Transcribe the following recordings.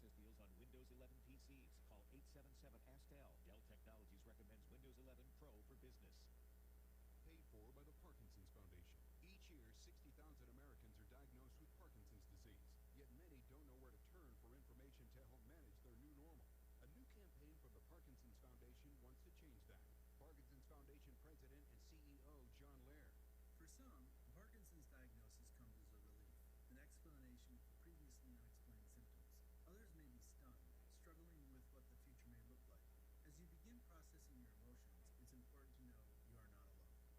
access deals on Windows 11 PCs. Call 877-ASK-DELL. Dell Technologies recommends Windows 11 Pro for business. Paid for by the Parkinson's Foundation. Each year, 60,000 Americans are diagnosed with Parkinson's disease, yet many don't know where to turn for information to help manage their new normal. A new campaign from the Parkinson's Foundation wants to change that. Parkinson's Foundation President and CEO John Lair. For some, Parkinson's diagnosis comes as a relief, an explanation for previously unexplained symptoms. Others may be stunned, struggling with what the future may look like. As you begin processing your emotions, it's important to know you are not alone.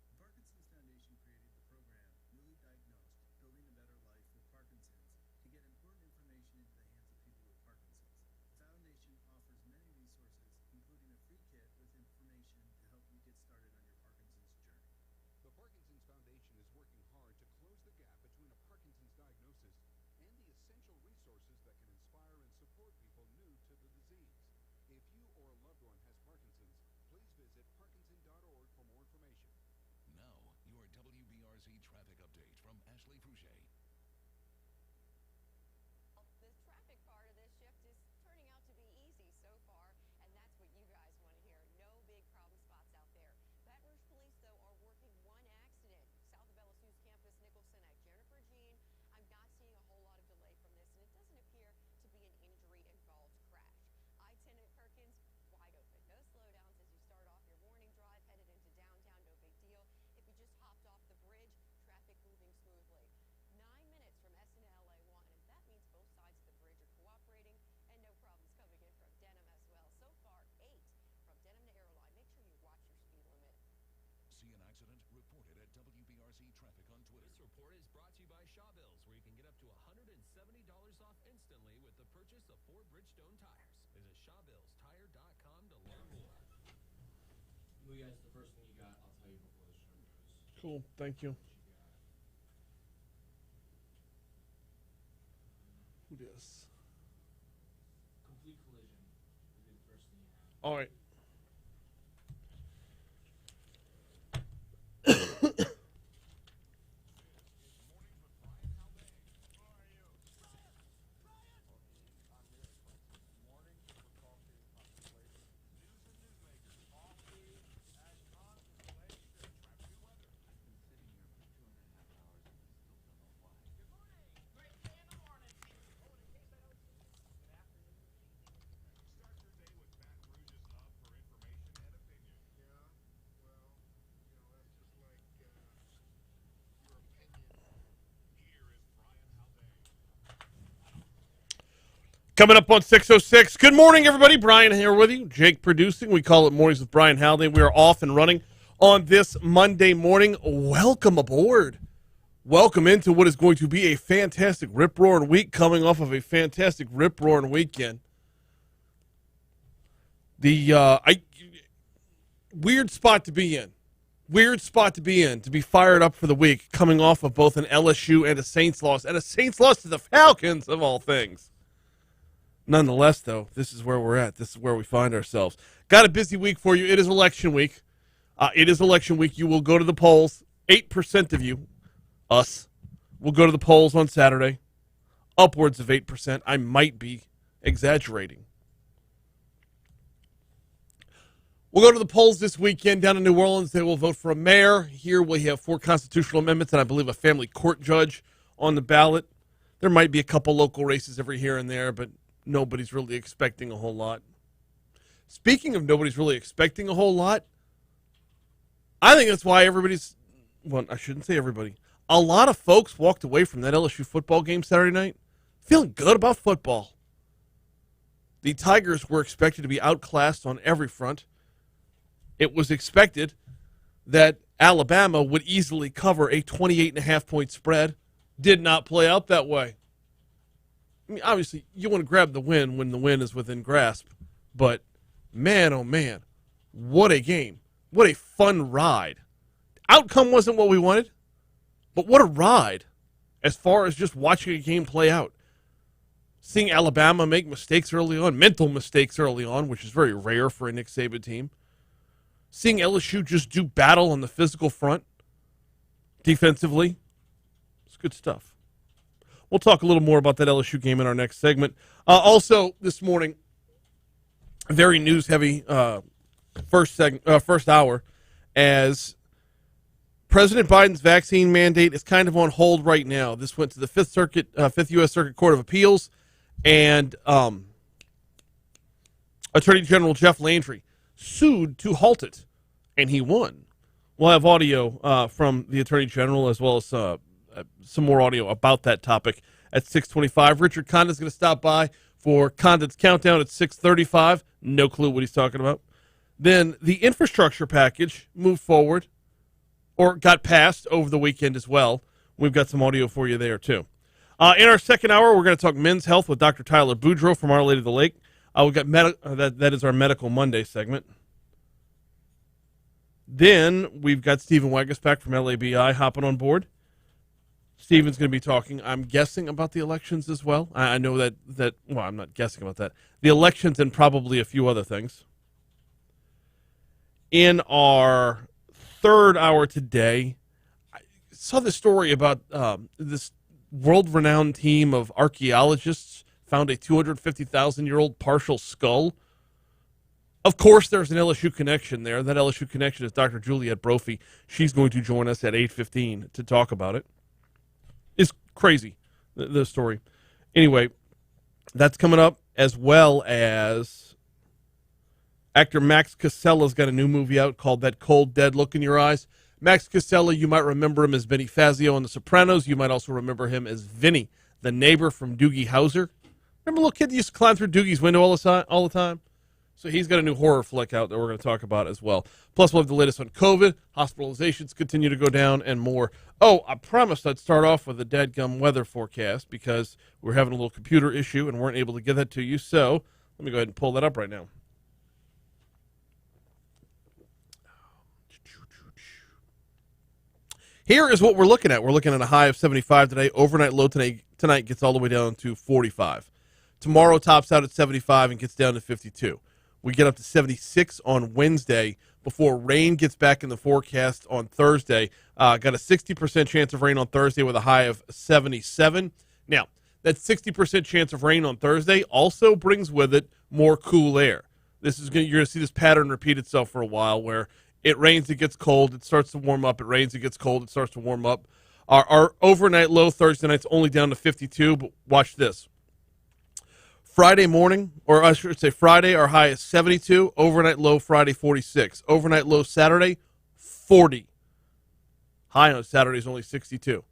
The Parkinson's Foundation created the program Newly Diagnosed, Building a Better Life with Parkinson's, to get important information into the hands of people with Parkinson's. The foundation offers many resources, including a free kit with information to help you get started on your Parkinson's journey. The Parkinson's Foundation is working hard to close the gap between a Parkinson's diagnosis and the essential resources that can inspire and support people new to the disease. If you or a loved one has Parkinson's, please visit parkinson.org for more information. Now, your WBRZ traffic update from Ashley Fouché. The traffic part of this shift is turning out to be easy so far, and that's what you guys want to hear. No big problem spots out there. Baton Rouge police, though, are working one accident south of LSU's campus, Nicholson at Jennifer Jean. I'm not seeing a whole lot of delay from this, and it doesn't appear to be an injury-involved crash. I-10 at Perkins, wide open. No slowdowns as you start off your morning drive, headed into downtown, no big deal. If you just hopped off the bridge, traffic moving smoothly. 9 minutes from SNLA 1, and that means both sides of the bridge are cooperating, and no problems coming in from Denham as well. So far, 8 from Denham to Airline. Make sure you watch your speed limit. See an accident? Report it at WBRZ Traffic on Twitter. This report is brought to you by Wbrz, where you can get up to $170 off instantly with the purchase of 4 Bridgestone tires. Visit wbrztire.com to learn more. You guys, the first thing you got, I'll tell you before the show goes. Cool. Thank you. Who this? Complete collision will be the first thing you have. All right. Coming up on 6:06. Good morning, everybody. Brian here with you. Jake producing. We call it Mornings with Brian Haldane. We are off and running on this Monday morning. Welcome aboard. Welcome into what is going to be a fantastic rip-roaring week, coming off of a fantastic rip-roaring weekend. Weird spot to be in. Weird spot to be fired up for the week, coming off of both an LSU and a Saints loss, and a Saints loss to the Falcons, of all things. Nonetheless, though, this is where we're at. This is where we find ourselves. Got a busy week for you. It is election week. You will go to the polls. 8% of you, us, will go to the polls on Saturday. Upwards of 8%. I might be exaggerating. We'll go to the polls this weekend down in New Orleans. They will vote for a mayor. Here we have 4 constitutional amendments and I believe a family court judge on the ballot. There might be a couple local races every here and there, but nobody's really expecting a whole lot. Speaking of nobody's really expecting a whole lot, I think that's why I shouldn't say everybody. A lot of folks walked away from that LSU football game Saturday night feeling good about football. The Tigers were expected to be outclassed on every front. It was expected that Alabama would easily cover a 28.5-point spread. Did not play out that way. I mean, obviously, you want to grab the win when the win is within grasp. But, man, oh, man, what a game. What a fun ride. Outcome wasn't what we wanted, but what a ride as far as just watching a game play out. Seeing Alabama make mistakes early on, mental mistakes early on, which is very rare for a Nick Saban team. Seeing LSU just do battle on the physical front, defensively. It's good stuff. We'll talk a little more about that LSU game in our next segment. Also, this morning, very news-heavy first hour, as President Biden's vaccine mandate is kind of on hold right now. This went to the Fifth U.S. Circuit Court of Appeals, and Attorney General Jeff Landry sued to halt it, and he won. We'll have audio from the Attorney General as well as some more audio about that topic at 6:25. Richard Condon's going to stop by for Condon's Countdown at 6:35. No clue what he's talking about. Then the infrastructure package moved forward, or got passed over the weekend as well. We've got some audio for you there, too. In our second hour, we're going to talk men's health with Dr. Tyler Boudreaux from Our Lady of the Lake. We've got that is our Medical Monday segment. Then we've got Stephen Wagaspack from LABI hopping on board. Stephen's going to be talking, I'm guessing, about the elections as well. I know that well, I'm not guessing about that. The elections and probably a few other things. In our third hour today, I saw this story about this world-renowned team of archaeologists found a 250,000-year-old partial skull. Of course, there's an LSU connection there. That LSU connection is Dr. Juliet Brophy. She's going to join us at 8:15 to talk about it. It's crazy, the story. Anyway, that's coming up, as well as actor Max Casella's got a new movie out called That Cold, Dead Look in Your Eyes. Max Casella, you might remember him as Benny Fazio on The Sopranos. You might also remember him as Vinny, the neighbor from Doogie Howser. Remember a little kid that used to climb through Doogie's window all the time? So he's got a new horror flick out that we're going to talk about as well. Plus, we'll have the latest on COVID, hospitalizations continue to go down, and more. Oh, I promised I'd start off with a dadgum weather forecast because we're having a little computer issue and weren't able to get that to you. So let me go ahead and pull that up right now. Here is what we're looking at. We're looking at a high of 75 today. Overnight low tonight gets all the way down to 45. Tomorrow tops out at 75 and gets down to 52. We get up to 76 on Wednesday before rain gets back in the forecast on Thursday. Got a 60% chance of rain on Thursday with a high of 77. Now, that 60% chance of rain on Thursday also brings with it more cool air. You're going to see this pattern repeat itself for a while where it rains, it gets cold, it starts to warm up. It rains, it gets cold, it starts to warm up. Our overnight low Thursday night's only down to 52, but watch this. Friday morning, or I should say Friday, our high is 72. Overnight low Friday, 46. Overnight low Saturday, 40. High on Saturday is only 62.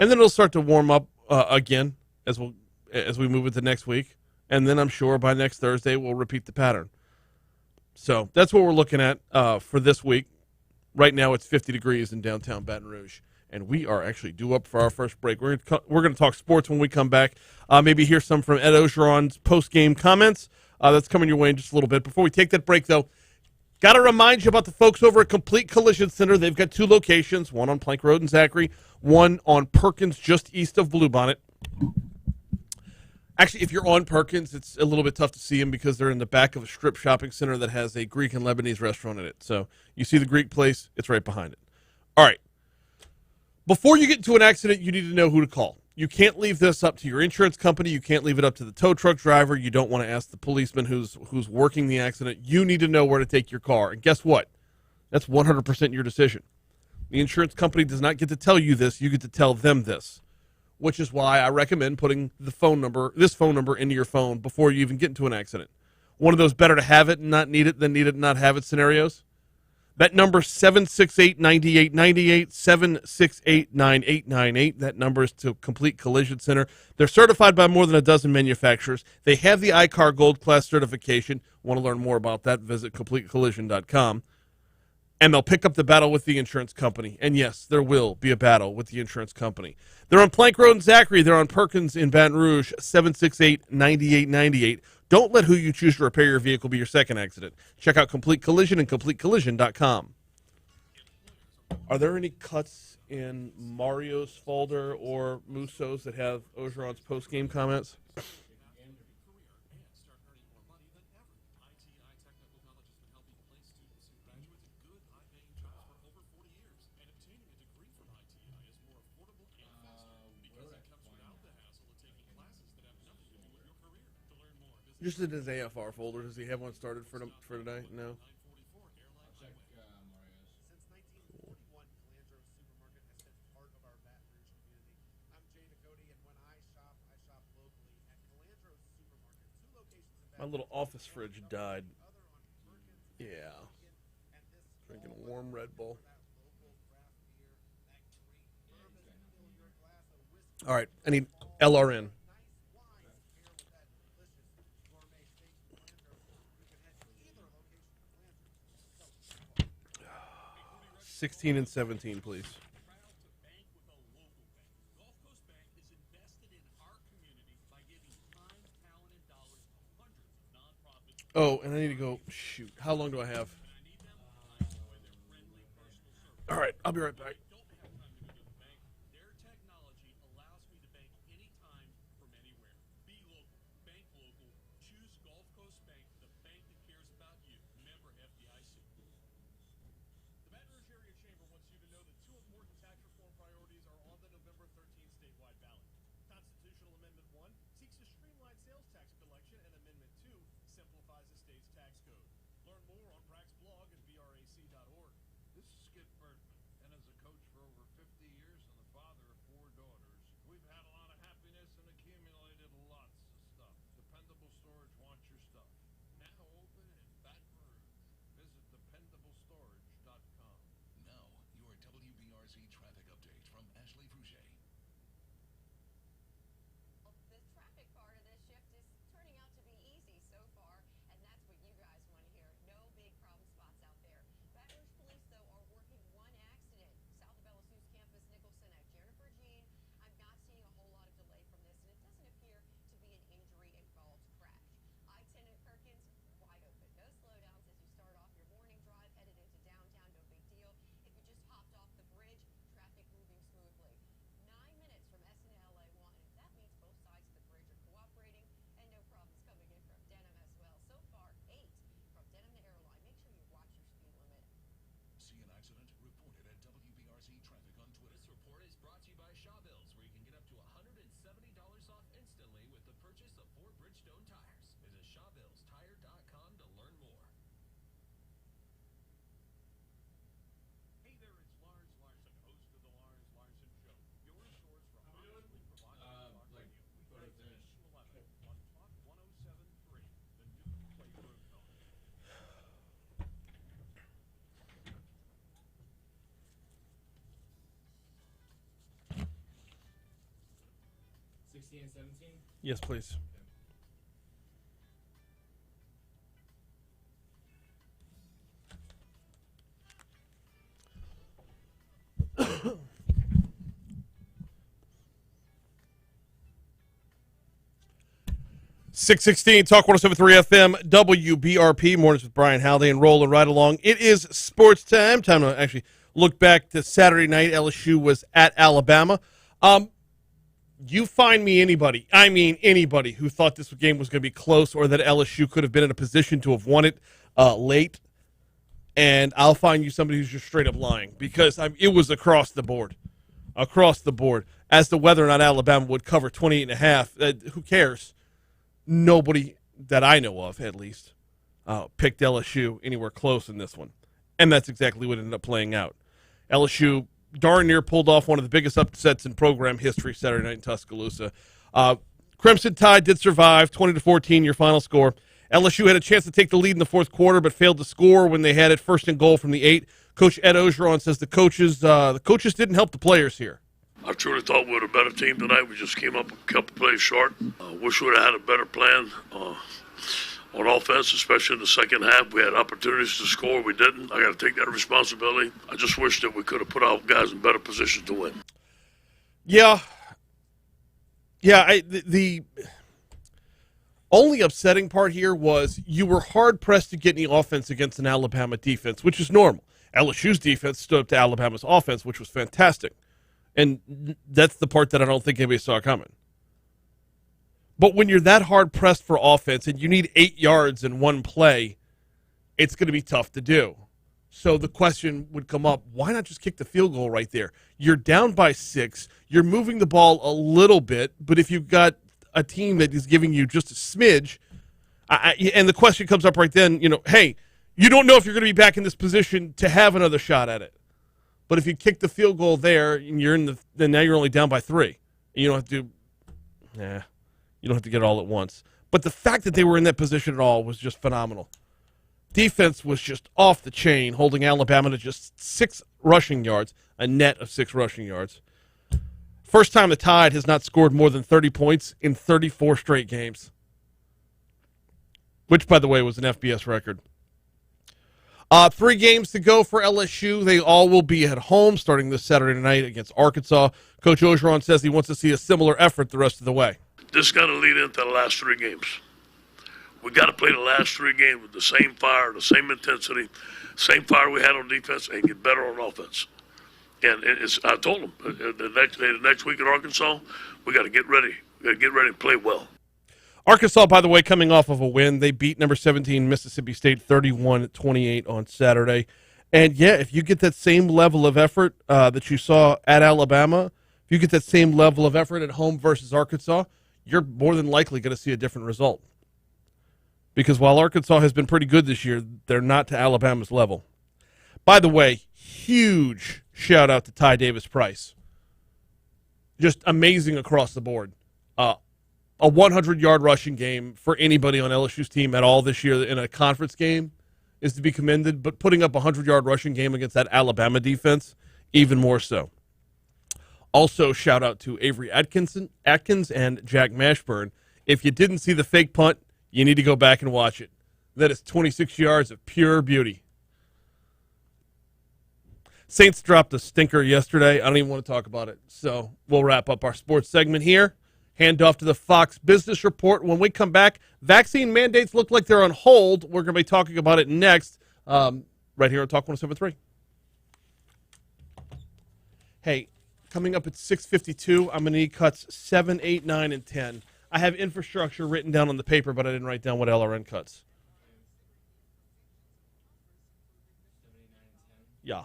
And then it'll start to warm up again as we move into next week. And then I'm sure by next Thursday we'll repeat the pattern. So that's what we're looking at for this week. Right now it's 50 degrees in downtown Baton Rouge. And we are actually due up for our first break. We're going to talk sports when we come back. Maybe hear some from Ed Ogeron's post-game comments. That's coming your way in just a little bit. Before we take that break, though, got to remind you about the folks over at Complete Collision Center. They've got two locations, one on Plank Road in Zachary, one on Perkins just east of Bluebonnet. Actually, if you're on Perkins, it's a little bit tough to see them because they're in the back of a strip shopping center that has a Greek and Lebanese restaurant in it. So you see the Greek place, it's right behind it. All right. Before you get into an accident, you need to know who to call. You can't leave this up to your insurance company. You can't leave it up to the tow truck driver. You don't want to ask the policeman who's working the accident. You need to know where to take your car. And guess what? That's 100% your decision. The insurance company does not get to tell you this. You get to tell them this, which is why I recommend putting this phone number into your phone before you even get into an accident. One of those better to have it and not need it than need it and not have it scenarios. That number is 768-9898, 768-9898. That number is to Complete Collision Center. They're certified by more than a dozen manufacturers. They have the iCar Gold Class certification. Want to learn more about that? Visit CompleteCollision.com. And they'll pick up the battle with the insurance company. And yes, there will be a battle with the insurance company. They're on Plank Road in Zachary. They're on Perkins in Baton Rouge, 768-9898. Don't let who you choose to repair your vehicle be your second accident. Check out Complete Collision and CompleteCollision.com. Are there any cuts in Mario's folder or Musso's that have Ogeron's post-game comments? Just in his AFR folder. Does he have one started for today? No. I'll check Mario's. Since 1941, Calandro's Supermarket has been part of our Baton Rouge community. I'm Jay Nakoti, and when I shop locally at Calandro's Supermarket. 2 locations in My little office fridge died. Yeah. Drinking a warm Red Bull. All right. I need LRN. Nice wines pair with that delicious gourmet steak from Calandro's. You can head to either location for Calandro's. 16 and 17, please. Proud to bank with a local bank. Gulf Coast Bank is invested in our community by giving time, talent, and dollars to hundreds of nonprofits. Oh, and I need to go. Shoot. How long do I have? When I need them, I enjoy their friendly personal service. All right. I'll be right back. Don't have time to go to the bank. Their technology allows me to bank anytime from anywhere. Be local. Bank local. Choose Gulf Coast Bank, the bank that cares about you. Member FDIC. The Baton Rouge Area Chamber wants you to know that 2 important tax reform priorities are on the November 13th statewide ballot. Constitutional Amendment 1 seeks to streamline sales tax collection, and Amendment 2 simplifies the state's tax code. Learn more on Brack's blog at wbrz.org. This is Skip Bergman, and as a coach for over 50 years and the father of 4 daughters, we've had a lot of happiness and accumulated lots of stuff. Dependable Storage wants your stuff. Now open in Baton Rouge. Visit dependablestorage.com. Now, your WBRZ traffic update from Ashley Fouché. The traffic part of this shift is turning out to be easy so far, and that's what you guys want to hear. No big problem spots out there. Baton Rouge police, though, are working one accident south of LSU's campus, Nicholson at Jennifer Jean. I'm not seeing a whole lot of delay from this, and it doesn't appear to be an injury-involved crash. I-10 at Perkins, wide open. No slowdowns as you start off your morning drive, headed into downtown, no big deal. If you just hopped off the bridge, traffic moving smoothly. 9 minutes from SN LA 1, and that means both sides of the bridge are cooperating, and no problems coming in from Denham as well. So far, 8 from Denham to Airline. Make sure you watch your speed limit. See an accident? Report it at WBRZ Traffic on Twitter. This report is brought to you by Wbrz, where you can get up to $170 off instantly with the purchase of 4 Bridgestone tires. Visit ShawBillsTire.com to learn more. Hey there, it's Lars Larson, host of the Lars Larson Show. Your source for honestly provocative talk Like, radio. photo Weeknights finish. 6 to 11 on Talk 107.3, the new Playroom Talk. 16 and 17? Yes, please. .616 Talk 107.3 FM WBRP mornings with Brian Haldane rolling right along. It is sports time. Time to actually look back to Saturday night. LSU was at Alabama. You find me anybody, I mean anybody, who thought this game was going to be close or that LSU could have been in a position to have won it late, and I'll find you somebody who's just straight up lying, because it was across the board. Across the board. As to whether or not Alabama would cover 28.5, who cares? Nobody that I know of, at least, picked LSU anywhere close in this one. And that's exactly what ended up playing out. LSU darn near pulled off one of the biggest upsets in program history Saturday night in Tuscaloosa. Crimson Tide did survive, 20-14, your final score. LSU had a chance to take the lead in the fourth quarter, but failed to score when they had it first and goal from the 8. Coach Ed Ogeron says the coaches didn't help the players here. I truly thought we were a better team tonight. We just came up a couple plays short. Wish we would have had a better plan on offense, especially in the second half. We had opportunities to score. We didn't. I got to take that responsibility. I just wish that we could have put our guys in better positions to win. Yeah. The only upsetting part here was you were hard-pressed to get any offense against an Alabama defense, which is normal. LSU's defense stood up to Alabama's offense, which was fantastic. And that's the part that I don't think anybody saw coming. But when you're that hard-pressed for offense and you need 8 yards in one play, it's going to be tough to do. So the question would come up, why not just kick the field goal right there? You're down by 6. You're moving the ball a little bit, but if you've got a team that is giving you just a smidge, And the question comes up right then, hey, you don't know if you're going to be back in this position to have another shot at it. But if you kick the field goal there, and then now you're only down by 3. You don't have to you don't have to get it all at once. But the fact that they were in that position at all was just phenomenal. Defense was just off the chain, holding Alabama to just 6 rushing yards, a net of 6 rushing yards. First time the Tide has not scored more than 30 points in 34 straight games, which, by the way, was an FBS record. 3 games to go for LSU. They all will be at home starting this Saturday night against Arkansas. Coach Orgeron says he wants to see a similar effort the rest of the way. This got to lead into the last 3 games. We got to play the last 3 games with the same fire, the same intensity, same fire we had on defense, and get better on offense. And I told them the next week in Arkansas, we got to get ready. We got to get ready and play well. Arkansas, by the way, coming off of a win. They beat number 17 Mississippi State 31-28 on Saturday. And, yeah, if you get that same level of effort that you saw at Alabama, if you get that same level of effort at home versus Arkansas, you're more than likely going to see a different result. Because while Arkansas has been pretty good this year, they're not to Alabama's level. By the way, huge shout-out to Ty Davis-Price. Just amazing across the board. A 100-yard rushing game for anybody on LSU's team at all this year in a conference game is to be commended, but putting up a 100-yard rushing game against that Alabama defense, even more so. Also, shout-out to Avery Atkins and Jack Mashburn. If you didn't see the fake punt, you need to go back and watch it. That is 26 yards of pure beauty. Saints dropped a stinker yesterday. I don't even want to talk about it. So we'll wrap up our sports segment here. Hand off to the Fox Business Report. When we come back, vaccine mandates look like they're on hold. We're going to be talking about it next, right here on Talk 107.3. Hey, coming up at 6:52, I'm going to need cuts 7, 8, 9, and 10. I have infrastructure written down on the paper, but I didn't write down what LRN cuts. Yeah.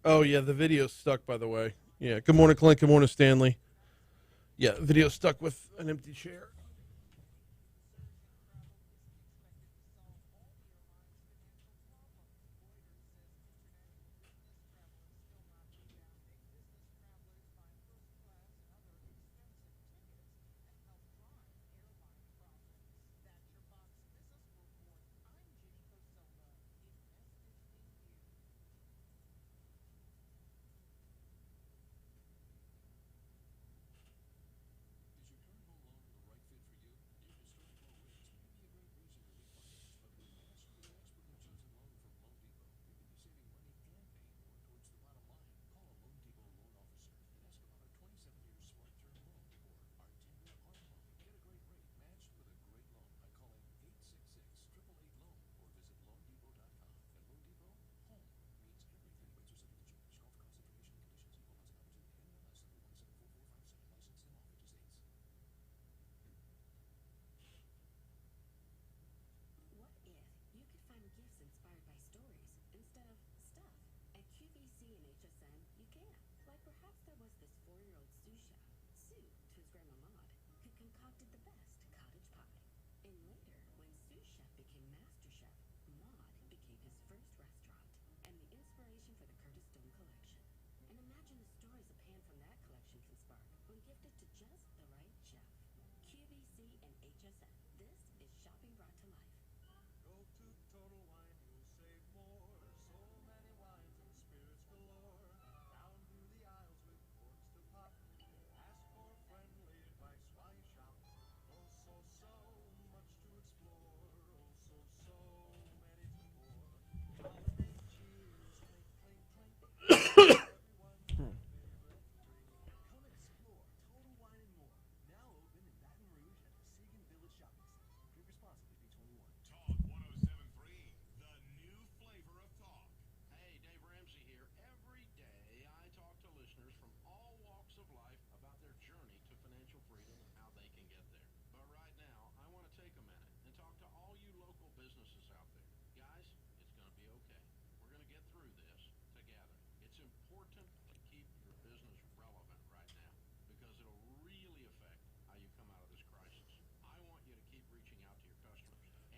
Oh, yeah, the video's stuck, by the way. Yeah, good morning, Clint. Good morning, Stanley. Yeah, video's stuck with an empty chair.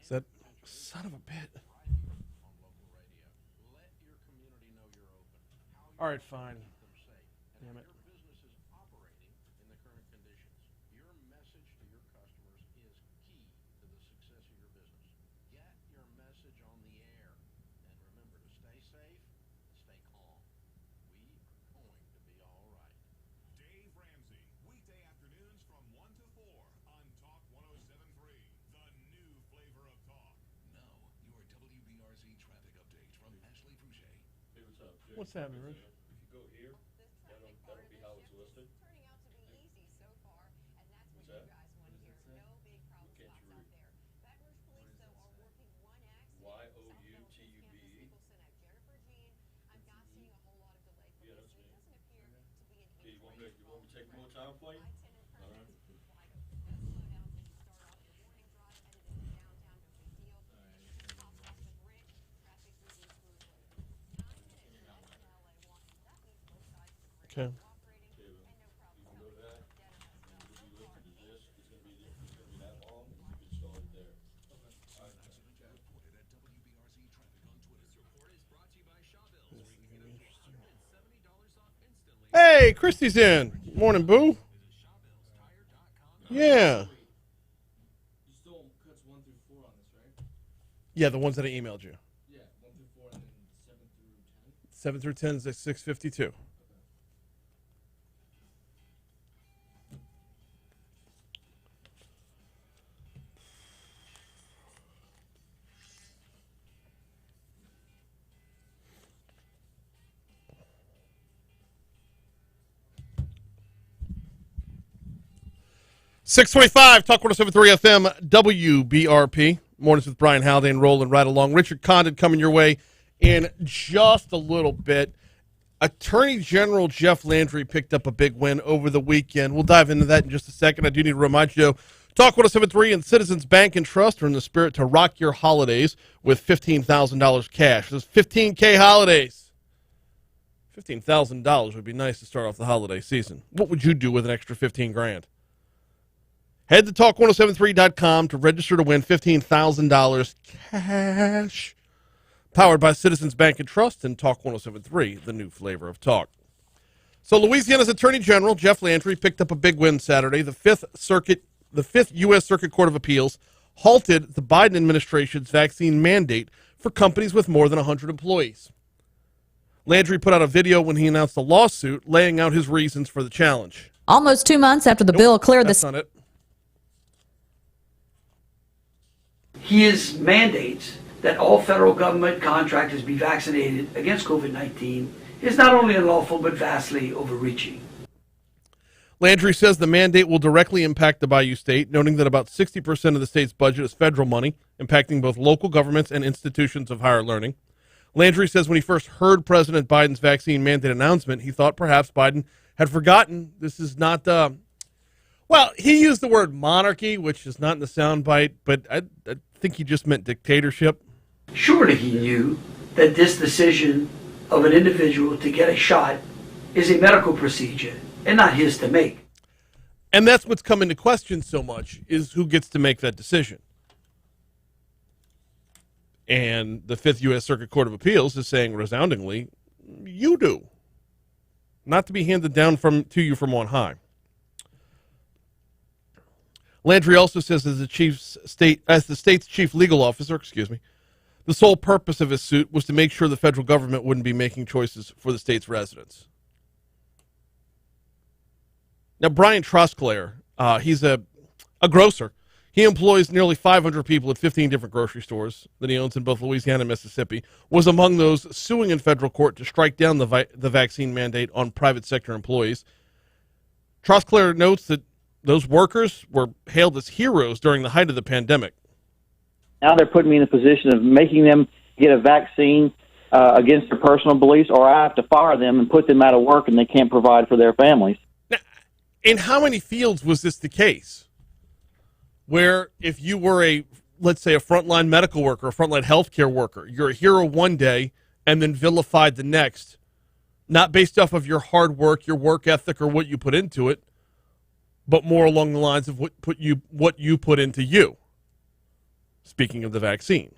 Is that son of a bit? All right, fine. Damn it. Dave Ramsey, weekday afternoons from 1 to 4 on Talk 107.3, the new flavor of talk. Now, your WBRZ traffic update from Ashley Fouché. Hey, what's up, Jay? What's happening, Rich? If you go here, that'll be how it's listed. Turning out to be easy so far, and that's what What's that? you guys want to hear. No big problem Can't spots you out there. Baton Rouge police, though, are working one accident. Y-O-U-T-U-B-E? Jennifer Jean, I'm not seeing a whole lot of delay for Yeah, this. that's It me. doesn't appear to be an Okay, you want me increase. to take more time for you? I-10 and All right. President's wide open. No slowdowns as you start off your morning drive headed into downtown. No big deal. Just hop off the bridge. Traffic moving smoothly. 9 minutes less than LA wanted. That means both sides of the bridge Okay. are cooperating and no problem. You can go to that, Dead ahead. and it'll be listed as this. It's gonna be that long, and you can start it there. Okay. All right. Reported at WBRZ Traffic on Twitter. This report is brought to you by Shawbills, where you can get up to $170 off instantly. Hey, Christy's in. Morning, boo. Visit ShawBillsTire.com. Yeah. You still cuts 1 through 4 on this, right? Yeah, the ones that I emailed you. Yeah, 1 through 4, and then 7 through 10. 7 through 10 is at 652. .625, Talk 107.3 FM, WBRP. Mornings with Brian Haldane rolling right along. Richard Condon coming your way in just a little bit. Attorney General Jeff Landry picked up a big win over the weekend. We'll dive into that in just a second. I do need to remind you, Talk 107.3 and Citizens Bank and Trust are in the spirit to rock your holidays with $15,000 cash. There's 15K holidays. $15,000 would be nice to start off the holiday season. What would you do with an extra 15 grand? Head to talk1073.com to register to win $15,000 cash. Powered by Citizens Bank and Trust and Talk 107.3, the new flavor of talk. So Louisiana's Attorney General Jeff Landry picked up a big win Saturday. The Fifth U.S. Circuit Court of Appeals halted the Biden administration's vaccine mandate for companies with more than 100 employees. Landry put out a video when he announced the lawsuit, laying out his reasons for the challenge. Almost 2 months after the bill cleared That's not it. His mandates that all federal government contractors be vaccinated against COVID-19 is not only unlawful but vastly overreaching. Landry says the mandate will directly impact the Bayou State, noting that about 60% of the state's budget is federal money, impacting both local governments and institutions of higher learning. Landry says when he first heard President Biden's vaccine mandate announcement, he thought perhaps Biden had forgotten this is not well, he used the word monarchy, which is not in the soundbite, but I think he just meant dictatorship. Surely he knew that this decision of an individual to get a shot is a medical procedure and not his to make. And that's what's come into question so much, is who gets to make that decision. And the Fifth U.S. Circuit Court of Appeals is saying resoundingly, you do. Not to be handed down to you from on high. Landry also says as the state's chief legal officer, the sole purpose of his suit was to make sure the federal government wouldn't be making choices for the state's residents. Now, Brian Trosclair, he's a grocer. He employs nearly 500 people at 15 different grocery stores that he owns in both Louisiana and Mississippi, was among those suing in federal court to strike down the vaccine mandate on private sector employees. Trosclair notes that those workers were hailed as heroes during the height of the pandemic. Now they're putting me in a position of making them get a vaccine against their personal beliefs, or I have to fire them and put them out of work and they can't provide for their families. Now, in how many fields was this the case? Where if you were let's say a frontline medical worker, a frontline healthcare worker, you're a hero one day and then vilified the next, not based off of your hard work, your work ethic, or what you put into it, but more along the lines of what you put into you. Speaking of the vaccine.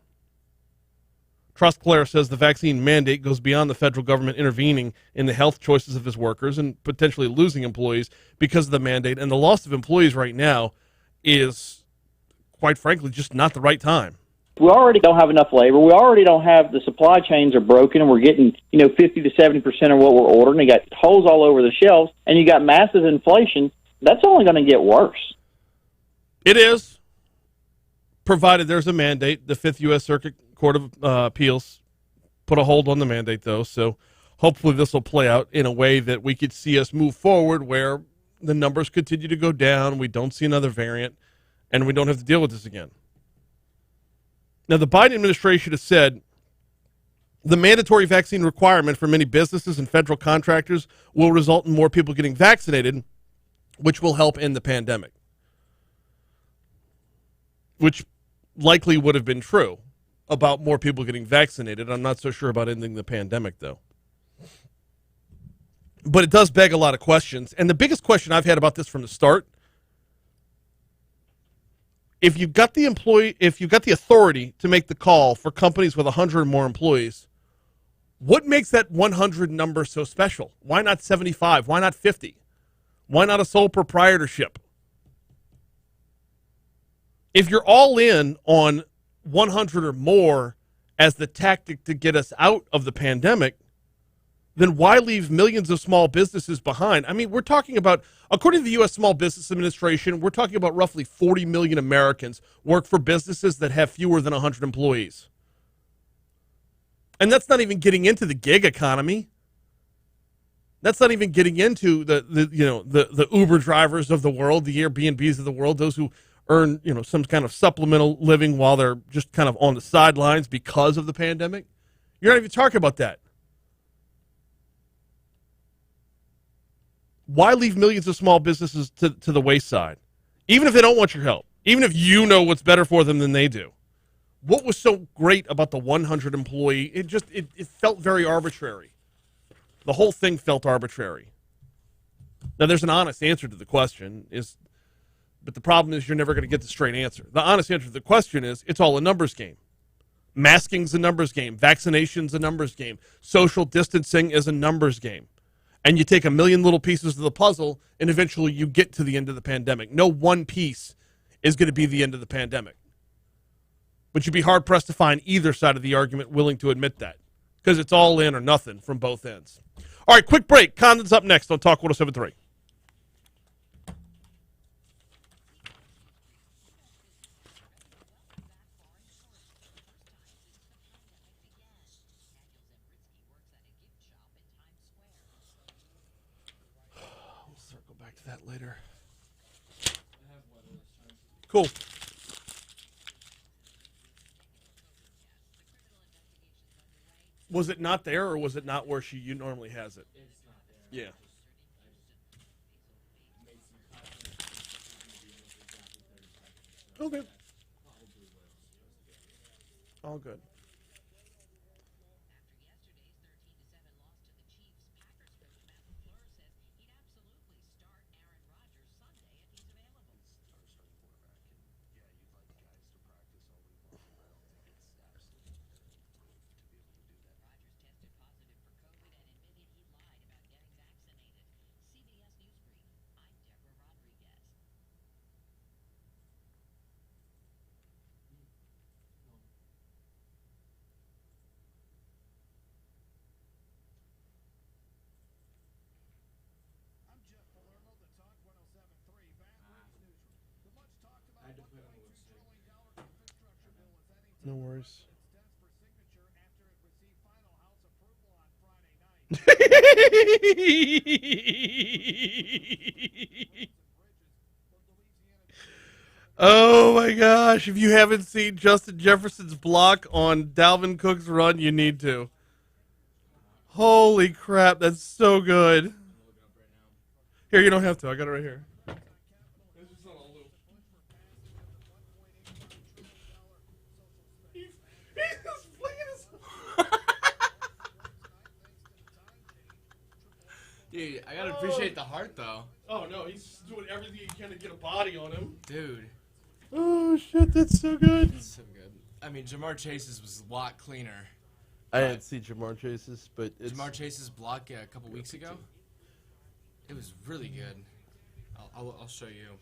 Trostclair says the vaccine mandate goes beyond the federal government intervening in the health choices of his workers and potentially losing employees because of the mandate. And the loss of employees right now is, quite frankly, just not the right time. We already don't have enough labor. We already don't have, the supply chains are broken, and we're getting, 50 to 70% of what we're ordering. You got holes all over the shelves, and you got massive inflation. That's only going to get worse. It is, provided there's a mandate. The Fifth U.S. Circuit Court of Appeals put a hold on the mandate, though, so hopefully this will play out in a way that we could see us move forward where the numbers continue to go down, we don't see another variant, and we don't have to deal with this again. Now, the Biden administration has said the mandatory vaccine requirement for many businesses and federal contractors will result in more people getting vaccinated, which will help end the pandemic, which likely would have been true about more people getting vaccinated. I'm not so sure about ending the pandemic, though. But it does beg a lot of questions. And the biggest question I've had about this from the start, if you've got the authority to make the call for companies with 100 or more employees, what makes that 100 number so special? Why not 75? Why not 50? Why not a sole proprietorship? If you're all in on 100 or more as the tactic to get us out of the pandemic, then why leave millions of small businesses behind? I mean, we're talking about, according to the U.S. Small Business Administration, we're talking about roughly 40 million Americans work for businesses that have fewer than 100 employees. And that's not even getting into the gig economy. That's not even getting into the Uber drivers of the world, the Airbnbs of the world, those who earn, some kind of supplemental living while they're just kind of on the sidelines because of the pandemic. You're not even talking about that. Why leave millions of small businesses to the wayside? Even if they don't want your help, even if you know what's better for them than they do. What was so great about the 100 employee? It felt very arbitrary. The whole thing felt arbitrary. Now, there's an honest answer to the question, but the problem is you're never going to get the straight answer. The honest answer to the question is it's all a numbers game. Masking's a numbers game. Vaccination's a numbers game. Social distancing is a numbers game. And you take a million little pieces of the puzzle, and eventually you get to the end of the pandemic. No one piece is going to be the end of the pandemic. But you'd be hard-pressed to find either side of the argument willing to admit that, because it's all in or nothing from both ends. All right, quick break. Condon's up next on Talk 107.3. We'll circle back to that later. Cool. Was it not there, or was it not where she normally has it? It's not there. Yeah. Okay. All good. No worries. Oh my gosh. If you haven't seen Justin Jefferson's block on Dalvin Cook's run, you need to. Holy crap, that's so good. Here, you don't have to. I got it right here. Dude, I gotta appreciate the heart, though. Oh, no, he's doing everything he can to get a body on him. Dude. Oh, shit, that's so good. That's so good. I mean, Jamar Chase's was a lot cleaner. I didn't see Jamar Chase's, but it's... Jamar Chase's block a couple weeks ago, it was really good. I'll show you.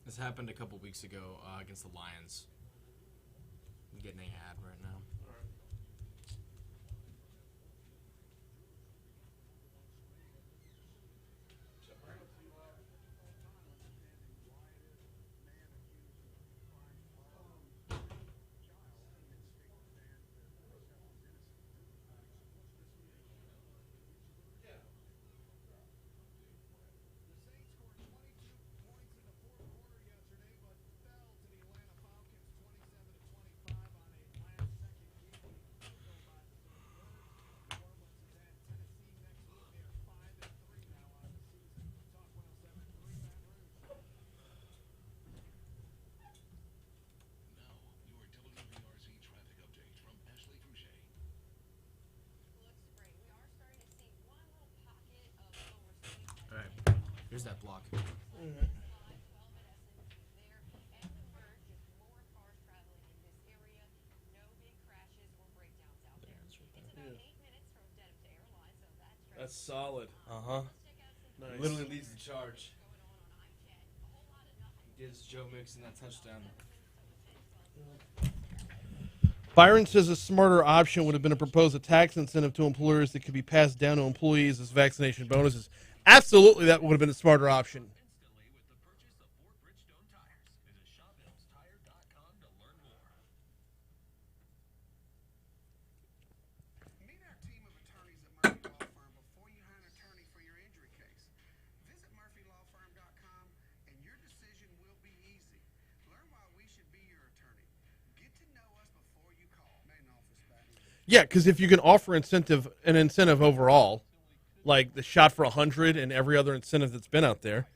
This happened a couple weeks ago against the Lions. I'm getting an ad right now. Here's that block. That's solid. Uh-huh. Nice. Literally leads the charge. Gives Joe Mixon that touchdown. Byron says a smarter option would have been to propose a tax incentive to employers that could be passed down to employees as vaccination bonuses. Absolutely, that would have been a smarter option. Meet our team of attorneys at Murphy Law Firm before you hire an attorney for your injury case. Visit murphylawfirm.com and your decision will be easy. Learn why we should be your attorney. Get to know us before you call. Main office back. Yeah, because if you can offer an incentive overall, like the shot for 100 and every other incentive that's been out there,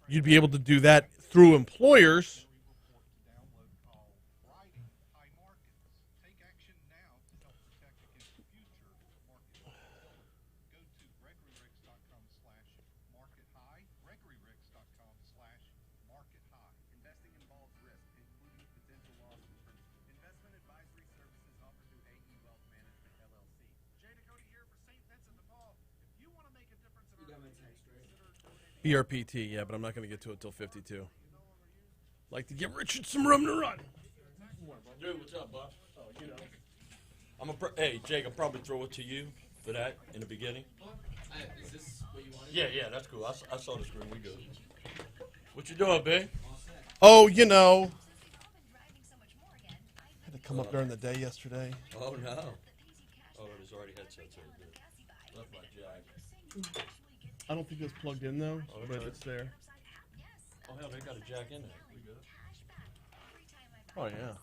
you'd be able to do that through employers. BRPT, yeah, but I'm not going to get to it till 52. Like to give Richard some room to run. Dude, what's up, boss? Oh, you know. Hey, Jake, I'll probably throw it to you for that in the beginning. Is this what you wanted? Yeah, that's cool. I saw the screen. We good. What you doing, babe? Oh, you know. Had to come up during the day yesterday. Oh, no. Oh, there's already headsets over there. Left my jack. I don't think it's plugged in, though, Oh, but okay. it's there. Oh, hell, they got a jack in there. We good? Oh, yeah.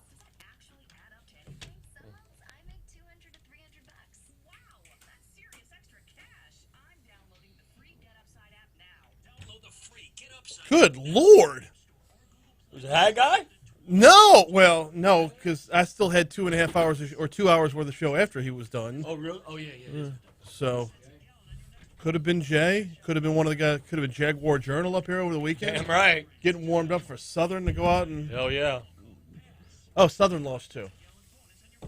Good Lord. Was it that guy? No. Well, no, because I still had 2.5 hours or 2 hours worth of show after he was done. Oh, really? Oh, yeah. So, could have been Jay. Could have been one of the guys. Could have been Jaguar Journal up here over the weekend. Damn right. Getting warmed up for Southern to go out and. Hell yeah. Oh, Southern lost too. I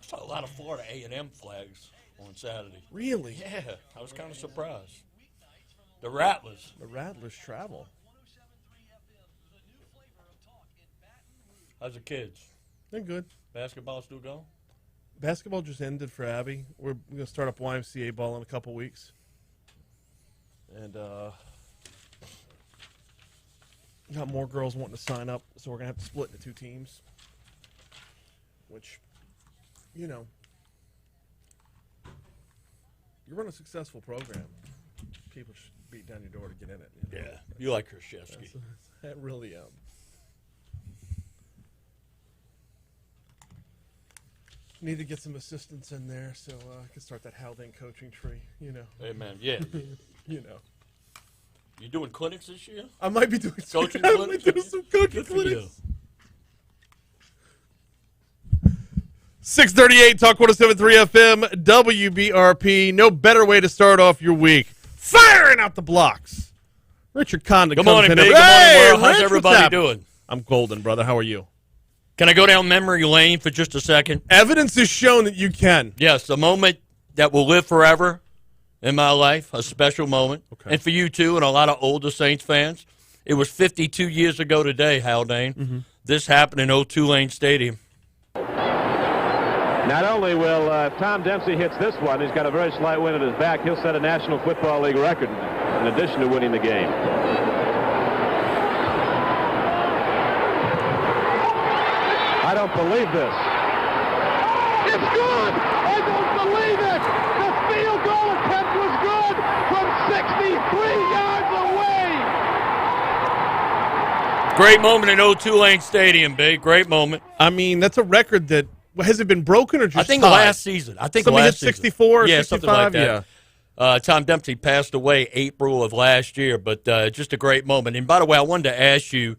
saw a lot of Florida A&M flags on Saturday. Really? Yeah, I was kind of surprised. The Rattlers. The Rattlers travel. How's the kids? They're good. Basketball still going? Basketball just ended for Abby. We're going to start up YMCA ball in a couple weeks. And got more girls wanting to sign up, so we're going to have to split into 2 teams. Which, you know, you run a successful program. People should beat down your door to get in it. You know? Yeah. You like Krzyzewski. That really need to get some assistants in there so I can start that Haldane coaching tree, you know. Hey, man, yeah. You know. You doing clinics this year? I might be doing coaching I clinics. might be doing some coaching Good for you. clinics. 638 Talk 107.3 FM WBRP. No better way to start off your week. Firing out the blocks. Richard Condon Good comes morning, in. Big. Hey, Good morning, world. How's Rich, everybody what's happening? doing? I'm golden, brother. How are you? Can I go down memory lane for just a second? Evidence has shown that you can. Yes, a moment that will live forever in my life, a special moment. Okay. And for you, too, and a lot of older Saints fans. It was 52 years ago today, Haldane. This happened in Tulane Stadium. Not only will Tom Dempsey hits this one, he's got a very slight wind at his back. He'll set a National Football League record in addition to winning the game. I don't believe this. It's good! I don't believe it! The field goal attempt was good from 63 yards away! Great moment in Tulane Stadium, Big. Great moment. I mean, that's a record that has it been broken or just I think tied? last season. I think somebody last hit season. 64, yeah, 65, something like that. Yeah. Tom Dempsey passed away April of last year, but just a great moment. And by the way, I wanted to ask you,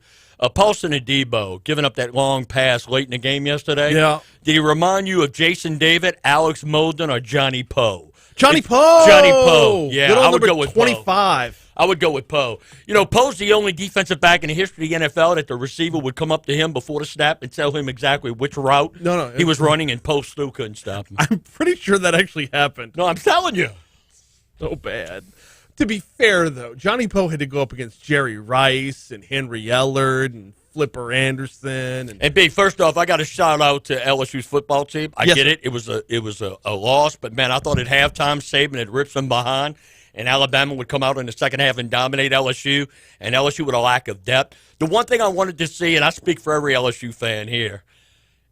Paulson Adebo giving up that long pass late in the game yesterday. Yeah. Did he remind you of Jason David, Alex Molden, or Johnny Poe? Johnny Poe. Johnny Poe. Yeah, Good old I would number go with 25. Poe. I would go with Poe. You know, Poe's the only defensive back in the history of the NFL that the receiver would come up to him before the snap and tell him exactly which route he was running, and Poe still couldn't stop him. I'm pretty sure that actually happened. No, I'm telling you. So bad. To be fair, though, Johnny Poe had to go up against Jerry Rice and Henry Ellard and Flipper Anderson. And B, first off, I got to shout out to LSU's football team. I Yes, get sir. it. It was a loss, but man, I thought at halftime Saban had ripped them behind, and Alabama would come out in the second half and dominate LSU, and LSU with a lack of depth. The one thing I wanted to see, and I speak for every LSU fan here,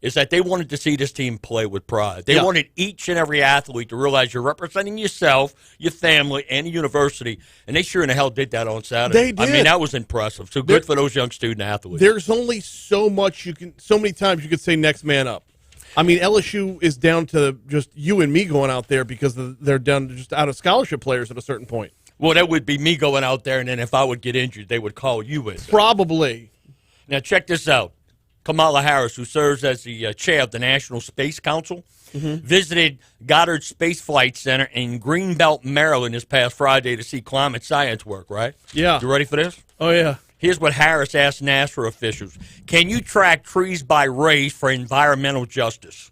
is that they wanted to see this team play with pride. They wanted each and every athlete to realize you're representing yourself, your family, and the university, and they sure in the hell did that on Saturday. They did. I mean, that was impressive. So good for those young student athletes. There's only so many times you could say next man up. I mean, LSU is down to just you and me going out there because they're down to just out of scholarship players at a certain point. Well, that would be me going out there, and then if I would get injured, they would call you in. Probably. Now, check this out. Kamala Harris, who serves as the chair of the National Space Council, visited Goddard Space Flight Center in Greenbelt, Maryland this past Friday to see climate science work, right? Yeah. You ready for this? Oh, yeah. Here's what Harris asked NASA officials. Can you track trees by race for environmental justice?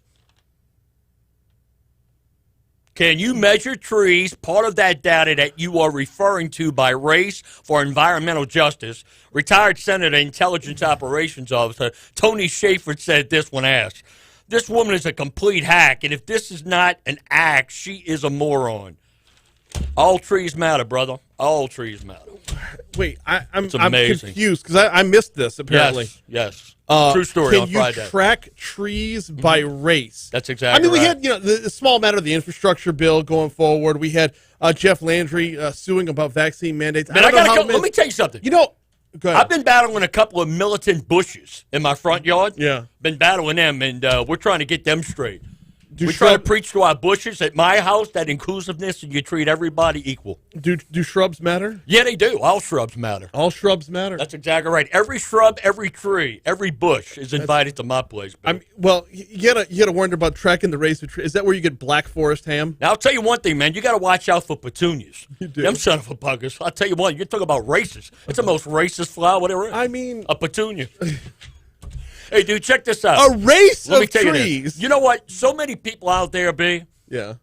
Can you measure trees, part of that data that you are referring to by race for environmental justice? Retired Senator Intelligence Operations Officer Tony Schaefer said this when asked. This woman is a complete hack, and if this is not an act, she is a moron. All trees matter, brother. All trees matter. Wait, I'm amazing. confused because I missed this, apparently. Yes. True story on Friday. Can you track trees by race? That's exactly we right. had the small matter of the infrastructure bill going forward. We had Jeff Landry suing about vaccine mandates. Man, let me tell you something. Go ahead. I've been battling a couple of militant bushes in my front yard. Yeah. Been battling them, and we're trying to get them straight. We try to preach to our bushes at my house that inclusiveness and you treat everybody equal. Do shrubs matter? Yeah, they do. All shrubs matter. All shrubs matter. That's exactly right. Every shrub, every tree, every bush is invited to my place. Well, you gotta wonder about tracking the race of trees. Is that where you get Black Forest ham? Now, I'll tell you one thing, man. You got to watch out for petunias. You do. Them son of a buggers. I'll tell you what. You're talking about racist. It's the most racist flower there is. I mean, a petunia. Hey, dude, check this out. A race Let me of tell trees. You know what? So many people out there, B. Yeah.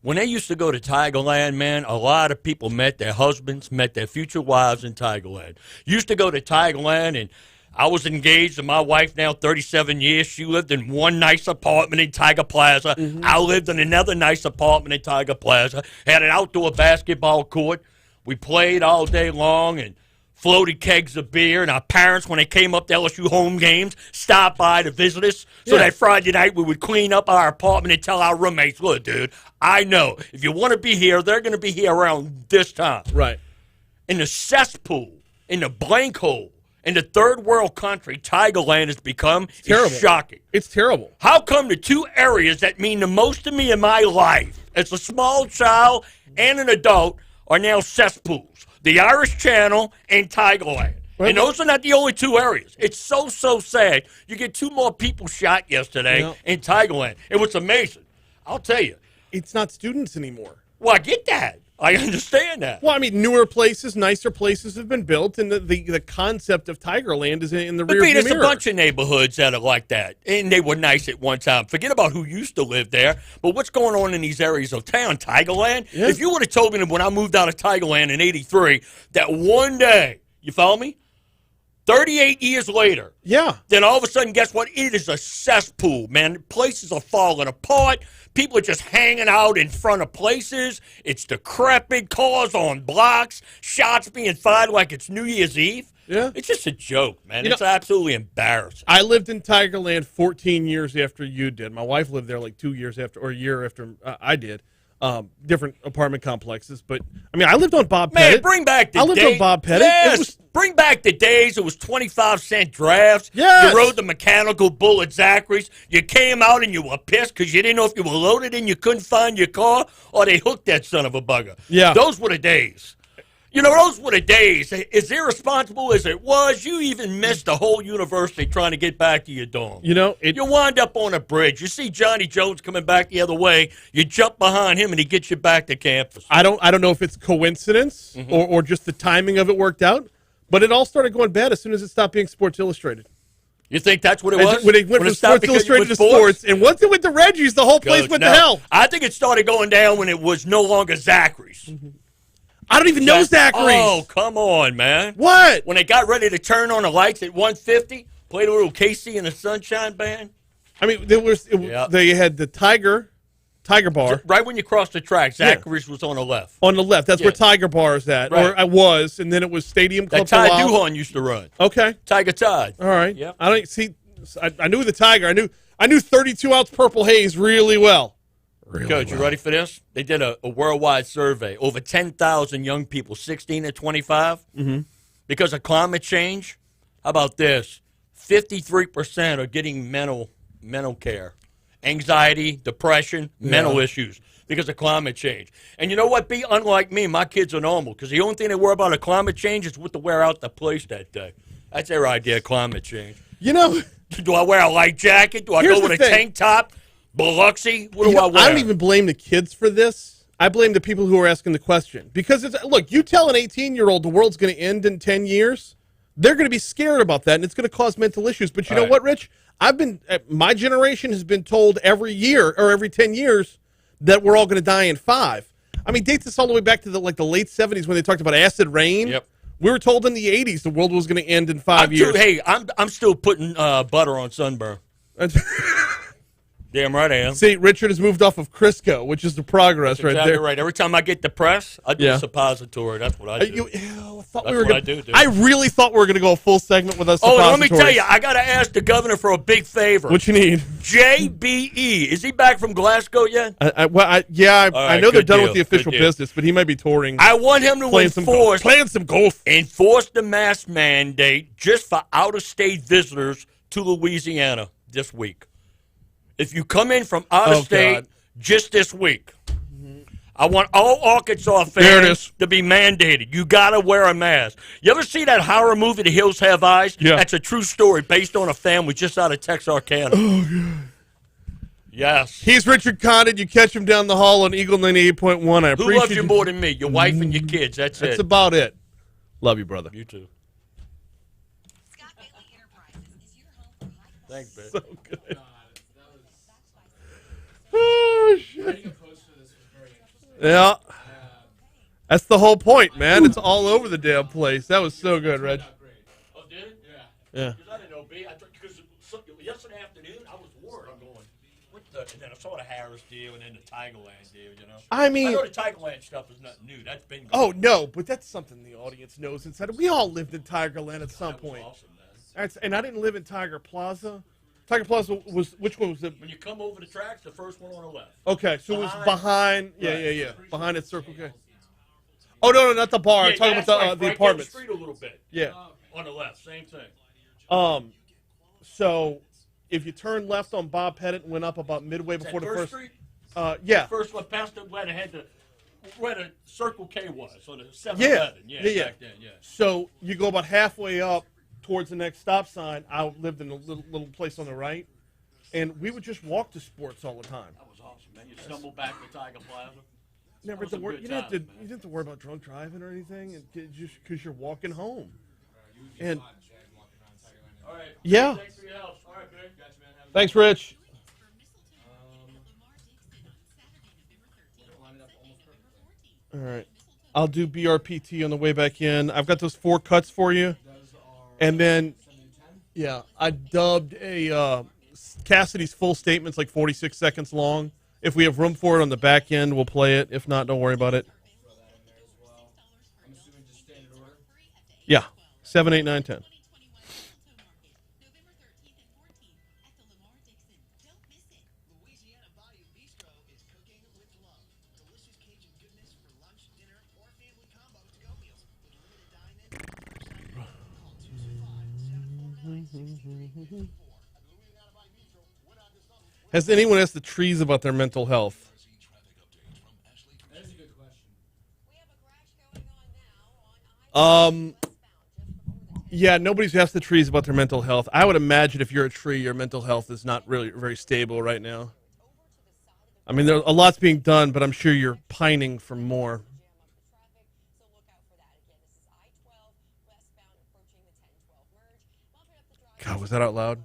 When they used to go to Tigerland, man, a lot of people met their husbands, met their future wives in Tigerland. Used to go to Tigerland, and I was engaged to my wife now 37 years. She lived in one nice apartment in Tiger Plaza. I lived in another nice apartment in Tiger Plaza. Had an outdoor basketball court. We played all day long and floated kegs of beer, and our parents, when they came up to LSU home games, stopped by to visit us. So that Friday night, we would clean up our apartment and tell our roommates, look, dude, I know. If you want to be here, they're going to be here around this time. Right. In the cesspool, in the blank hole, in the third world country, Tigerland has become terrible. Shocking. It's terrible. How come the two areas that mean the most to me in my life as a small child and an adult are now cesspools? The Irish Channel and Tigerland. And those are not the only two areas. It's so sad. You get 2 more people shot yesterday in Tigerland. It was amazing. I'll tell you. It's not students anymore. Well, I get that. I understand that. Well, I mean, newer places, nicer places have been built, and the concept of Tigerland is in the rear view There's mirror. a bunch of neighborhoods that are like that, and they were nice at one time. Forget about who used to live there, but what's going on in these areas of town? Tigerland? Yeah. If you would have told me that when I moved out of Tigerland in '83 that one day, you follow me? 38 years later. Yeah. Then all of a sudden, guess what? It is a cesspool, man. Places are falling apart. People are just hanging out in front of places. It's decrepit, cars on blocks, shots being fired like it's New Year's Eve. Yeah. It's just a joke, man. You It's absolutely embarrassing. I lived in Tigerland 14 years after you did. My wife lived there like 2 years after, or a year after I did. Different apartment complexes, but I mean, I lived on Bob Man, Pettit. bring back the I lived days. on Bob Pettit. Yes, It was, bring back the days. It was 25-cent drafts. Yes. You rode the mechanical bull at Zachary's. You came out and you were pissed because you didn't know if you were loaded and you couldn't find your car, or they hooked that son of a bugger. Yeah. Those were the days. You know, those were the days. As irresponsible as it was, you even missed the whole university trying to get back to your dorm. you know, You wind up on a bridge. You see Johnny Jones coming back the other way. You jump behind him, and he gets you back to campus. I don't know if it's coincidence or just the timing of it worked out, but it all started going bad as soon as it stopped being Sports Illustrated. You think that's what it was? When it went from stopped Sports because it Illustrated to was sports, and once it went to Reggie's, the whole place went to hell. I think it started going down when it was no longer Zachary's. I don't even know Zachary's. Oh, come on, man. What? When they got ready to turn on the lights at 150, played a little Casey and the Sunshine Band. I mean, they had the Tiger Bar. Right when you cross the track, Zachary's was on the left. On the left. That's where Tiger Bar is at. Right. Or I was, and then it was Stadium Club. That Ty for a while. Duhon used to run. Okay. Tiger Tide. All right. Yep. I don't see. I knew the Tiger. I knew 32-ounce Purple Haze really well. Coach, you ready for this? They did a worldwide survey. Over 10,000 young people, 16 to 25, because of climate change. How about this? 53% are getting mental care. Anxiety, depression, mental issues because of climate change. And you know what, B? Unlike me, my kids are normal because the only thing they worry about of climate change is what to wear out the place that day. That's their idea of climate change. You know, do I wear a light jacket? Do I Here's go with the a thing. tank top? Biloxi? What do I wear? I don't even blame the kids for this. I blame the people who are asking the question. Because, look, you tell an 18-year-old the world's going to end in 10 years, they're going to be scared about that, and it's going to cause mental issues. But you know what, Rich? My generation has been told every year or every 10 years that we're all going to die in 5. I mean, date this all the way back to the late 70s when they talked about acid rain. Yep. We were told in the 80s the world was going to end in 5 years. I'm still putting butter on sunburn. Damn right I am. See, Richard has moved off of Crisco, which is the progress That's right exactly there. right. Every time I get depressed, I do a suppository. That's what I do. I really thought we were going to go a full segment with us. Oh, let me tell you, I got to ask the governor for a big favor. What you need? JBE. Is he back from Glasgow yet? I know they're done with the official deal. business, but he might be touring. I want him to playing some golf. Enforce the mask mandate just for out-of-state visitors to Louisiana this week. If you come in from out of state just this week, I want all Arkansas fans to be mandated. You got to wear a mask. You ever see that horror movie, The Hills Have Eyes? Yeah. That's a true story based on a family just out of Texarkana. Oh, God. Yes. He's Richard Condon. You catch him down the hall on Eagle 98.1. I appreciate Who loves you more than me? Your wife and your kids. That's it. That's about it. Love you, brother. You too. Thanks, babe. So good. Oh, shit. Yeah. That's the whole point, man. It's all over the damn place. That was so good, Reg. Oh, did it? Yeah. Because I didn't know, B. Because yesterday afternoon, I was worried. I'm going, what the? And then I saw the Harris deal and then the Tigerland deal, you know? I mean. I know the Tigerland stuff is nothing new. That's been good. Oh, no, but that's something the audience knows inside. We all lived in Tigerland at some point. Awesome, man. And I didn't live in Tiger Plaza. Tiger Plaza was, which one was it? When you come over the tracks, the first one on the left. Okay, so it was behind, yeah. Behind that Circle K. Oh, no, not the bar. I'm talking about the apartments. Street a little bit. Yeah. On the left, same thing. So if you turn left on Bob Pettit and went up about midway before the first. Street? Yeah. First one past the where they had the where the Circle K was, or the 7-Eleven. Yeah. Back then, yeah. So you go about halfway up towards the next stop sign. I lived in a little place on the right, and we would just walk to sports all the time. That was awesome, man. You stumble back to Tiger Plaza. Never had to worry. You didn't have to worry about drunk driving or anything, just because you're walking home. And all right. yeah. Thanks for your help. All right, man. Gotcha, man. Thanks, Rich. All right. I'll do BRPT on the way back in. I've got those 4 cuts for you. And then, yeah, I dubbed a Cassidy's full statement's like 46 seconds long. If we have room for it on the back end, we'll play it. If not, don't worry about it. Yeah, 7, 8, 9, 10. Has anyone asked the trees about their mental health? That is a good question. Yeah, nobody's asked the trees about their mental health. I would imagine if you're a tree, your mental health is not really very stable right now. I mean, a lot's being done, but I'm sure you're pining for more. God, was that out loud?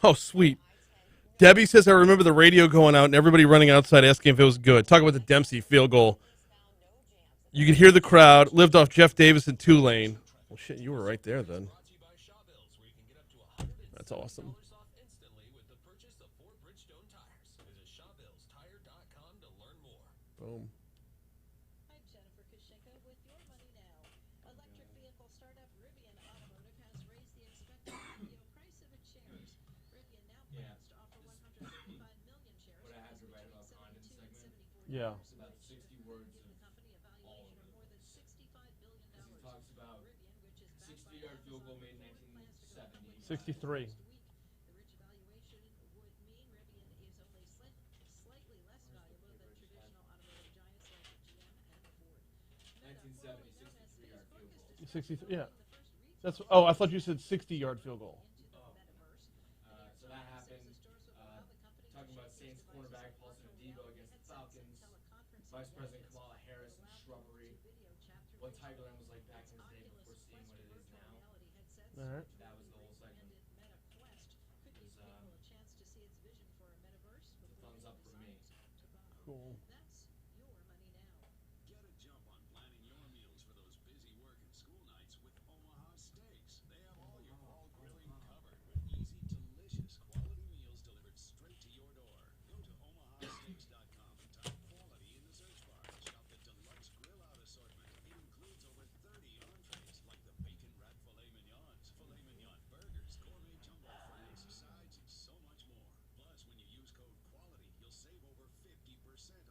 Oh, sweet. Debbie says, I remember the radio going out and everybody running outside asking if it was good. Talk about the Dempsey field goal. You could hear the crowd. Lived off Jeff Davis and Tulane. Well, shit, you were right there then. That's awesome. Boom. Yeah. It's about 60 words of all of it. Because he talks about 60-yard field goal made in 1970. 63. Yeah. That's. Oh, I thought you said 60-yard field goal. So that happened. Talking about Saints cornerback Paulson Adebo against the Falcons. Vice President Kamala Harris and Shrubbery. What Tigerland was like back in the day before seeing what it is now. All right. That was the whole segment. It was a thumbs up for me. Cool. Get a jump on planning your meals for those busy work and school nights with Omaha Steaks. They have all your fall grilling covered with easy, delicious, quality meals delivered straight to your door. Go to omahasteaks.com and type quality in the search bar. Shop the deluxe grill out assortment. It includes over 30 entrees like the bacon wrapped filet mignons, filet mignon burgers, gourmet jumbo fries, sides, and so much more. Plus, when you use code QUALITY, you'll save over 50%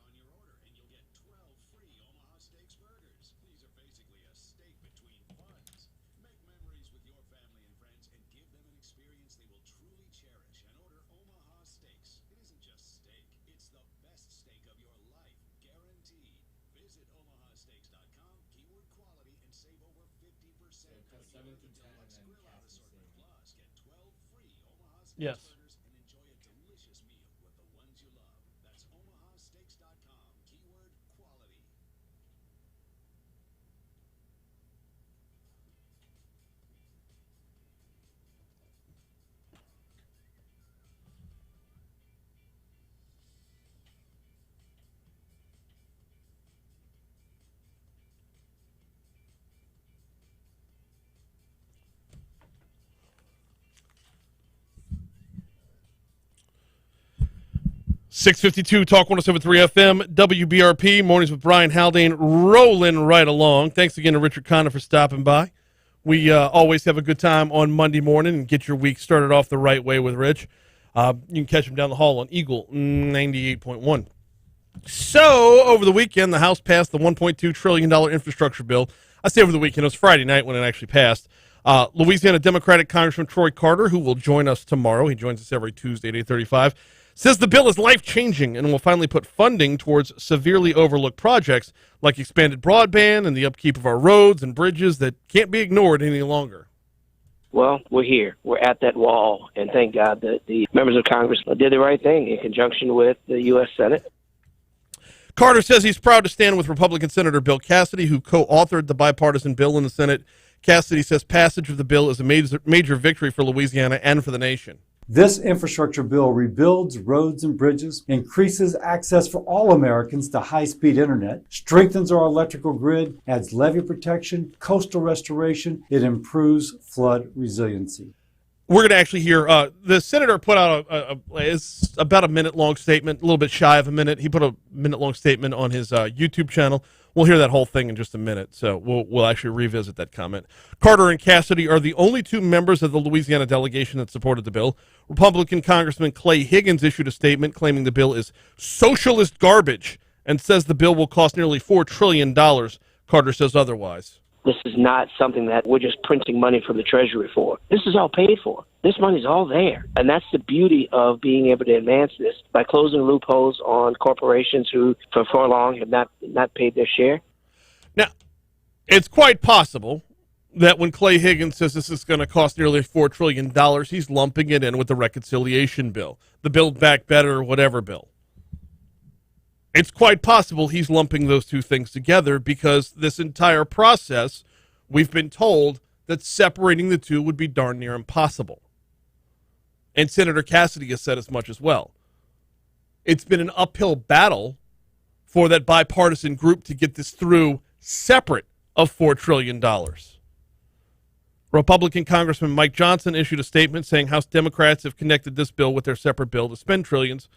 on your order, and you'll get 12 free Omaha Steaks burgers. These are basically a steak between buns. Make memories with your family and friends and give them an experience they will truly cherish, and order Omaha Steaks. It isn't just steak, it's the best steak of your life, guaranteed. Visit omahasteaks.com, keyword quality, and save over 50% Cut 7 through 10 and then grill out Cassie's assortment. thing. Plus, get 12 free Omaha Steaks Yes. burgers and enjoy a delicious meal with the ones you love. That's omahasteaks.com, keyword quality. .652 Talk 107.3 FM, WBRP, Mornings with Brian Haldane, rolling right along. Thanks again to Richard Condon for stopping by. We always have a good time on Monday morning and get your week started off the right way with Rich. You can catch him down the hall on Eagle 98.1. So, over the weekend, the House passed the $1.2 trillion infrastructure bill. I say over the weekend, it was Friday night when it actually passed. Louisiana Democratic Congressman Troy Carter, who will join us tomorrow, he joins us every Tuesday at 8:35, says the bill is life-changing and will finally put funding towards severely overlooked projects like expanded broadband and the upkeep of our roads and bridges that can't be ignored any longer. Well, we're here. We're at that wall, and thank God that the members of Congress did the right thing in conjunction with the U.S. Senate. Carter says he's proud to stand with Republican Senator Bill Cassidy, who co-authored the bipartisan bill in the Senate. Cassidy says passage of the bill is a major victory for Louisiana and for the nation. This infrastructure bill rebuilds roads and bridges, increases access for all Americans to high-speed internet, strengthens our electrical grid, adds levee protection, coastal restoration. It improves flood resiliency. We're going to actually hear the senator put out it's about a minute-long statement, a little bit shy of a minute. He put a minute-long statement on his YouTube channel. We'll hear that whole thing in just a minute, so we'll actually revisit that comment. Carter and Cassidy are the only two members of the Louisiana delegation that supported the bill. Republican Congressman Clay Higgins issued a statement claiming the bill is socialist garbage and says the bill will cost nearly $4 trillion. Carter says otherwise. This is not something that we're just printing money from the Treasury for. This is all paid for. This money's all there. And that's the beauty of being able to advance this by closing loopholes on corporations who, for long, have not paid their share. Now, it's quite possible that when Clay Higgins says this is going to cost nearly $4 trillion, he's lumping it in with the reconciliation bill, the Build Back Better or whatever bill. It's quite possible he's lumping those two things together because this entire process, we've been told that separating the two would be darn near impossible. And Senator Cassidy has said as much as well. It's been an uphill battle for that bipartisan group to get this through separate of $4 trillion. Republican Congressman Mike Johnson issued a statement saying House Democrats have connected this bill with their separate bill to spend trillions,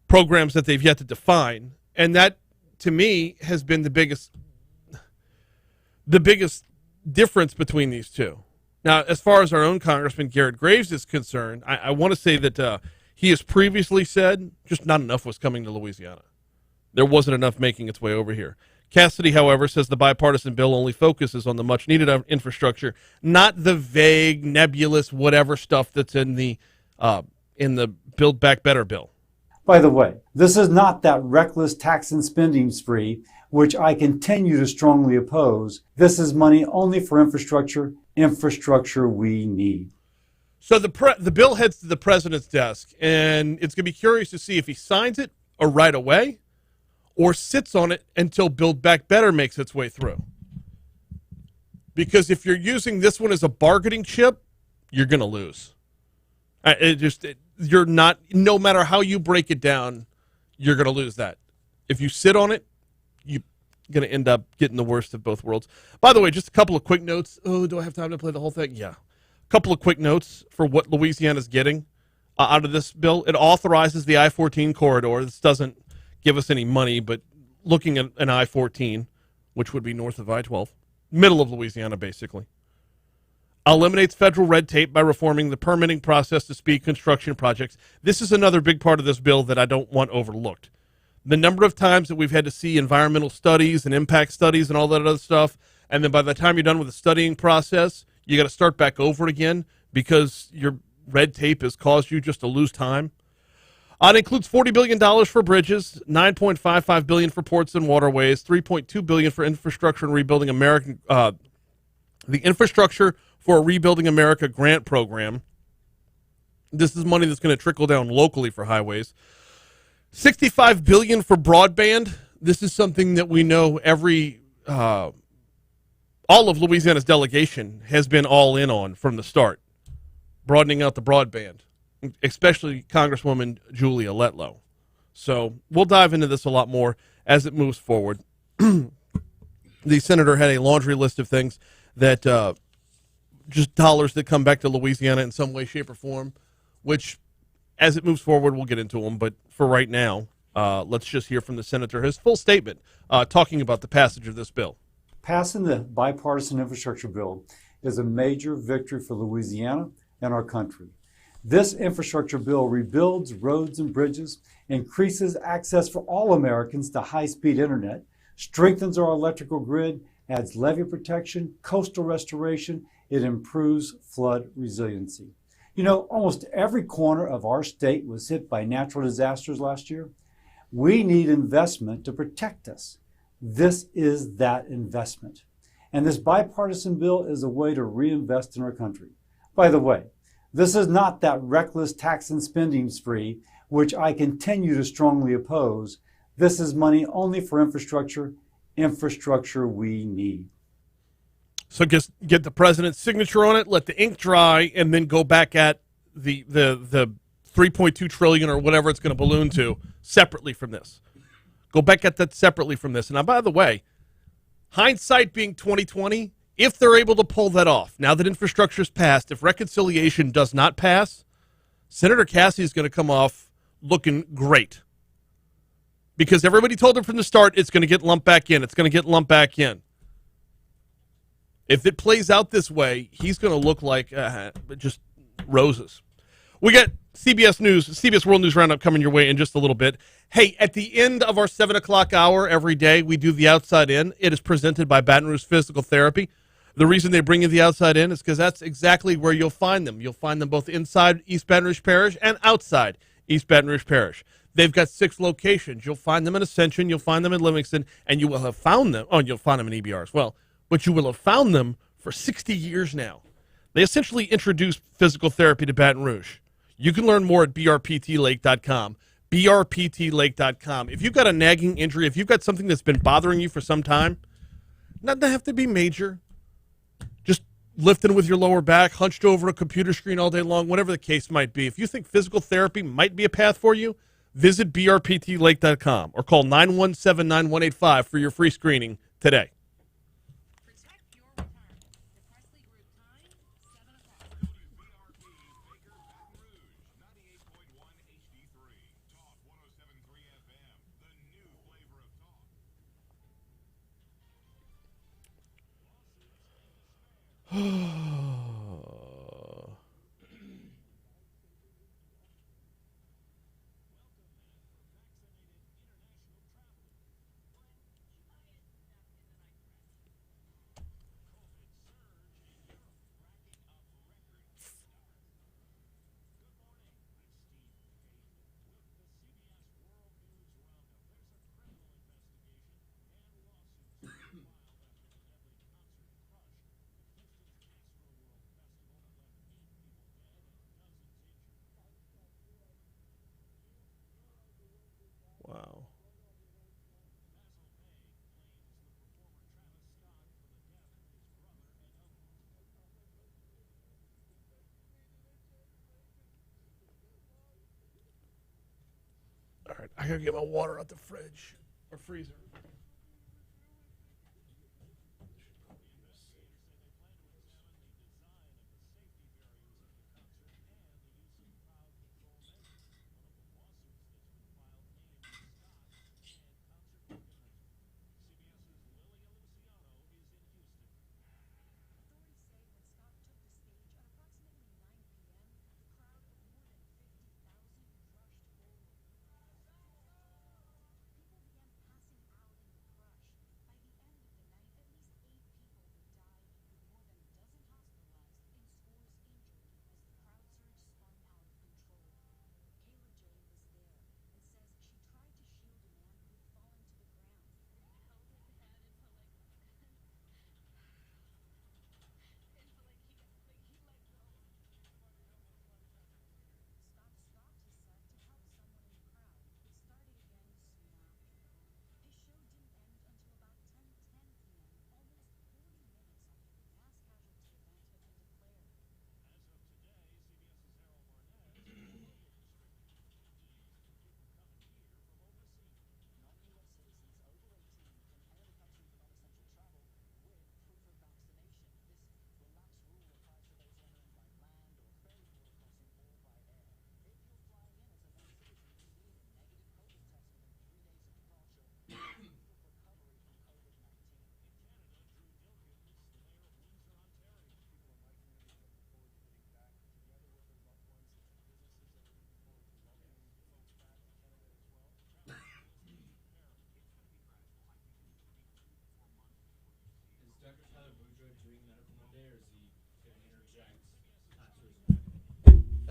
programs that they've yet to define, and that, to me, has been the biggest difference between these two. Now, as far as our own Congressman Garrett Graves is concerned, I want to say that he has previously said just not enough was coming to Louisiana. There wasn't enough making its way over here. Cassidy, however, says the bipartisan bill only focuses on the much-needed infrastructure, not the vague, nebulous, whatever stuff that's in the Build Back Better bill. By the way, this is not that reckless tax and spending spree, which I continue to strongly oppose. This is money only for infrastructure we need. So the bill heads to the president's desk, and it's going to be curious to see if he signs it or right away or sits on it until Build Back Better makes its way through. Because if you're using this one as a bargaining chip, you're going to lose. You're not, no matter how you break it down, you're going to lose that. If you sit on it, you're going to end up getting the worst of both worlds. By the way, just a couple of quick notes. Oh, do I have time to play the whole thing? Yeah. A couple of quick notes for what Louisiana's getting out of this bill. It authorizes the I-14 corridor. This doesn't give us any money, but looking at an I-14, which would be north of I-12, middle of Louisiana, basically. Eliminates federal red tape by reforming the permitting process to speed construction projects. This is another big part of this bill that I don't want overlooked. The number of times that we've had to see environmental studies and impact studies and all that other stuff, and then by the time you're done with the studying process, you got to start back over again because your red tape has caused you just to lose time. It includes $40 billion for bridges, $9.55 billion for ports and waterways, $3.2 billion for infrastructure and rebuilding American. The Infrastructure for a Rebuilding America grant program. This is money that's going to trickle down locally for highways. $65 billion for broadband. This is something that we know all of Louisiana's delegation has been all in on from the start, broadening out the broadband, especially Congresswoman Julia Letlow. So we'll dive into this a lot more as it moves forward. The senator had a laundry list of things that just dollars that come back to Louisiana in some way, shape, or form, which as it moves forward, we'll get into them. But for right now, let's just hear from the senator, his full statement, talking about the passage of this bill. Passing the bipartisan infrastructure bill is a major victory for Louisiana and our country. This infrastructure bill rebuilds roads and bridges, increases access for all Americans to high-speed internet, strengthens our electrical grid, adds levee protection, coastal restoration. It improves flood resiliency. You know, almost every corner of our state was hit by natural disasters last year. We need investment to protect us. This is that investment. And this bipartisan bill is a way to reinvest in our country. By the way, this is not that reckless tax and spending spree, which I continue to strongly oppose. This is money only for infrastructure we need. So just get the president's signature on it, let the ink dry, and then go back at the 3.2 trillion or whatever it's going to balloon to separately from this. Go back at that separately from this. And now, by the way, hindsight being 2020, if they're able to pull that off, now that infrastructure's passed, if reconciliation does not pass, Senator Cassie is going to come off looking great. Because everybody told him from the start it's going to get lumped back in. It's going to get lumped back in. If it plays out this way, he's going to look like just roses. We got CBS News, CBS World News Roundup coming your way in just a little bit. Hey, at the end of our 7 o'clock hour every day, we do the Outside In. It is presented by Baton Rouge Physical Therapy. The reason they bring you the Outside In is because that's exactly where you'll find them. You'll find them both inside East Baton Rouge Parish and outside East Baton Rouge Parish. They've got 6 locations. You'll find them in Ascension, you'll find them in Livingston, and you will have found them. Oh, you'll find them in EBR as well. But you will have found them for 60 years now. They essentially introduced physical therapy to Baton Rouge. You can learn more at brptlake.com. brptlake.com. If you've got a nagging injury, if you've got something that's been bothering you for some time, doesn't have to be major. Just lifting with your lower back, hunched over a computer screen all day long, whatever the case might be. If you think physical therapy might be a path for you, visit brptlake.com or call 917-9185 for your free screening today. Wow. All right, I gotta get my water out the fridge or freezer.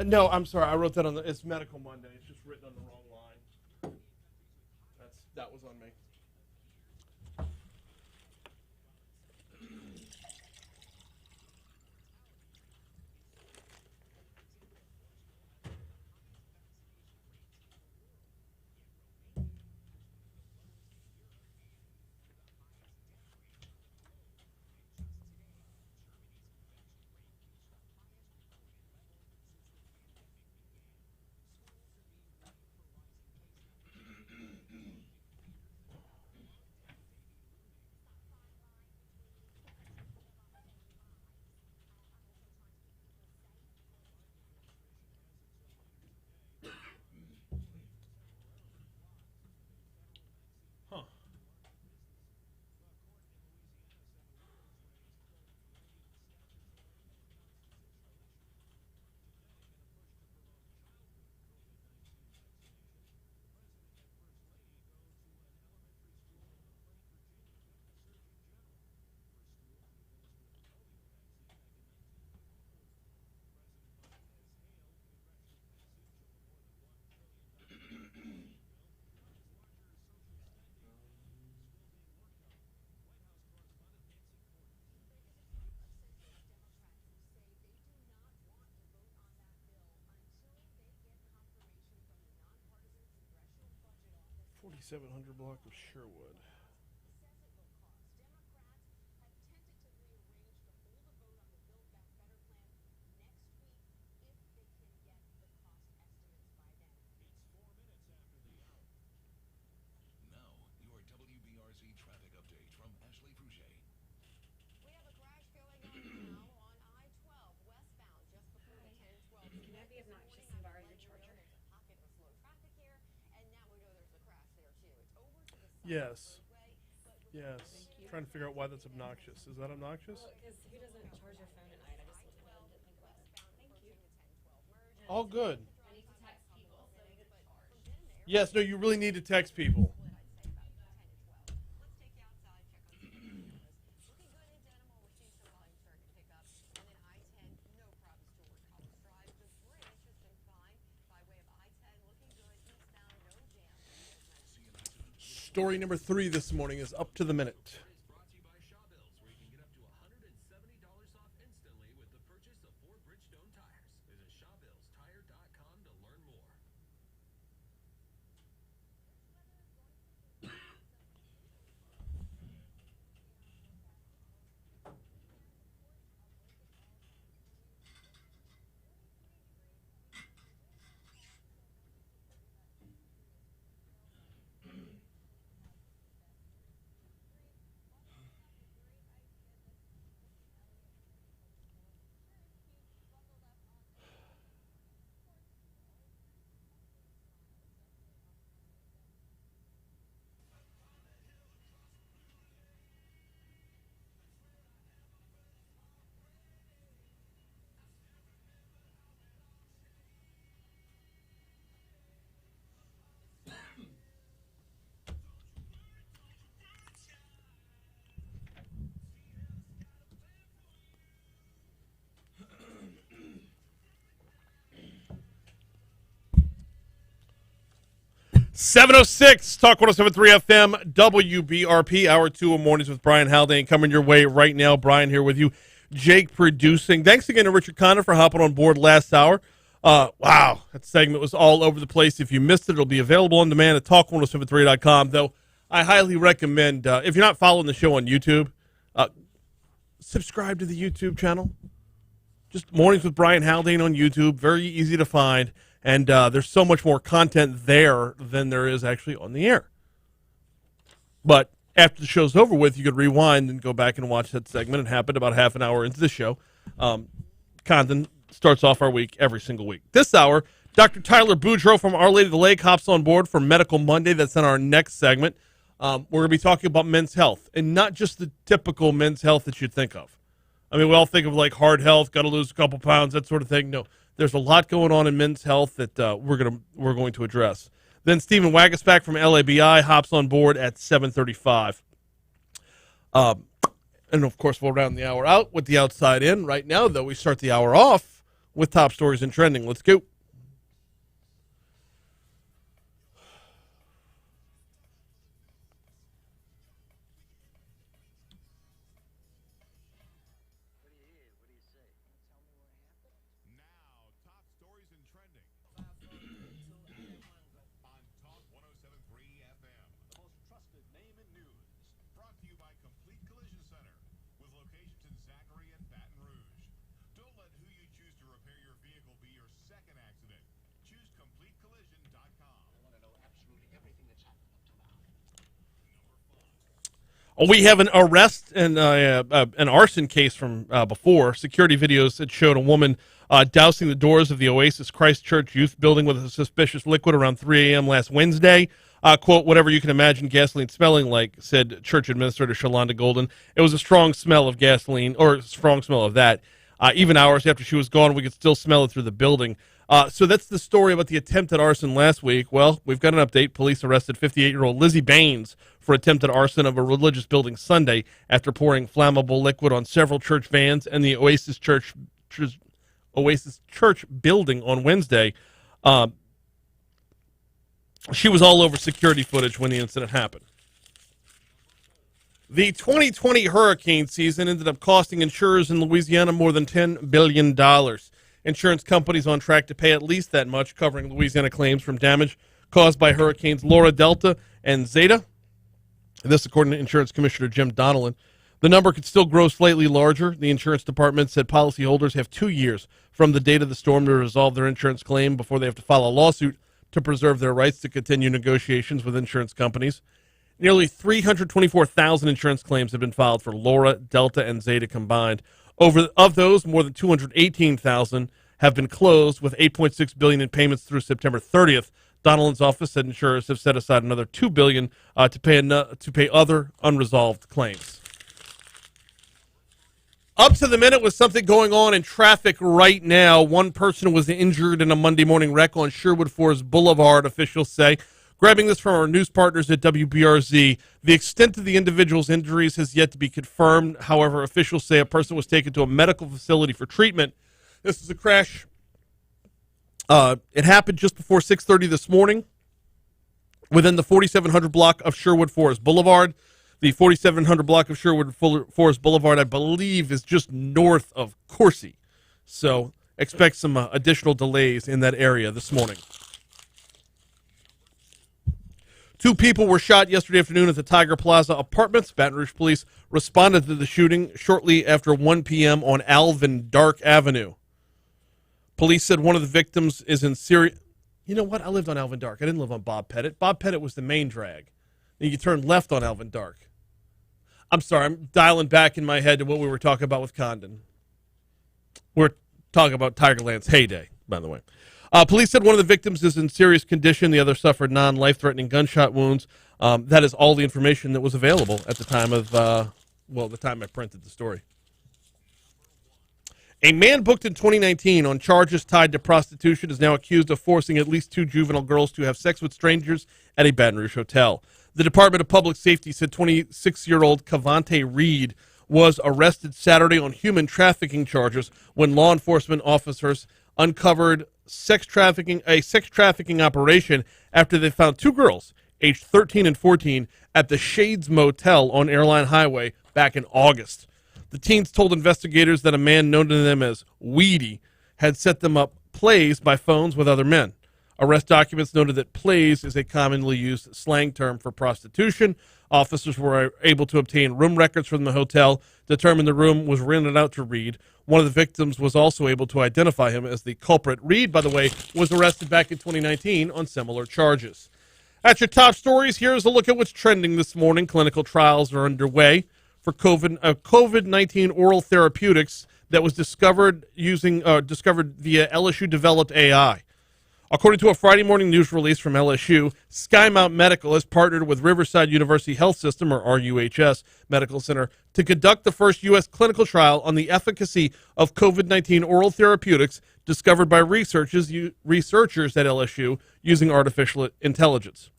No, I'm sorry. I wrote that on it's Medical Monday. It's just written on the wrong line. That was on me. $4,700 block of Sherwood. Now, your WBRZ traffic update from Ashley Fouché. We have a crash going on now on I-12 westbound just before the 10-12. Can I be obnoxious and borrow your charger? There's a pocket of slow traffic here, and now we know there's a crash there too. It's over to the side. Yes. Yes. Trying to figure out why that's obnoxious. Is that obnoxious? Well, because who doesn't charge their phone at night? I just looked at it and didn't think about it. Thank you. All good. I need to text people so they get charged. Yes, no, you really need to text people. Story number 3 this morning is up to the minute. Brought to you by Shawbills, where you can get up to $170 off instantly with the purchase of 4 Bridgestone tires. Visit ShawbillsTire.com to learn more. 7:06, Talk 107.3 FM, WBRP, Hour 2 of Mornings with Brian Haldane coming your way right now. Brian here with you, Jake producing. Thanks again to Richard Condon for hopping on board last hour. Wow, that segment was all over the place. If you missed it, it'll be available on demand at talk1073.com, though I highly recommend, if you're not following the show on YouTube, subscribe to the YouTube channel. Just Mornings with Brian Haldane on YouTube, very easy to find. And there's so much more content there than there is actually on the air. But after the show's over with, you could rewind and go back and watch that segment. It happened about half an hour into the show. Condon starts off our week every single week. This hour, Dr. Tyler Boudreaux from Our Lady of the Lake hops on board for Medical Monday. That's in our next segment. We're going to be talking about men's health, and not just the typical men's health that you'd think of. I mean, we all think of like heart health, got to lose a couple pounds, that sort of thing. No. There's a lot going on in men's health that we're going to address. Then Stephen Wagasback from LABI hops on board at 7:35. And, of course, we'll round the hour out with the outside in. Right now, though, we start the hour off with top stories and trending. Let's go. We have an arrest and an arson case from before. Security videos that showed a woman dousing the doors of the Oasis Christchurch Youth Building with a suspicious liquid around 3 a.m. last Wednesday. Quote, whatever you can imagine gasoline smelling like, said Church Administrator Shalonda Golden. It was a strong smell of gasoline, or strong smell of that. Even hours after she was gone, we could still smell it through the building. So that's the story about the attempted arson last week. Well, we've got an update. Police arrested 58-year-old Lizzie Baines for attempted arson of a religious building Sunday after pouring flammable liquid on several church vans and the Oasis Church building on Wednesday. She was all over security footage when the incident happened. The 2020 hurricane season ended up costing insurers in Louisiana more than $10 billion. Insurance companies on track to pay at least that much, covering Louisiana claims from damage caused by hurricanes Laura, Delta, and Zeta. This, according to Insurance Commissioner Jim Donnellan. The number could still grow slightly larger. The insurance department said policyholders have 2 years from the date of the storm to resolve their insurance claim before they have to file a lawsuit to preserve their rights to continue negotiations with insurance companies. Nearly 324,000 insurance claims have been filed for Laura, Delta, and Zeta combined. Of those, more than 218,000 have been closed, with $8.6 billion in payments through September 30th. Donnellan's office said insurers have set aside another $2 billion to pay other unresolved claims. Up to the minute with something going on in traffic right now. One person was injured in a Monday morning wreck on Sherwood Forest Boulevard, officials say. Grabbing this from our news partners at Wbrz, the extent of the individual's injuries has yet to be confirmed. However, officials say a person was taken to a medical facility for treatment. This is a crash. It happened just before 6:30 this morning within the 4700 block of Sherwood Forest Boulevard. The 4700 block of Sherwood Forest Boulevard, I believe, is just north of Coursey. So expect some additional delays in that area this morning. 2 people were shot yesterday afternoon at the Tiger Plaza Apartments. Baton Rouge police responded to the shooting shortly after 1 p.m. on Alvin Dark Avenue. Police said one of the victims is in serious... You know what? I lived on Alvin Dark. I didn't live on Bob Pettit. Bob Pettit was the main drag. And you turn left on Alvin Dark. I'm sorry. I'm dialing back in my head to what we were talking about with Condon. We're talking about Tigerland's heyday, by the way. Police said one of the victims is in serious condition. The other suffered non-life-threatening gunshot wounds. That is all the information that was available at the time of, the time I printed the story. A man booked in 2019 on charges tied to prostitution is now accused of forcing at least 2 juvenile girls to have sex with strangers at a Baton Rouge hotel. The Department of Public Safety said 26-year-old Cavante Reed was arrested Saturday on human trafficking charges when law enforcement officers uncovered a sex trafficking operation after they found 2 girls, aged 13 and 14, at the Shades Motel on Airline Highway back in August. The teens told investigators that a man known to them as Weedy had set them up plays by phones with other men. Arrest documents noted that plays is a commonly used slang term for prostitution. Officers were able to obtain room records from the hotel, determined the room was rented out to Reed. One of the victims was also able to identify him as the culprit. Reed, by the way, was arrested back in 2019 on similar charges. At your top stories, here's a look at what's trending this morning. Clinical trials are underway for COVID-19 oral therapeutics that was discovered via LSU-developed AI. According to a Friday morning news release from LSU, Skymount Medical has partnered with Riverside University Health System, or RUHS, Medical Center to conduct the first U.S. clinical trial on the efficacy of COVID-19 oral therapeutics discovered by researchers at LSU using artificial intelligence.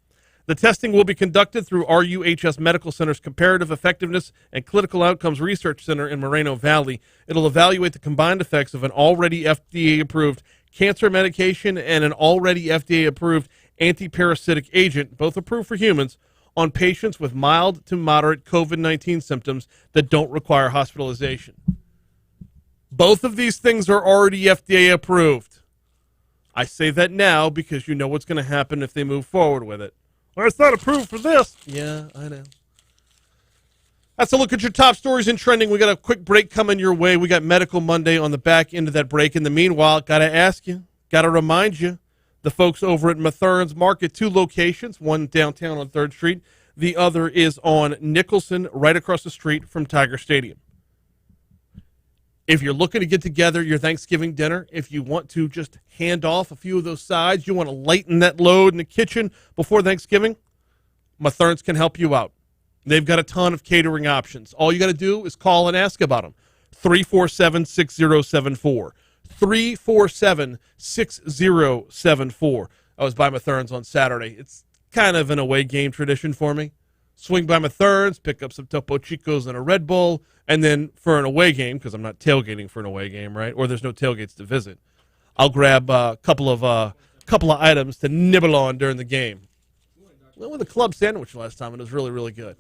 The testing will be conducted through RUHS Medical Center's Comparative Effectiveness and Clinical Outcomes Research Center in Moreno Valley. It'll evaluate the combined effects of an already FDA-approved cancer medication and an already FDA-approved antiparasitic agent, both approved for humans, on patients with mild to moderate COVID-19 symptoms that don't require hospitalization. Both of these things are already FDA approved. I say that now because you know what's going to happen if they move forward with it. Well, it's not approved for this. Yeah, I know. That's a look at your top stories in trending. We got a quick break coming your way. We got Medical Monday on the back end of that break. In the meanwhile, got to ask you, got to remind you, the folks over at Mathern's Market, 2 locations, one downtown on 3rd Street. The other is on Nicholson, right across the street from Tiger Stadium. If you're looking to get together your Thanksgiving dinner, if you want to just hand off a few of those sides, you want to lighten that load in the kitchen before Thanksgiving, Mathern's can help you out. They've got a ton of catering options. All you got to do is call and ask about them. 347-6074. 347-6074. I was by Mathern's on Saturday. It's kind of an away game tradition for me. Swing by Mathern's, pick up some Topo Chicos and a Red Bull, and then for an away game, because I'm not tailgating for an away game, right? Or there's no tailgates to visit, I'll grab a couple of items to nibble on during the game. I went with a club sandwich last time, and it was really, really good.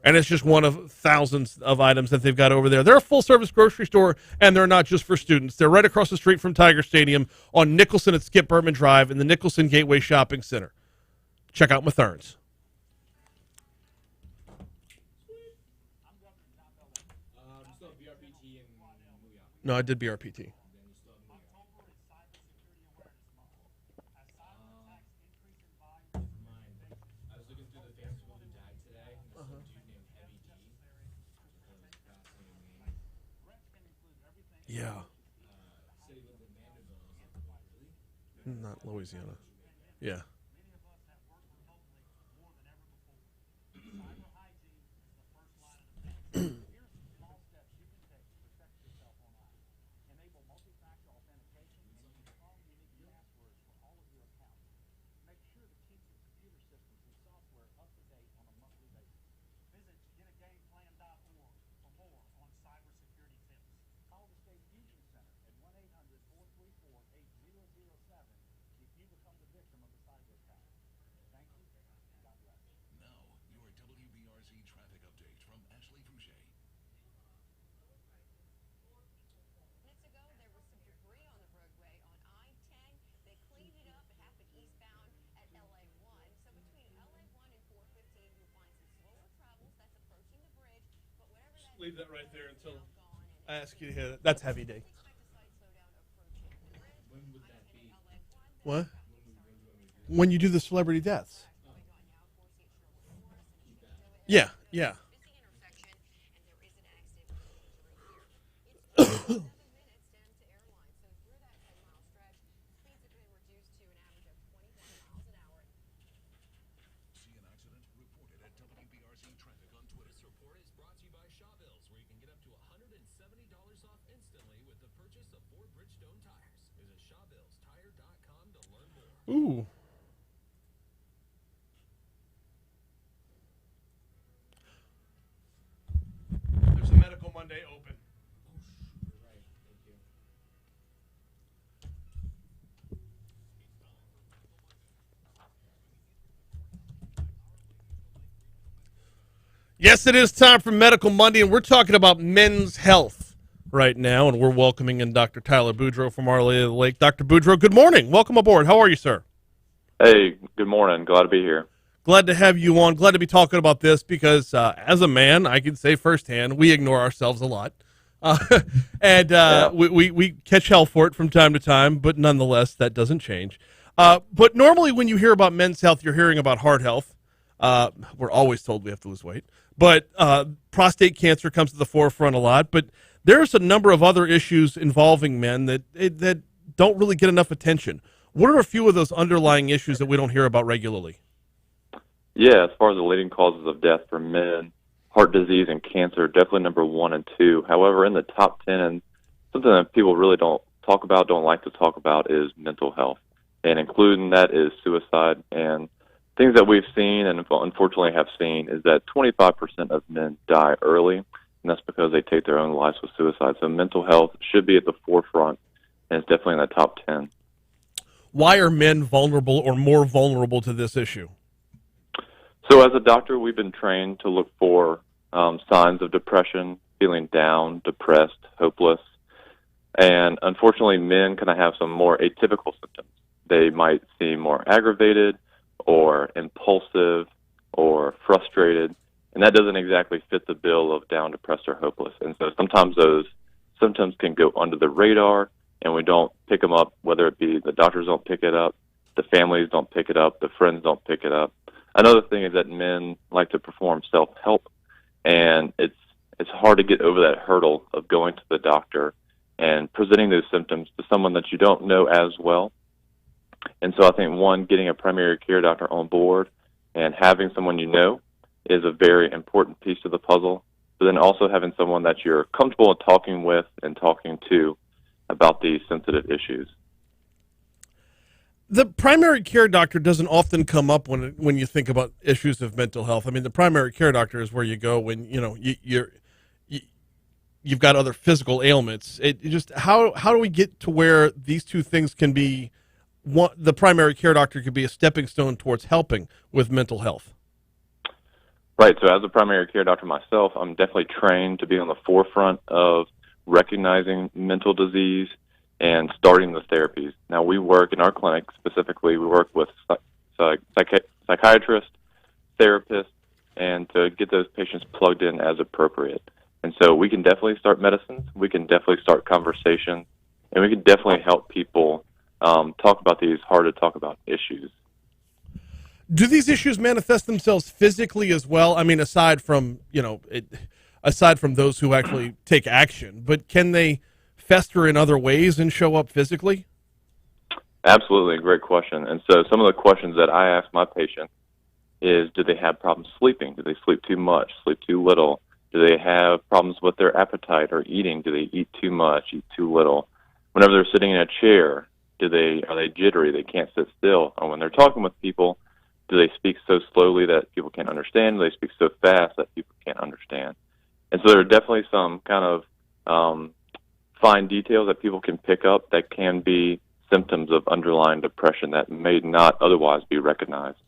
And it's just one of thousands of items that they've got over there. They're a full-service grocery store, and they're not just for students. They're right across the street from Tiger Stadium on Nicholson at Skip Bertman Drive in the Nicholson Gateway Shopping Center. Check out Mathern's. No, I did BRPT. Yeah. Not Louisiana. Yeah. Leave that right there until I ask you to hit it. That's heavy day. When would that be? What? When you do the celebrity deaths. Yeah, yeah. Ooh. There's a Medical Monday open. Yes, it is time for Medical Monday, and we're talking about men's health right now, and we're welcoming in Dr. Tyler Boudreaux from Our Lady of the Lake. Dr. Boudreaux, good morning. Welcome aboard. How are you, sir? Hey, good morning. Glad to be here. Glad to have you on. Glad to be talking about this because as a man, I can say firsthand, we ignore ourselves a lot. We catch hell for it from time to time, but nonetheless, that doesn't change. But normally when you hear about men's health, you're hearing about heart health. We're always told we have to lose weight. But prostate cancer comes to the forefront a lot. But there's a number of other issues involving men that don't really get enough attention. What are a few of those underlying issues that we don't hear about regularly? Yeah, as far as the leading causes of death for men, heart disease and cancer, definitely number 1 and 2. However, in the top 10, and something that people really don't talk about, don't like to talk about, is mental health. And including that is suicide. And things that we've seen and unfortunately have seen is that 25% of men die early, and that's because they take their own lives with suicide. So mental health should be at the forefront, and it's definitely in the top 10. Why are men vulnerable or more vulnerable to this issue? So as a doctor, we've been trained to look for signs of depression, feeling down, depressed, hopeless. And unfortunately, men kind of have some more atypical symptoms. They might seem more aggravated or impulsive or frustrated, and that doesn't exactly fit the bill of down, depressed, or hopeless. And so sometimes those symptoms can go under the radar, and we don't pick them up, whether it be the doctors don't pick it up, the families don't pick it up, the friends don't pick it up. Another thing is that men like to perform self-help, and it's hard to get over that hurdle of going to the doctor and presenting those symptoms to someone that you don't know as well. And so I think, one, getting a primary care doctor on board and having someone you know is a very important piece of the puzzle, but then also having someone that you're comfortable in talking with and talking to about these sensitive issues. The primary care doctor doesn't often come up when you think about issues of mental health. I mean, the primary care doctor is where you go when you've got other physical ailments. How do we get to where these two things can be? The primary care doctor could be a stepping stone towards helping with mental health. Right. So as a primary care doctor myself, I'm definitely trained to be on the forefront of recognizing mental disease and starting the therapies. Now, we work in our clinic specifically, we work with psychiatrists, therapists, and to get those patients plugged in as appropriate. And so we can definitely start medicines, we can definitely start conversations, and we can definitely help people talk about these hard-to-talk-about issues. Do these issues manifest themselves physically as well? I mean, aside from those who actually take action, but can they fester in other ways and show up physically? Absolutely, great question. And so some of the questions that I ask my patients is, do they have problems sleeping? Do they sleep too much, sleep too little? Do they have problems with their appetite or eating? Do they eat too much, eat too little? Whenever they're sitting in a chair, are they jittery? They can't sit still. Or when they're talking with people, do they speak so slowly that people can't understand? Do they speak so fast that people can't understand? And so there are definitely some kind of fine details that people can pick up that can be symptoms of underlying depression that may not otherwise be recognized.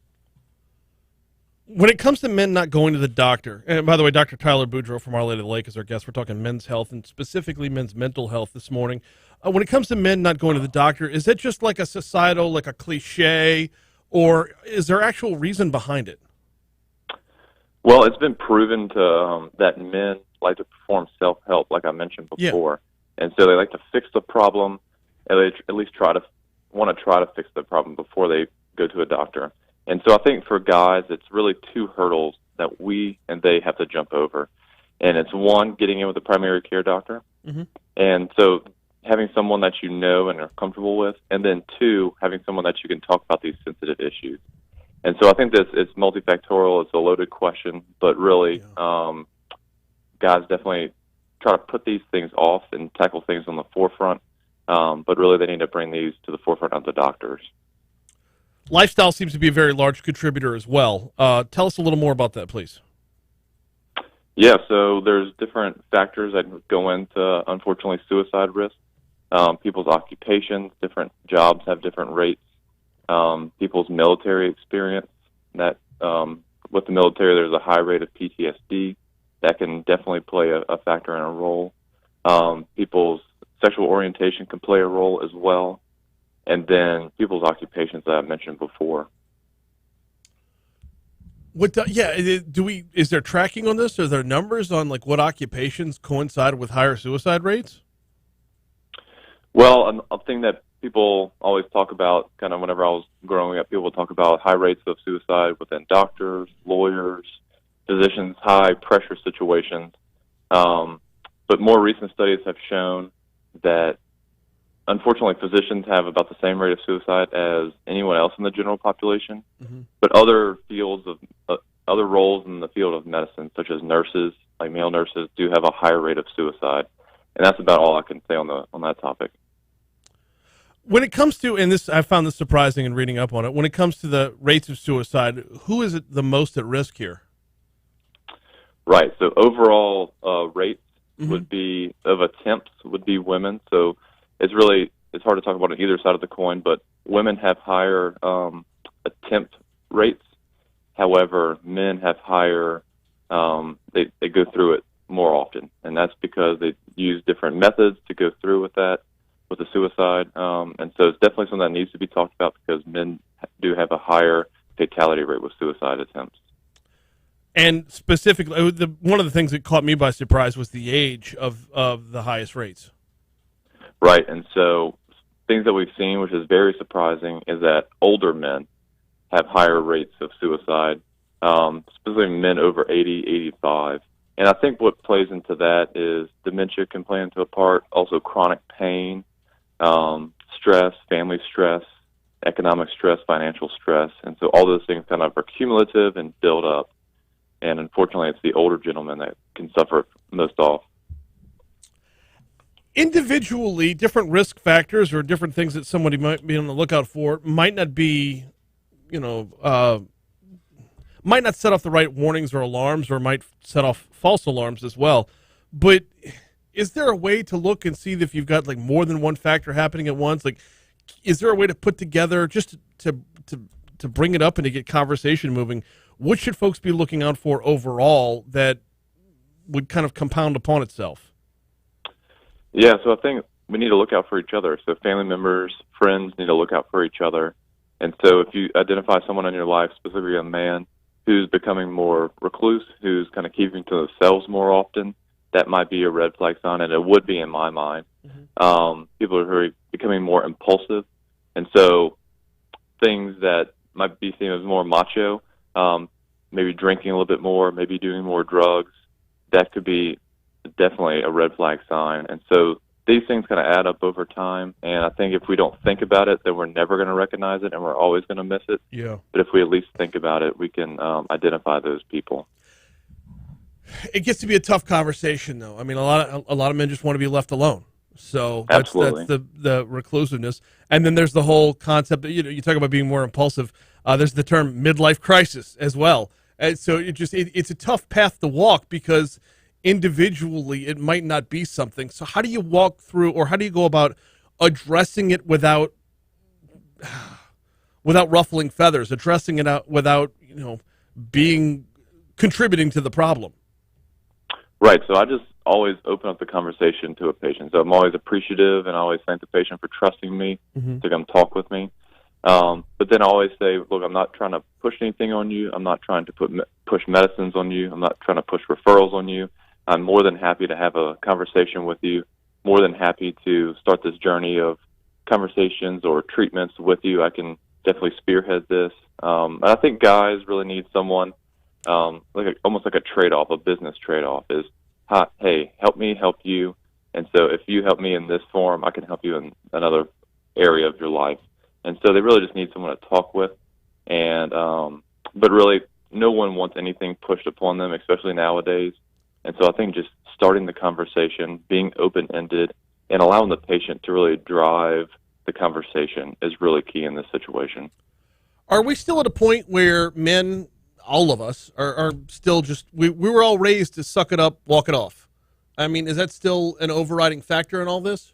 When it comes to men not going to the doctor, and by the way, Dr. Tyler Boudreaux from Our Lady of the Lake is our guest. We're talking men's health and specifically men's mental health this morning. When it comes to men not going to the doctor, is that just like a societal, like a cliche, or is there actual reason behind it? Well, it's been proven that men like to perform self-help, like I mentioned before. Yeah. And so they like to fix the problem, and they at least want to fix the problem before they go to a doctor. And so I think for guys, it's really two hurdles that we and they have to jump over. And it's one, getting in with a primary care doctor. Mm-hmm. And so having someone that you know and are comfortable with, and then two, having someone that you can talk about these sensitive issues. And so I think it's multifactorial. It's a loaded question, but really, guys definitely try to put these things off and tackle things on the forefront. But really, they need to bring these to the forefront of the doctors. Lifestyle seems to be a very large contributor as well. Tell us a little more about that, please. Yeah, so there's different factors that go into, unfortunately, suicide risk. People's occupations, different jobs have different rates. People's military experience, that with the military there's a high rate of PTSD. That can definitely play a factor in a role. People's sexual orientation can play a role as well. And then people's occupations that I mentioned before. Is there tracking on this? Are there numbers on like what occupations coincide with higher suicide rates? Well, a thing that people always talk about, kind of whenever I was growing up, people talk about high rates of suicide within doctors, lawyers, physicians, high pressure situations. But more recent studies have shown that unfortunately, physicians have about the same rate of suicide as anyone else in the general population. Mm-hmm. But other fields of other roles in the field of medicine, such as nurses, like male nurses, do have a higher rate of suicide. And that's about all I can say on that topic. When it comes to, and this I found this surprising in reading up on it, when it comes to the rates of suicide, who is it the most at risk here? Right. So overall rates would be of attempts would be women. So it's hard to talk about on either side of the coin, but women have higher attempt rates. However, men have higher, they go through it more often, and that's because they use different methods to go through with that, with the suicide. And so it's definitely something that needs to be talked about because men do have a higher fatality rate with suicide attempts. And specifically, one of the things that caught me by surprise was the age of the highest rates. Right, and so things that we've seen, which is very surprising, is that older men have higher rates of suicide, specifically men over 80, 85. And I think what plays into that is dementia can play into a part, also chronic pain, stress, family stress, economic stress, financial stress. And so all those things kind of are cumulative and build up. And unfortunately, it's the older gentlemen that can suffer most off. Individually, different risk factors or different things that somebody might be on the lookout for might not be, might not set off the right warnings or alarms, or might set off false alarms as well. But is there a way to look and see if you've got like more than one factor happening at once? Like, is there a way to put together just to bring it up and to get conversation moving? What should folks be looking out for overall that would kind of compound upon itself? Yeah, so I think we need to look out for each other. So family members, friends need to look out for each other. And so if you identify someone in your life, specifically a man, who's becoming more recluse, who's kind of keeping to themselves more often, that might be a red flag sign, and it would be in my mind. People are becoming more impulsive. And so things that might be seen as more macho, maybe drinking a little bit more, maybe doing more drugs, that could be definitely a red flag sign. And so these things kind of add up over time, and I think if we don't think about it, then we're never going to recognize it, and we're always going to miss it. Yeah. But if we at least think about it, we can identify those people. It gets to be a tough conversation, though. I mean, a lot of men just want to be left alone. So that's the reclusiveness. And then there's the whole concept that, you talk about being more impulsive. There's the term midlife crisis as well. And so it's a tough path to walk because individually it might not be something. So how do you walk through, or how do you go about addressing it without ruffling feathers, addressing it out without, contributing to the problem? Right. So I just always open up the conversation to a patient. So I'm always appreciative, and I always thank the patient for trusting me to come talk with me. But then I always say, look, I'm not trying to push anything on you. I'm not trying to push medicines on you. I'm not trying to push referrals on you. I'm more than happy to have a conversation with you, more than happy to start this journey of conversations or treatments with you. I can definitely spearhead this. And I think guys really need someone, almost like a trade-off, a business trade-off, is, hey, help me help you. And so if you help me in this form, I can help you in another area of your life. And so they really just need someone to talk with. And but really, no one wants anything pushed upon them, especially nowadays. And so I think just starting the conversation, being open-ended, and allowing the patient to really drive the conversation is really key in this situation. Are we still at a point where men, all of us, are still just, we were all raised to suck it up, walk it off? I mean, is that still an overriding factor in all this?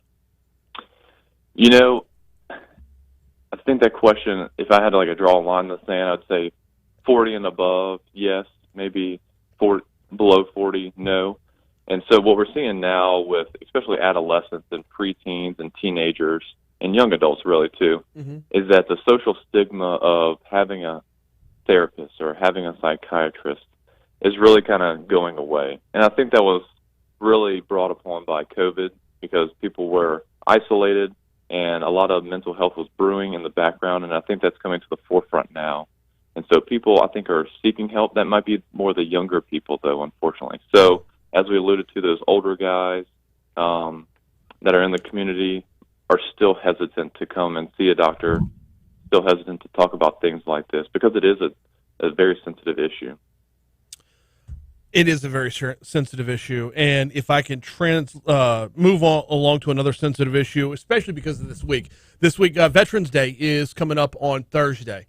I think that question, if I had to draw a line in the sand, I'd say 40 and above, yes. Maybe below 40, no. And so what we're seeing now with especially adolescents and preteens and teenagers and young adults really too, is that the social stigma of having a therapist or having a psychiatrist is really kind of going away. And I think that was really brought upon by COVID because people were isolated and a lot of mental health was brewing in the background, and I think that's coming to the forefront now. And so people, I think, are seeking help. That might be more the younger people, though, unfortunately. So as we alluded to, those older guys that are in the community are still hesitant to come and see a doctor, still hesitant to talk about things like this because it is a very sensitive issue. It is a very sensitive issue, and if I can move on along to another sensitive issue, especially because of this week. This week, Veterans Day is coming up on Thursday,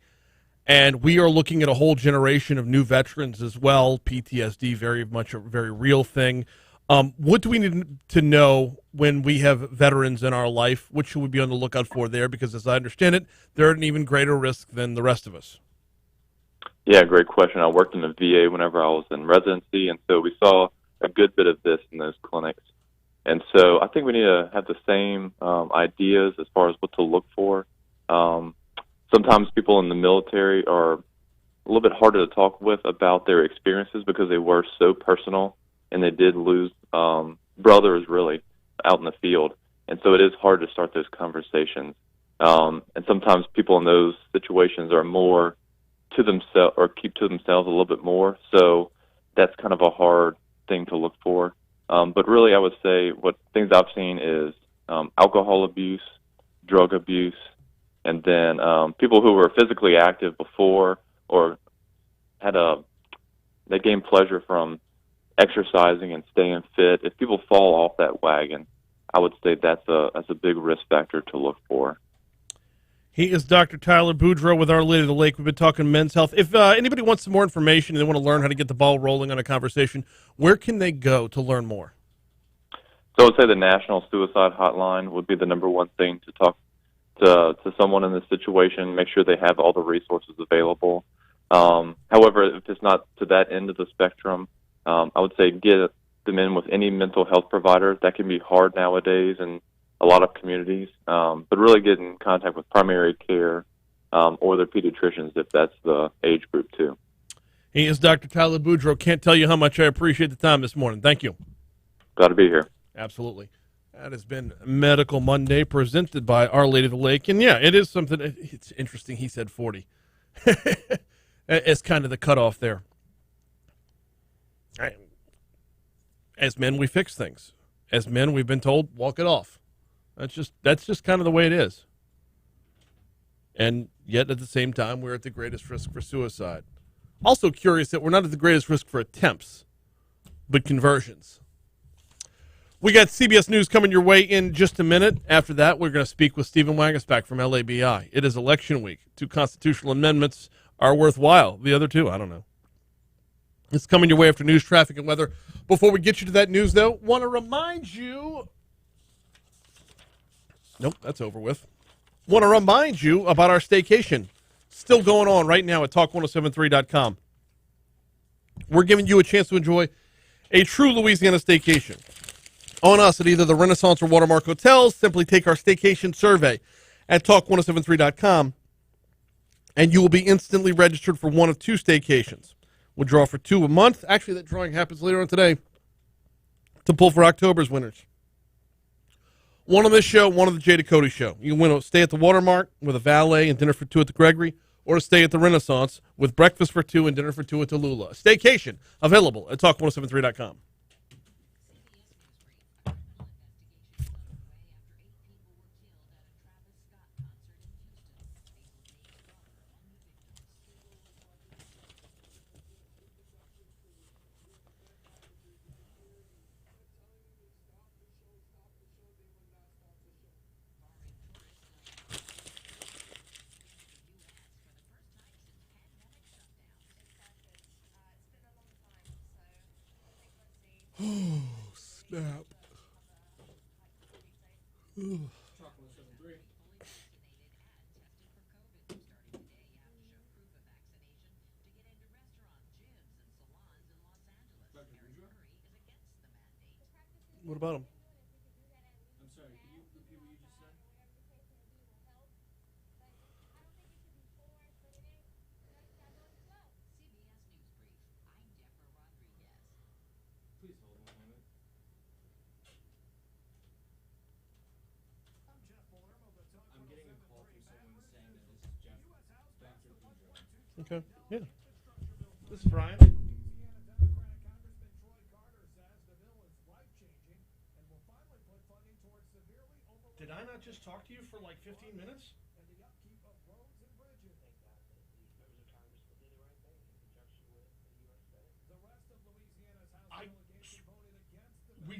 and we are looking at a whole generation of new veterans as well. PTSD, very much a very real thing. What do we need to know when we have veterans in our life? What should we be on the lookout for there? Because as I understand it, they're at an even greater risk than the rest of us. Yeah, great question. I worked in the VA whenever I was in residency, and so we saw a good bit of this in those clinics. And so I think we need to have the same ideas as far as what to look for. Sometimes people in the military are a little bit harder to talk with about their experiences because they were so personal, and they did lose brothers, really, out in the field. And so it is hard to start those conversations. And sometimes people in those situations are more to themselves or keep to themselves a little bit more. So that's kind of a hard thing to look for. But really, I would say what things I've seen is alcohol abuse, drug abuse, and then people who were physically active before or they gained pleasure from exercising and staying fit. If people fall off that wagon, I would say that's a big risk factor to look for. He is Dr. Tyler Boudreaux with Our Lady of the Lake. We've been talking men's health. If anybody wants some more information and they want to learn how to get the ball rolling on a conversation, where can they go to learn more? So I would say the National Suicide Hotline would be the number one thing to talk to someone in this situation, make sure they have all the resources available. However, if it's not to that end of the spectrum, I would say get them in with any mental health provider. That can be hard nowadays in a lot of communities, but really get in contact with primary care or their pediatricians if that's the age group too. He is Dr. Tyler Boudreaux. Can't tell you how much I appreciate the time this morning. Thank you. Glad to be here. Absolutely. That has been Medical Monday presented by Our Lady of the Lake. And, yeah, it is something. It's interesting. He said 40. It's kind of the cutoff there. As men, we fix things. As men, we've been told, walk it off. That's just kind of the way it is. And yet, at the same time, we're at the greatest risk for suicide. Also curious that we're not at the greatest risk for attempts, but conversions. We got CBS News coming your way in just a minute. After that, we're going to speak with Stephen Wagasback from LABI. It is election week. 2 constitutional amendments are worthwhile. The other 2, I don't know. It's coming your way after news, traffic, and weather. Before we get you to that news, though, want to remind you... Nope, that's over with. Want to remind you about our staycation. Still going on right now at talk1073.com. We're giving you a chance to enjoy a true Louisiana staycation. On us at either the Renaissance or Watermark Hotels. Simply take our staycation survey at talk1073.com, and you will be instantly registered for one of 2 staycations. We'll draw for 2 a month. Actually, that drawing happens later on today to pull for October's winners. One on this show, one on the Jay Ducote Show. You can win a stay at the Watermark with a valet and dinner for 2 at the Gregory, or a stay at the Renaissance with breakfast for 2 and dinner for 2 at Tallulah. Staycation available at talk1073.com. Oh, snap. Ugh. What about him? I'm sorry, can you repeat what you just said? Please hold one moment. I'm getting a call from someone saying that this is Jeff Dr. Boudreaux. Okay, yeah. This is Brian. Did I not just talk to you for like 15 minutes?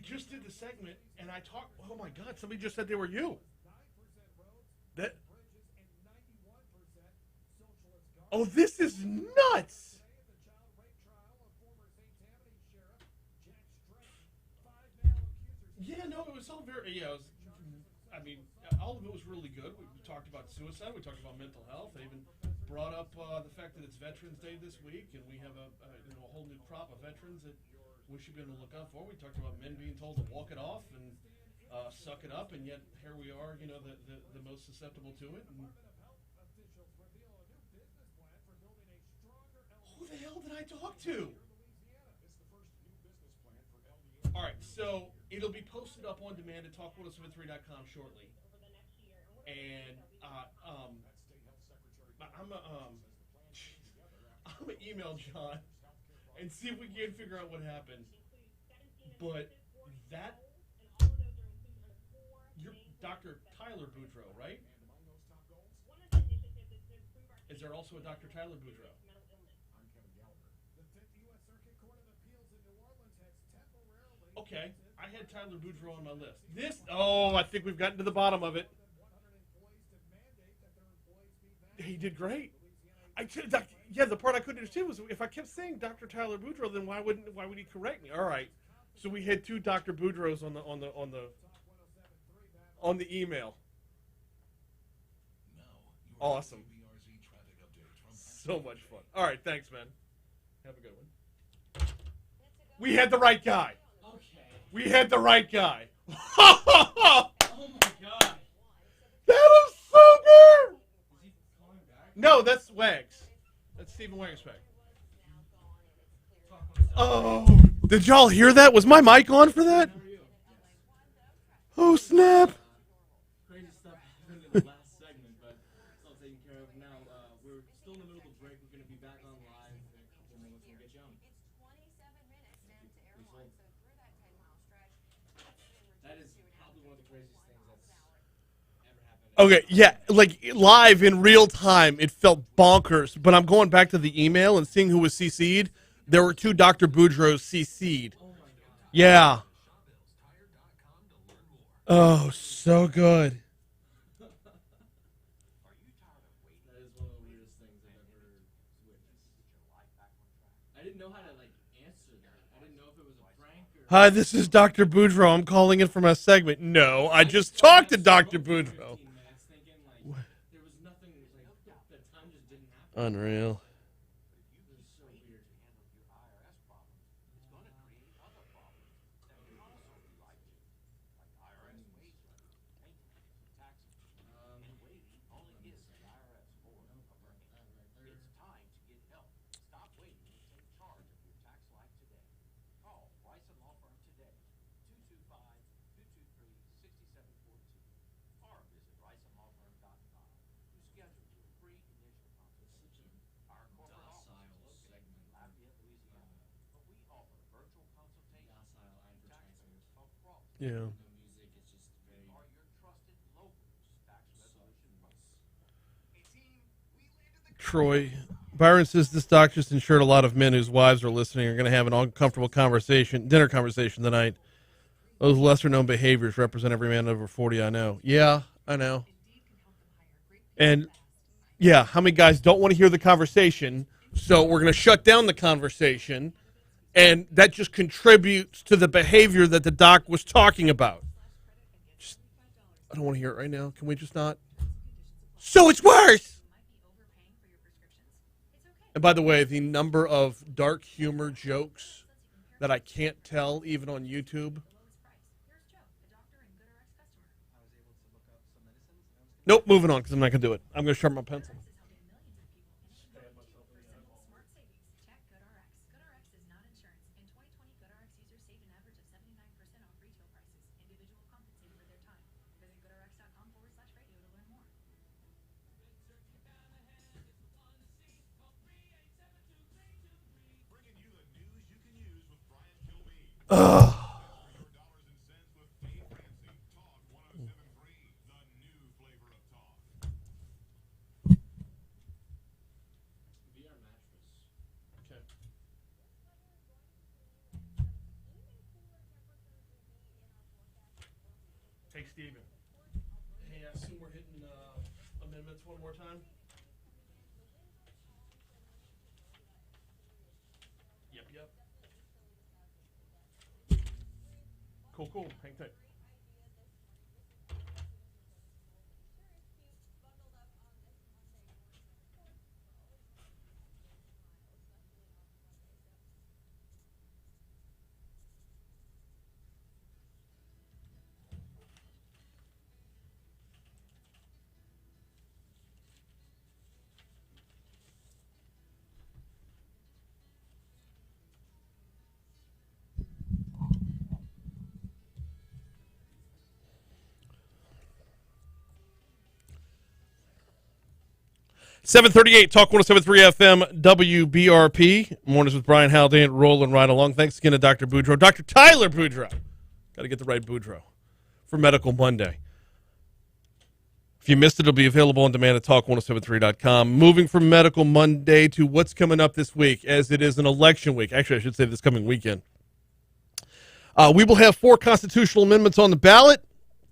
just did the segment, and I talked. Oh my God! Somebody just said they were you. That. Oh, this is nuts. Yeah, no, it was all very. Yeah, it was, I mean, all of it was really good. We talked about suicide. We talked about mental health. I even brought up the fact that it's Veterans Day this week, and we have a whole new crop of veterans that we should be able to look out for. We talked about men being told to walk it off and suck it up, and yet here we are, the most susceptible to it. And who the hell did I talk to? All right, so it'll be posted up on demand at talk1073.com shortly. And I'm gonna email John and see if we can figure out what happened. But that, you're Dr. Tyler Boudreaux, right? Is there also a Dr. Tyler Boudreaux? Okay, I had Tyler Boudreaux on my list. I think we've gotten to the bottom of it. He did great. The part I couldn't understand was if I kept saying Dr. Tyler Boudreaux, then why would he correct me? All right, so we had two Dr. Boudreauxs on the email. Awesome. So much fun. All right, thanks, man. Have a good one. We had the right guy. We had the right guy. Oh my God. That is so good. Is he calling back? No, that's Wbrz. That's Stephen Wbrz back. Oh, did y'all hear that? Was my mic on for that? Oh, snap. Crazy stuff happened in the last segment, but it's all taken care of now. We're still in the middle of the break. We're going to be back on live in a couple minutes. We'll get you on. That is probably one of the craziest things that's ever happened. Okay, yeah, like live in real time, it felt bonkers. But I'm going back to the email and seeing who was CC'd. There were two Dr. Boudreaux CC'd. Yeah. Oh, so good. That is one of the weirdest things I've ever witnessed. I didn't know how to answer that. I didn't know if it was a prank or. Hi, this is Dr. Boudreaux. I'm calling in from a segment. No, I just talked to Dr. Boudreaux. There was nothing. The time just didn't happen. Unreal. Yeah. Troy, Byron says this doc just ensured a lot of men whose wives are listening are going to have an uncomfortable dinner conversation tonight. Those lesser-known behaviors represent every man over 40 I know. Yeah, I know. And, yeah, how many guys don't want to hear the conversation, so we're going to shut down the conversation, and that just contributes to the behavior that the doc was talking about. I don't want to hear it right now. Can we just not? So it's worse! And by the way, the number of dark humor jokes that I can't tell even on YouTube. Nope, moving on because I'm not going to do it. I'm going to sharpen my pencil. Ugh. Hey, Steven. Hey, I assume we're hitting amendments one more time? Yep. Cool. Hang tight. 738 Talk 107.3 FM WBRP. Mornings with Brian Haldane, rolling right along. Thanks again to Dr. Boudreaux. Dr. Tyler Boudreaux. Got to get the right Boudreaux for Medical Monday. If you missed it, it'll be available on demand at talk1073.com. Moving from Medical Monday to what's coming up this week, as it is an election week. Actually, I should say this coming weekend. We will have 4 constitutional amendments on the ballot,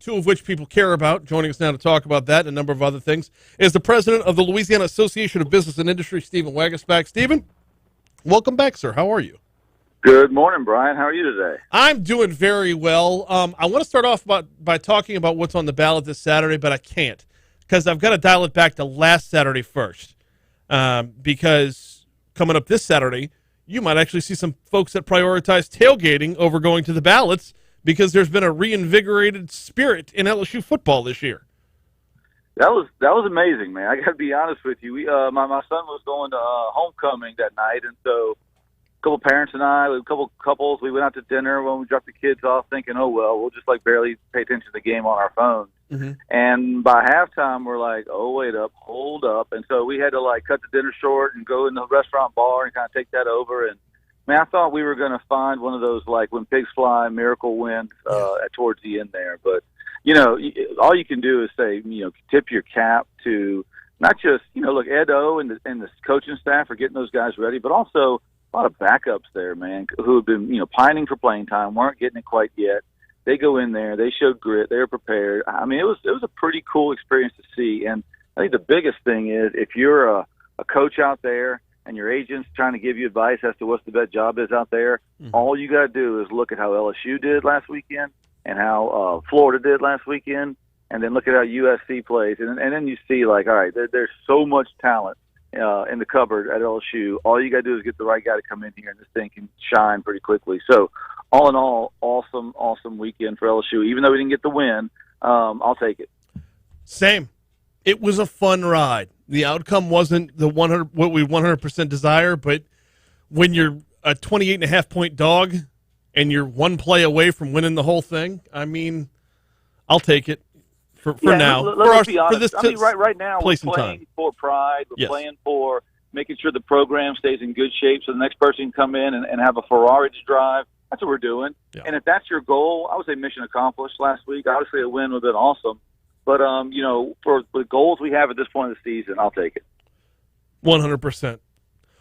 2 of which people care about. Joining us now to talk about that and a number of other things is the president of the Louisiana Association of Business and Industry, Stephen Wbrz. Stephen, welcome back, sir. How are you? Good morning, Brian. How are you today? I'm doing very well. I want to start off by talking about what's on the ballot this Saturday, but I can't because I've got to dial it back to last Saturday first. Because coming up this Saturday, you might actually see some folks that prioritize tailgating over going to the ballots because there's been a reinvigorated spirit in LSU football this year. That was amazing, man. I got to be honest with you. My son was going to homecoming that night, and so a couple parents and I, a couple couples, we went out to dinner when we dropped the kids off thinking, oh, well, we'll just barely pay attention to the game on our phones. Mm-hmm. And by halftime, we're like, oh, wait up, hold up. And so we had to, cut the dinner short and go in the restaurant bar and kind of take that over. And, man, I thought we were going to find one of those, when pigs fly, miracle wins towards the end there. But, all you can do is say, tip your cap to not just, look, Ed O and the coaching staff are getting those guys ready, but also a lot of backups there, man, who have been, pining for playing time, weren't getting it quite yet. They go in there, they showed grit, they were prepared. I mean, it was a pretty cool experience to see. And I think the biggest thing is if you're a coach out there and your agent's trying to give you advice as to what the best job is out there, all you got to do is look at how LSU did last weekend and how Florida did last weekend, and then look at how USC plays. And then you see, all right, there's so much talent in the cupboard at LSU. All you got to do is get the right guy to come in here, and this thing can shine pretty quickly. So, all in all, awesome weekend for LSU. Even though we didn't get the win, I'll take it. Same. It was a fun ride. The outcome wasn't the what we 100% desire, but when you're a 28.5-point dog and you're one play away from winning the whole thing, I mean, I'll take it for now. Let's be honest. Right now we're place and playing time. for pride. We're Yes. playing for making sure the program stays in good shape so the next person can come in and have a Ferrari to drive. That's what we're doing. Yeah. And if that's your goal, I would say mission accomplished last week. Obviously, a win would have been awesome. But, for the goals we have at this point of the season, I'll take it. 100%.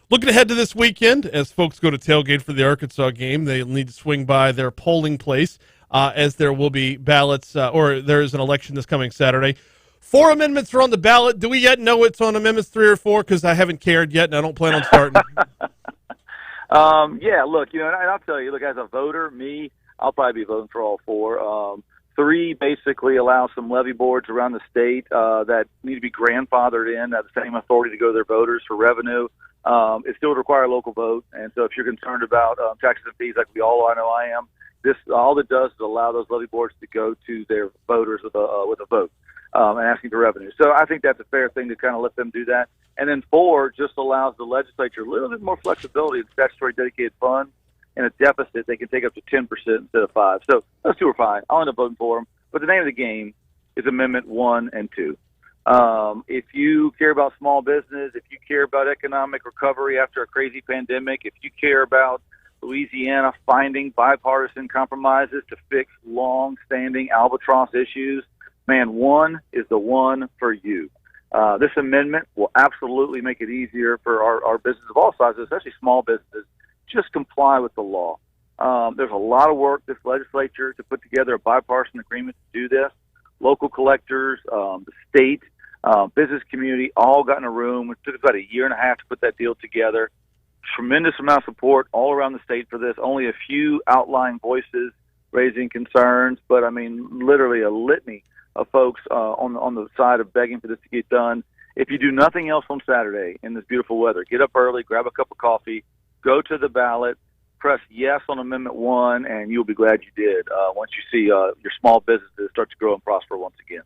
Looking ahead to this weekend, as folks go to tailgate for the Arkansas game, they'll need to swing by their polling place as there will be ballots, or there is an election this coming Saturday. 4 amendments are on the ballot. Do we yet know it's on amendments 3 or 4? Because I haven't cared yet, and I don't plan on starting. Yeah, look, and I'll tell you, look, as a voter, I'll probably be voting for all 4. 3 basically allow some levy boards around the state that need to be grandfathered in, have the same authority to go to their voters for revenue. It still would require a local vote, and so if you're concerned about taxes and fees, like we all I know I am, this all it does is allow those levy boards to go to their voters with a vote and asking for revenue. So I think that's a fair thing to kind of let them do that. And then 4 just allows the legislature a little bit more flexibility in statutory dedicated funds. In a deficit, they can take up to 10% instead of 5. So those 2 are fine. I'll end up voting for them. But the name of the game is Amendment 1 and 2. If you care about small business, if you care about economic recovery after a crazy pandemic, if you care about Louisiana finding bipartisan compromises to fix long-standing albatross issues, man, 1 is the one for you. This amendment will absolutely make it easier for our business of all sizes, especially small businesses, just comply with the law. There's a lot of work this legislature to put together a bipartisan agreement to do this. Local collectors, the state, business community all got in a room. It took us about a year and a half to put that deal together. Tremendous amount of support all around the state for this. Only a few outlying voices raising concerns, but I mean, literally a litany of folks on the side of begging for this to get done. If you do nothing else on Saturday in this beautiful weather, get up early, grab a cup of coffee, go to the ballot, press yes on Amendment 1, and you'll be glad you did once you see your small businesses start to grow and prosper once again.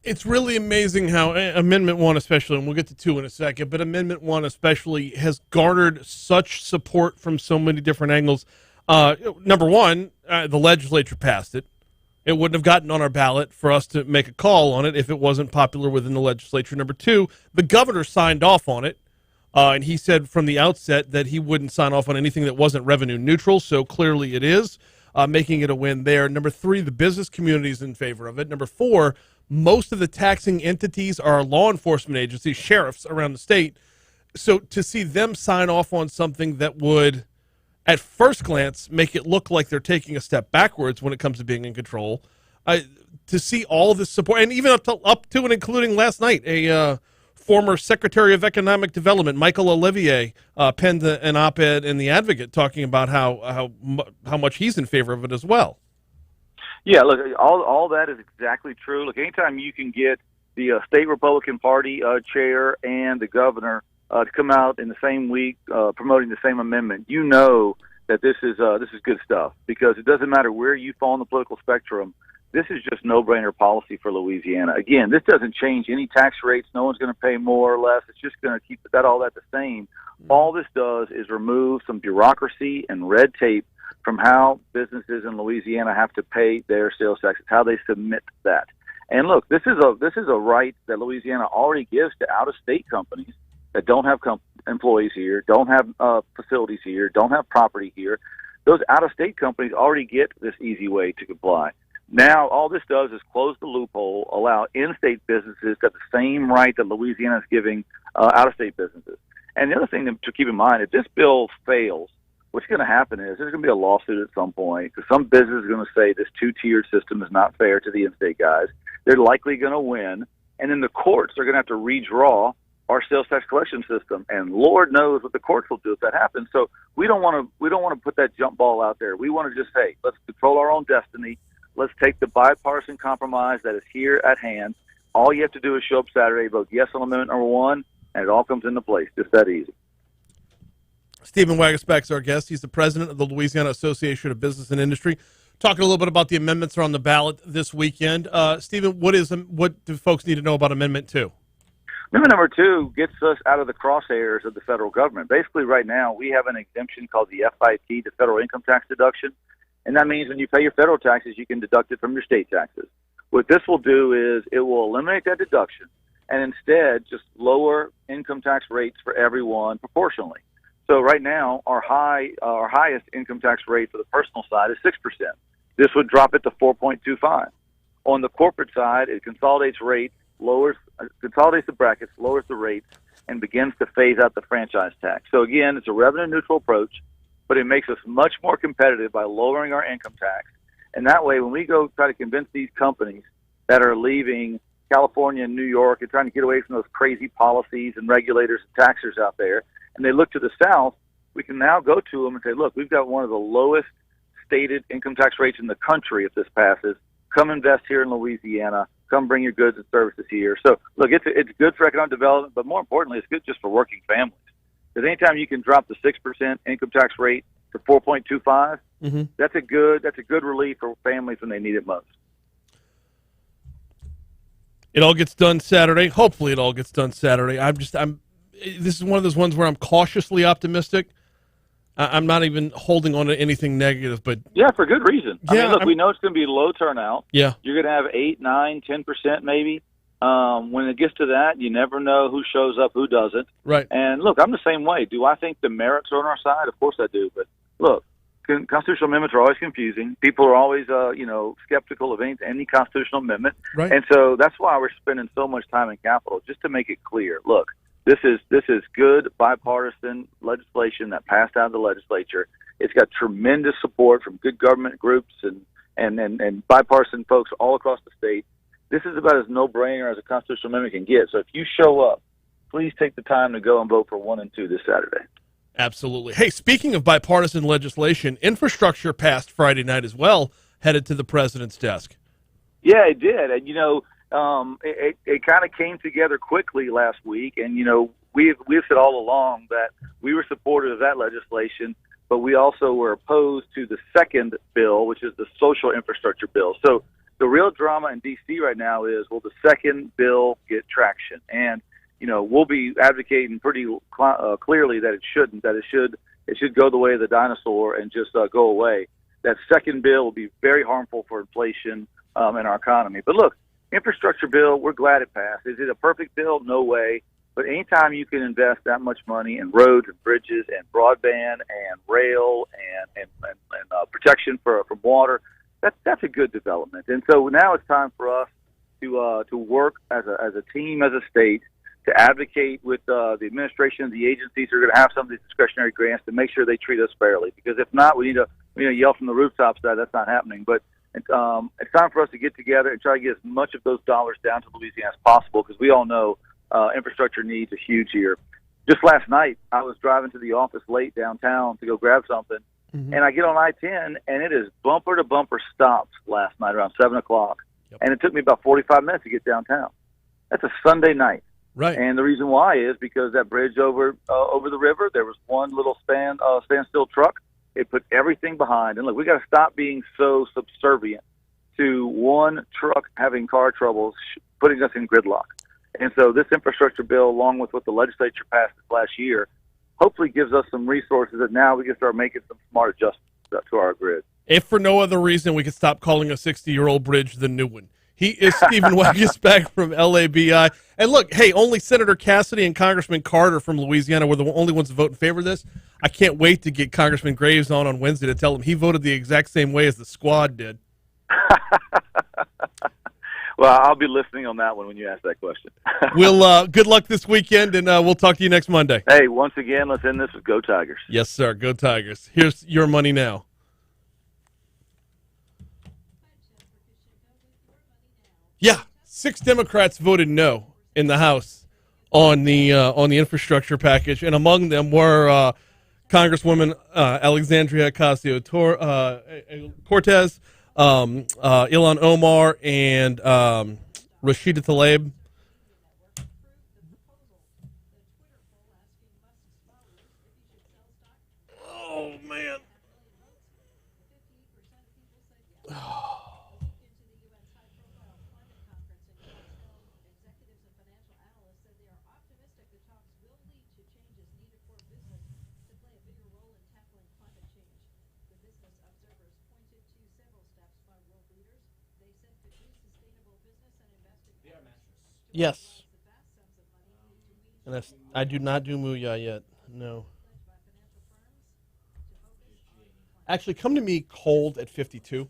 It's really amazing how Amendment 1 especially, and we'll get to 2 in a second, but Amendment 1 especially has garnered such support from so many different angles. Number one, the legislature passed it. It wouldn't have gotten on our ballot for us to make a call on it if it wasn't popular within the legislature. Number two, the governor signed off on it, and he said from the outset that he wouldn't sign off on anything that wasn't revenue neutral, so clearly it is, making it a win there. Number three, the business community is in favor of it. Number four, most of the taxing entities are law enforcement agencies, sheriffs around the state. So to see them sign off on something that would, at first glance, make it look like they're taking a step backwards when it comes to being in control, to see all this support, and even up to and including last night, a former Secretary of Economic Development, Michael Olivier, penned an op-ed in The Advocate talking about how much he's in favor of it as well. Yeah, look, all that is exactly true. Look, anytime you can get the state Republican Party chair and the governor to come out in the same week promoting the same amendment, you know that this is good stuff, because it doesn't matter where you fall on the political spectrum. This is just no-brainer policy for Louisiana. Again, this doesn't change any tax rates. No one's going to pay more or less. It's just going to keep all that the same. All this does is remove some bureaucracy and red tape from how businesses in Louisiana have to pay their sales taxes, how they submit that. And look, this is a right that Louisiana already gives to out-of-state companies that don't have employees here, don't have facilities here, don't have property here. Those out-of-state companies already get this easy way to comply. Now, all this does is close the loophole, allow in-state businesses to have the same right that Louisiana is giving out-of-state businesses. And the other thing to keep in mind, if this bill fails, what's going to happen is there's going to be a lawsuit at some point, because some business is going to say this two-tiered system is not fair to the in-state guys. They're likely going to win, and then the courts are going to have to redraw our sales tax collection system, and Lord knows what the courts will do if that happens. So we don't want to put that jump ball out there. We want to just say, let's control our own destiny. Let's take the bipartisan compromise that is here at hand. All you have to do is show up Saturday, vote yes on Amendment number 1, and it all comes into place. Just that easy. Stephen Waguespack's our guest. He's the president of the Louisiana Association of Business and Industry. Talking a little bit about the amendments that are on the ballot this weekend. Stephen, what do folks need to know about Amendment 2? Amendment number 2 gets us out of the crosshairs of the federal government. Basically, right now, we have an exemption called the FIT, the federal income tax deduction. And that means when you pay your federal taxes, you can deduct it from your state taxes. What this will do is it will eliminate that deduction and instead just lower income tax rates for everyone proportionally. So right now, our highest income tax rate for the personal side is 6%. This would drop it to 4.25. On the corporate side, it consolidates rates, consolidates the brackets, lowers the rates, and begins to phase out the franchise tax. So again, it's a revenue-neutral approach, but it makes us much more competitive by lowering our income tax. And that way, when we go try to convince these companies that are leaving California and New York and trying to get away from those crazy policies and regulators and taxers out there, and they look to the South, we can now go to them and say, look, we've got one of the lowest stated income tax rates in the country if this passes. Come invest here in Louisiana. Come bring your goods and services here. So, look, it's good for economic development, but more importantly, it's good just for working families. Because anytime you can drop the 6% income tax rate to 4.25, that's a good relief for families when they need it most. It all gets done Saturday. Hopefully, it all gets done Saturday. This is one of those ones where I'm cautiously optimistic. I'm not even holding on to anything negative, but yeah, for good reason. Yeah, I mean, look, we know it's going to be low turnout. Yeah, you're going to have 8, 9, 10% maybe. When it gets to that, you never know who shows up, who doesn't. Right. And look, I'm the same way. Do I think the merits are on our side? Of course I do. But look, constitutional amendments are always confusing. People are always, skeptical of any constitutional amendment. Right. And so that's why we're spending so much time and capital just to make it clear. Look, this is good bipartisan legislation that passed out of the legislature. It's got tremendous support from good government groups and bipartisan folks all across the state. This is about as no-brainer as a constitutional amendment can get. So if you show up, please take the time to go and vote for 1 and 2 this Saturday. Absolutely. Hey, speaking of bipartisan legislation, infrastructure passed Friday night as well, headed to the president's desk. Yeah, it did. And, it kind of came together quickly last week. And, we've said all along that we were supportive of that legislation, but we also were opposed to the second bill, which is the social infrastructure bill. So the real drama in D.C. right now is, will the second bill get traction? And, we'll be advocating pretty clearly that it shouldn't, that it should go the way of the dinosaur and just go away. That second bill will be very harmful for inflation in our economy. But look, infrastructure bill, we're glad it passed. Is it a perfect bill? No way. But anytime you can invest that much money in roads and bridges and broadband and rail and protection from water, that's a good development. And so now it's time for us to work as a team, as a state, to advocate with the administration and the agencies who are going to have some of these discretionary grants to make sure they treat us fairly. Because if not, we need to yell from the rooftops that that's not happening. But it's time for us to get together and try to get as much of those dollars down to Louisiana as possible, because we all know infrastructure needs are huge here. Just last night, I was driving to the office late downtown to go grab something, and I get on I-10, and it is bumper-to-bumper stops last night around 7 o'clock. Yep. And it took me about 45 minutes to get downtown. That's a Sunday night. Right. And the reason why is because that bridge over the river, there was one little standstill truck. It put everything behind. And look, we got to stop being so subservient to one truck having car troubles, putting us in gridlock. And so this infrastructure bill, along with what the legislature passed last year, hopefully gives us some resources that now we can start making some smart adjustments to our grid. If for no other reason, we could stop calling a 60-year-old bridge the new one. He is Stephen Wagisback from LABI. And look, hey, only Senator Cassidy and Congressman Carter from Louisiana were the only ones to vote in favor of this. I can't wait to get Congressman Graves on Wednesday to tell him he voted the exact same way as the squad did. Well, I'll be listening on that one when you ask that question. We'll good luck this weekend, and we'll talk to you next Monday. Hey, once again, let's end this with Go Tigers. Yes, sir. Go Tigers. Here's your money now. Yeah, 6 Democrats voted no in the House on the infrastructure package, and among them were Congresswoman Alexandria Ocasio-Cortez, Ilhan Omar, and Rashida Tlaib. Oh, man. Yes. And I do not do Muya yet. No. Actually, come to me cold at 52,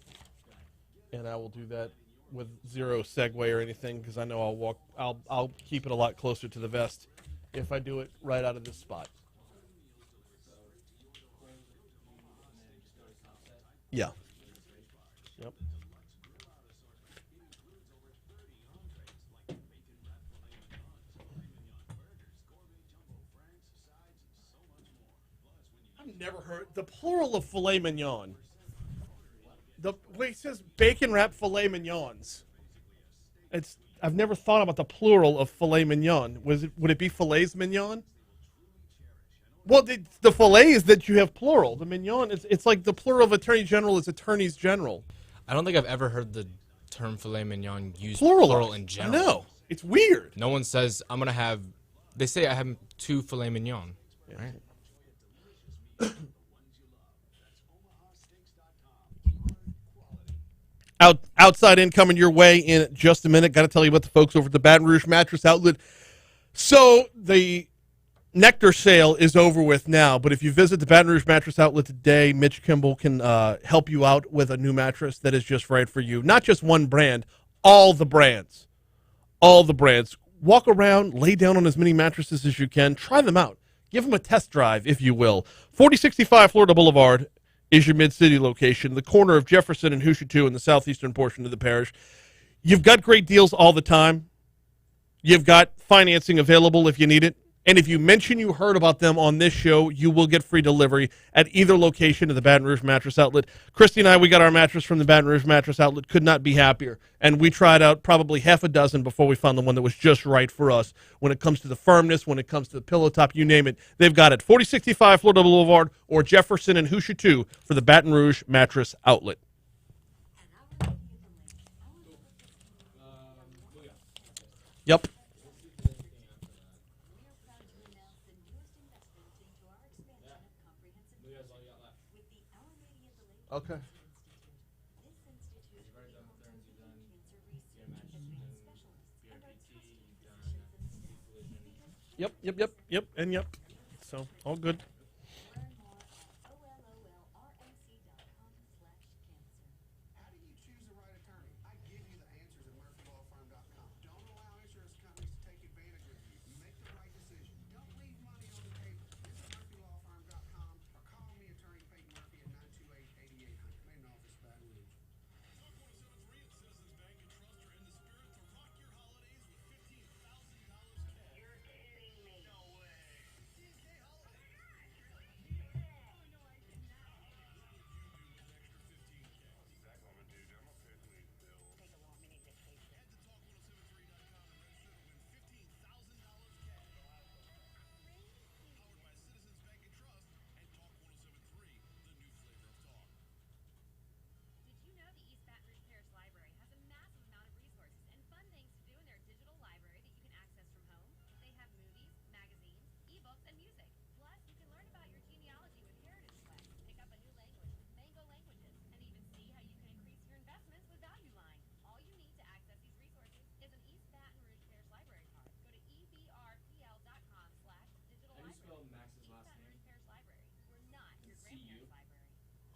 and I will do that with zero segue or anything, because I know I'll keep it a lot closer to the vest if I do it right out of this spot. Yeah. Yep. I've never heard the plural of filet mignon. The way it says bacon wrapped filet mignons. I've never thought about the plural of filet mignon. Would it be filets mignon? Well, the fillets that you have plural. The mignon, it's like the plural of attorney general is attorneys general. I don't think I've ever heard the term filet mignon used Plural in general. No, it's weird. No one says I'm gonna have. They say I have 2 filet mignon. Yeah. Right. Outside in coming your way in just a minute. Got to tell you about the folks over at the Baton Rouge Mattress Outlet. So the Nectar sale is over with now, but if you visit the Baton Rouge Mattress Outlet today, Mitch Kimball can help you out with a new mattress that is just right for you. Not just one brand, all the brands. All the brands. Walk around, lay down on as many mattresses as you can. Try them out. Give them a test drive, if you will. 4065 Florida Boulevard is your mid-city location, the corner of Jefferson and Hushatu in the southeastern portion of the parish. You've got great deals all the time. You've got financing available if you need it. And if you mention you heard about them on this show, you will get free delivery at either location of the Baton Rouge Mattress Outlet. Christy and I, we got our mattress from the Baton Rouge Mattress Outlet. Could not be happier. And we tried out probably half a dozen before we found the one that was just right for us. When it comes to the firmness, when it comes to the pillow top, you name it, they've got it. 4065 Florida Boulevard or Jefferson and Hushatu for the Baton Rouge Mattress Outlet. Yep. Okay. Yep, and yep. So, all good. How do you choose the right attorney? I give you the answers at MurphyLawFirm.com. Don't allow insurance companies to take advantage of you. Make the right decision. Don't leave money on the table. Visit MurphyLawFirm.com or call me, Attorney Peyton Murphy, at 928-8800. Main office, Baton Rouge.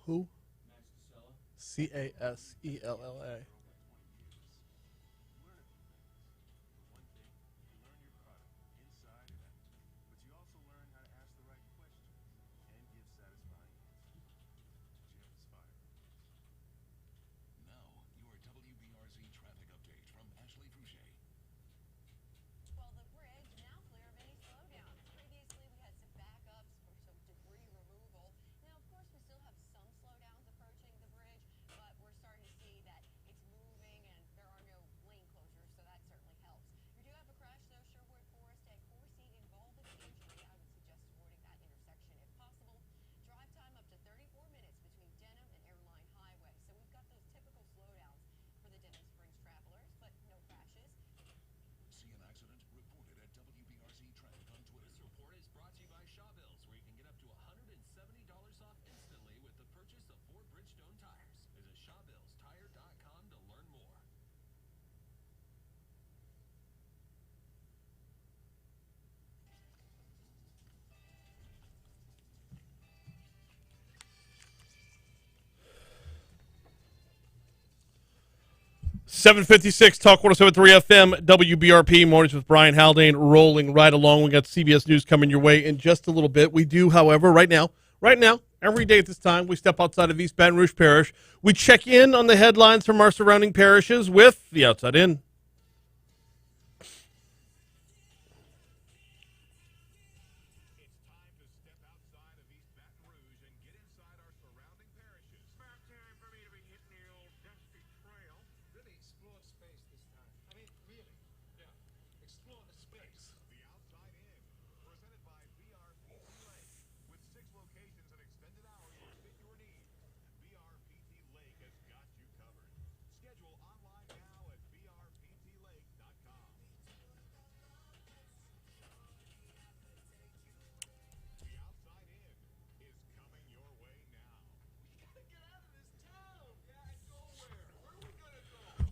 Who? Casella. Now, your WBRZ traffic update from Ashley Fouché. Well, the bridge now clear of any slowdowns. Previously, we had some backups for some debris removal. Now, of course, we still have some slowdowns approaching the bridge, but we're starting to see that it's moving and there are no lane closures, so that certainly helps. You do have a crash, though, Sherwood Forest at Coincide involving injury. I would suggest avoiding that intersection if possible. Drive time up to 34 minutes between Denham and Airline Highway. So we've got those typical slowdowns for the Denham Springs travelers, but no crashes. See an accident? Report it at WBRZ Traffic on Twitter. This report is brought to you by Shawbills, where you can get up to $170 off instantly with the purchase of 4 Bridgestone tires. Visit ShawbillsTire.com to learn more. .756 Talk 107.3 FM WBRP mornings with Brian Haldane rolling right along. We got CBS News coming your way in just a little bit. We do, however, right now, every day at this time, we step outside of East Baton Rouge Parish. We check in on the headlines from our surrounding parishes with the Outside In.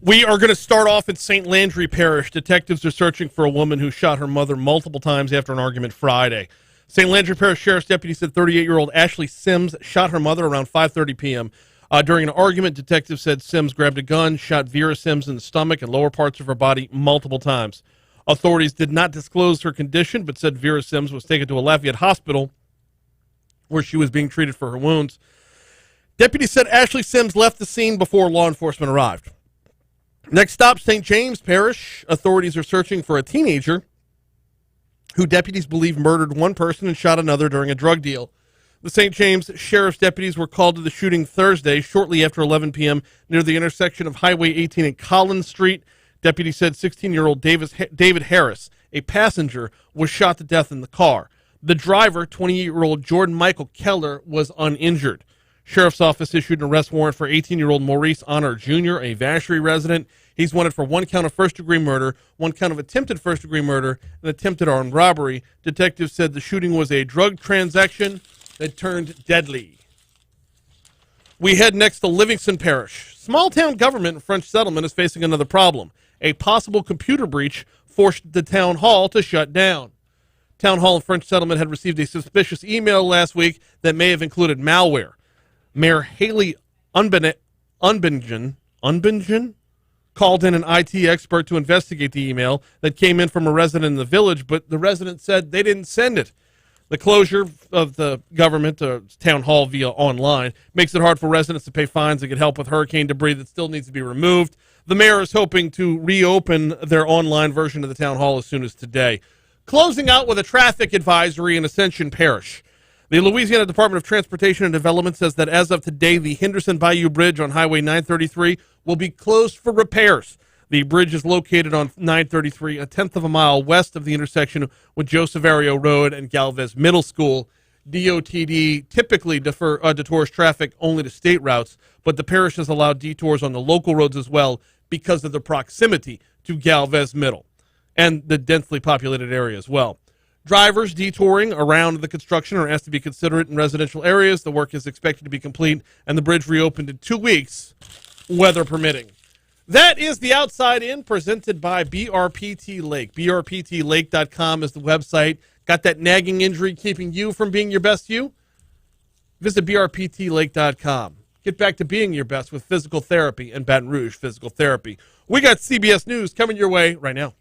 We are going to start off in St. Landry Parish. Detectives are searching for a woman who shot her mother multiple times after an argument Friday. St. Landry Parish Sheriff's Deputy said 38-year-old Ashley Sims shot her mother around 5:30 p.m. During an argument, detectives said Sims grabbed a gun, shot Vera Sims in the stomach and lower parts of her body multiple times. Authorities did not disclose her condition, but said Vera Sims was taken to a Lafayette hospital where she was being treated for her wounds. Deputies said Ashley Sims left the scene before law enforcement arrived. Next stop, St. James Parish. Authorities are searching for a teenager who deputies believe murdered one person and shot another during a drug deal. The St. James Sheriff's deputies were called to the shooting Thursday, shortly after 11 p.m., near the intersection of Highway 18 and Collins Street. Deputies said 16-year-old David Harris, a passenger, was shot to death in the car. The driver, 28-year-old Jordan Michael Keller, was uninjured. Sheriff's Office issued an arrest warrant for 18-year-old Maurice Honor Jr., a Vacherie resident. He's wanted for 1 count of first-degree murder, 1 count of attempted first-degree murder, and attempted armed robbery. Detectives said the shooting was a drug transaction that turned deadly. We head next to Livingston Parish. Small-town government in French Settlement is facing another problem. A possible computer breach forced the town hall to shut down. Town hall in French Settlement had received a suspicious email last week that may have included malware. Mayor Haley Unbingen called in an IT expert to investigate the email that came in from a resident in the village, but the resident said they didn't send it. The closure of the government town hall via online makes it hard for residents to pay fines and get help with hurricane debris that still needs to be removed. The mayor is hoping to reopen their online version of the town hall as soon as today. Closing out with a traffic advisory in Ascension Parish. The Louisiana Department of Transportation and Development says that as of today, the Henderson Bayou Bridge on Highway 933 will be closed for repairs. The bridge is located on 933, a tenth of a mile west of the intersection with Joseph Ario Road and Galvez Middle School. DOTD typically detours traffic only to state routes, but the parish has allowed detours on the local roads as well because of the proximity to Galvez Middle and the densely populated area as well. Drivers detouring around the construction are asked to be considerate in residential areas. The work is expected to be complete and the bridge reopened in 2 weeks, weather permitting. That is the Outside In, presented by BRPT Lake. BRPTLake.com is the website. Got that nagging injury keeping you from being your best you? Visit BRPTLake.com. Get back to being your best with physical therapy and Baton Rouge Physical Therapy. We got CBS News coming your way right now.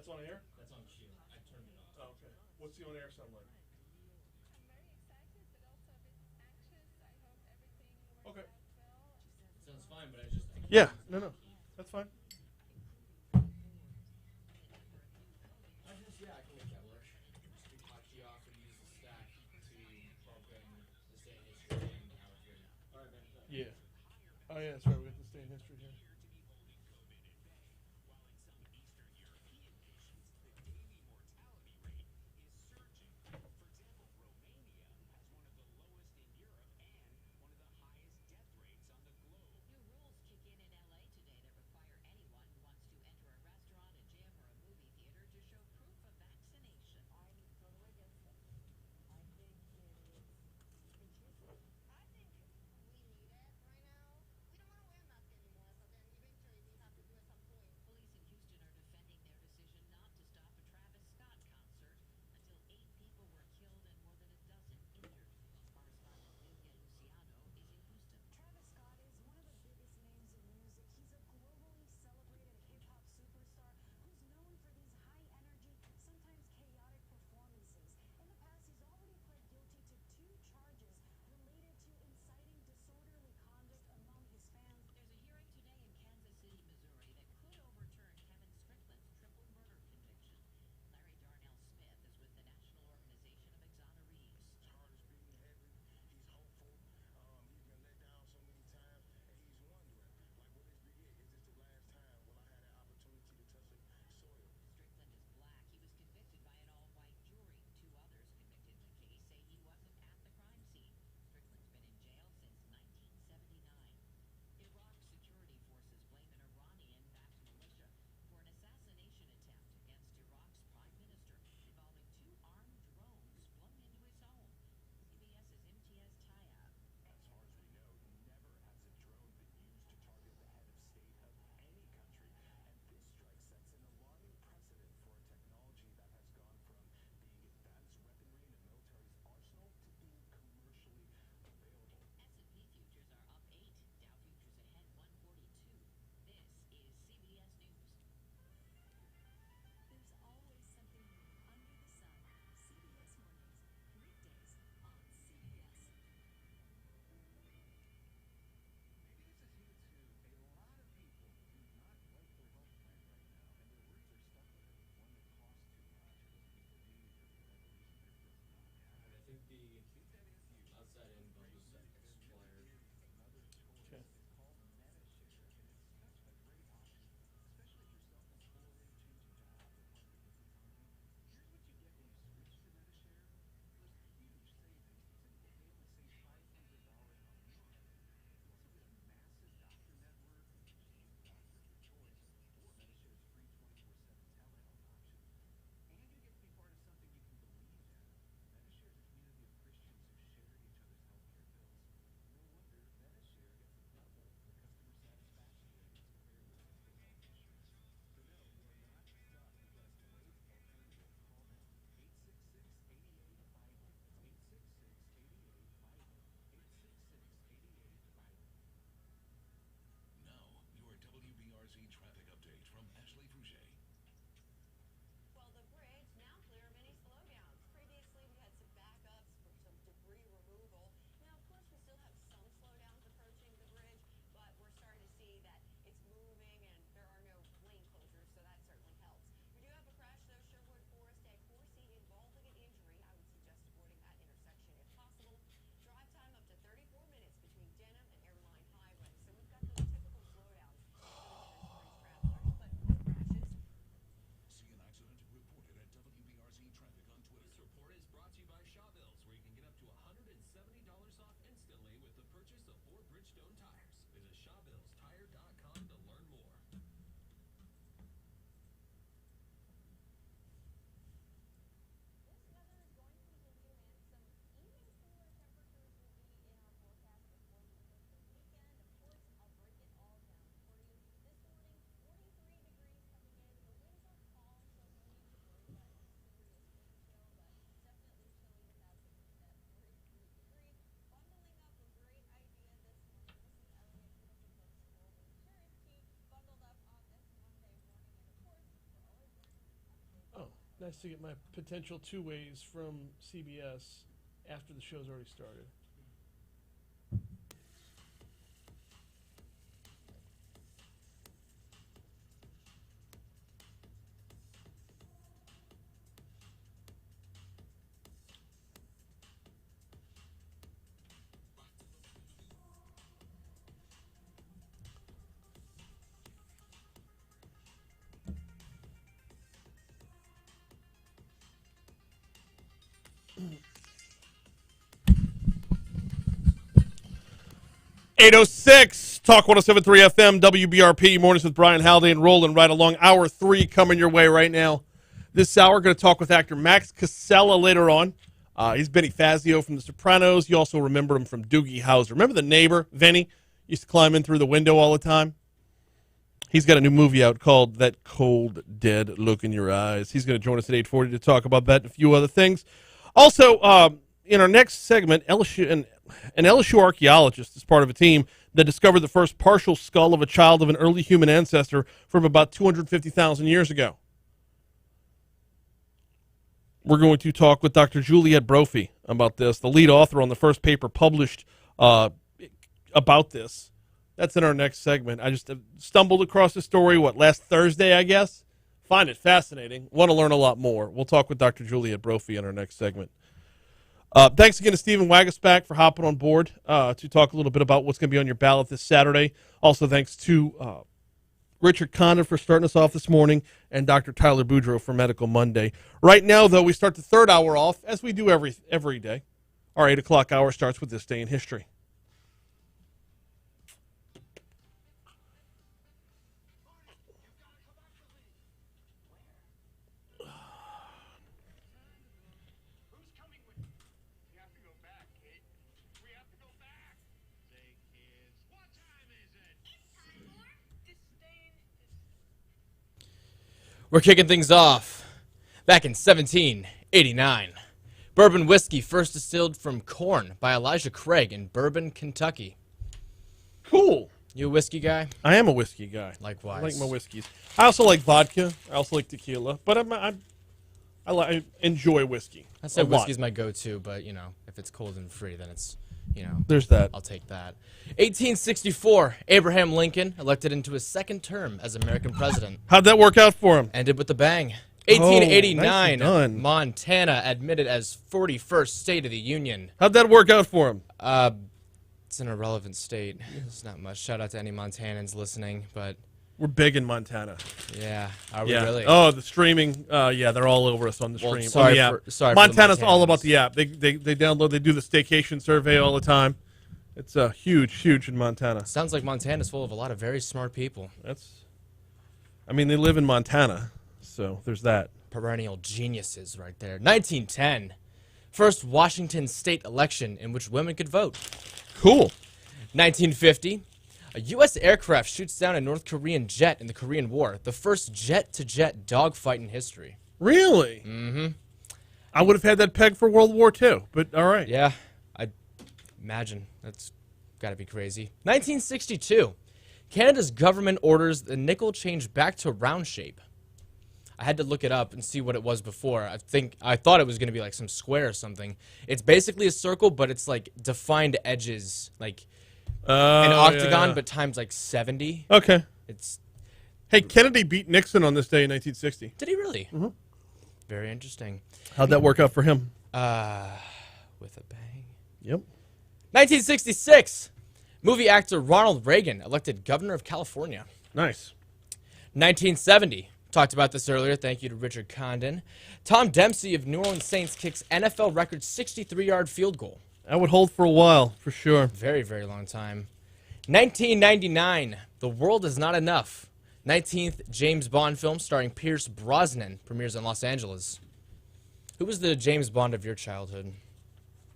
That's on air? That's on cue. I turned it off. Oh, okay. What's the on air sound like? Okay. It sounds fine, but I just... Yeah, no. That's fine. I can make that work. Just do hotkey off and use the stack to program the state history and our here now. Alright, man. Yeah. Oh, yeah, that's right. We got the stay in history here. Nice to get my potential two ways from CBS after the show's already started. .806 Talk 107.3 FM WBRP Mornings with Brian Haldane, rolling right along. Hour 3 coming your way right now. This hour, we're going to talk with actor Max Casella later on. He's Benny Fazio from The Sopranos. You also remember him from Doogie Howser. Remember the neighbor, Vinny? Used to climb in through the window all the time. He's got a new movie out called That Cold, Dead Look in Your Eyes. He's going to join us at 8:40 to talk about that and a few other things. Also, in our next segment, an LSU archaeologist is part of a team that discovered the first partial skull of a child of an early human ancestor from about 250,000 years ago. We're going to talk with Dr. Juliet Brophy about this, the lead author on the first paper published about this. That's in our next segment. I just stumbled across the story, last Thursday, I guess? Find it fascinating. Want to learn a lot more. We'll talk with Dr. Juliet Brophy in our next segment. Thanks again to Stephen Wagasback for hopping on board to talk a little bit about what's going to be on your ballot this Saturday. Also, thanks to Richard Condon for starting us off this morning and Dr. Tyler Boudreaux for Medical Monday. Right now, though, we start the third hour off, as we do every day. Our 8 o'clock hour starts with This Day in History. We're kicking things off back in 1789. Bourbon whiskey first distilled from corn by Elijah Craig in Bourbon, Kentucky. Cool. You a whiskey guy? I am a whiskey guy. Likewise. I like my whiskeys. I also like vodka. I also like tequila. But I enjoy whiskey. I'd say whiskey's my go-to, but, if it's cold and free, then it's, There's that. I'll take that. 1864, Abraham Lincoln elected into his second term as American president. How'd that work out for him? Ended with a bang. 1889, nicely done. Montana admitted as 41st state of the Union. How'd that work out for him? It's an irrelevant state. It's not much. Shout out to any Montanans listening, but... We're big in Montana. Yeah, are we really? Oh, the streaming. They're all over us on the stream. Sorry, on the app. sorry. Montana's all about the app. They download. They do the staycation survey all the time. It's huge in Montana. Sounds like Montana's full of a lot of very smart people. They live in Montana, so there's that. Perennial geniuses right there. 1910, first Washington state election in which women could vote. Cool. 1950. A U.S. aircraft shoots down a North Korean jet in the Korean War, the first jet-to-jet dogfight in history. Really? Mm-hmm. I would have had that pegged for World War II, but all right. Yeah, I imagine. That's got to be crazy. 1962. Canada's government orders the nickel change back to round shape. I had to look it up and see what it was before. I thought it was going to be like some square or something. It's basically a circle, but it's like defined edges, like... an octagon, but times like 70. Okay. Hey, Kennedy beat Nixon on this day in 1960. Did he really? Mm-hmm. Very interesting. How'd that work out for him? With a bang. Yep. 1966. Movie actor Ronald Reagan elected governor of California. Nice. 1970. Talked about this earlier. Thank you to Richard Condon. Tom Dempsey of New Orleans Saints kicks NFL record 63-yard field goal. That would hold for a while, for sure. Very, very long time. 1999, The World Is Not Enough. 19th James Bond film starring Pierce Brosnan premieres in Los Angeles. Who was the James Bond of your childhood?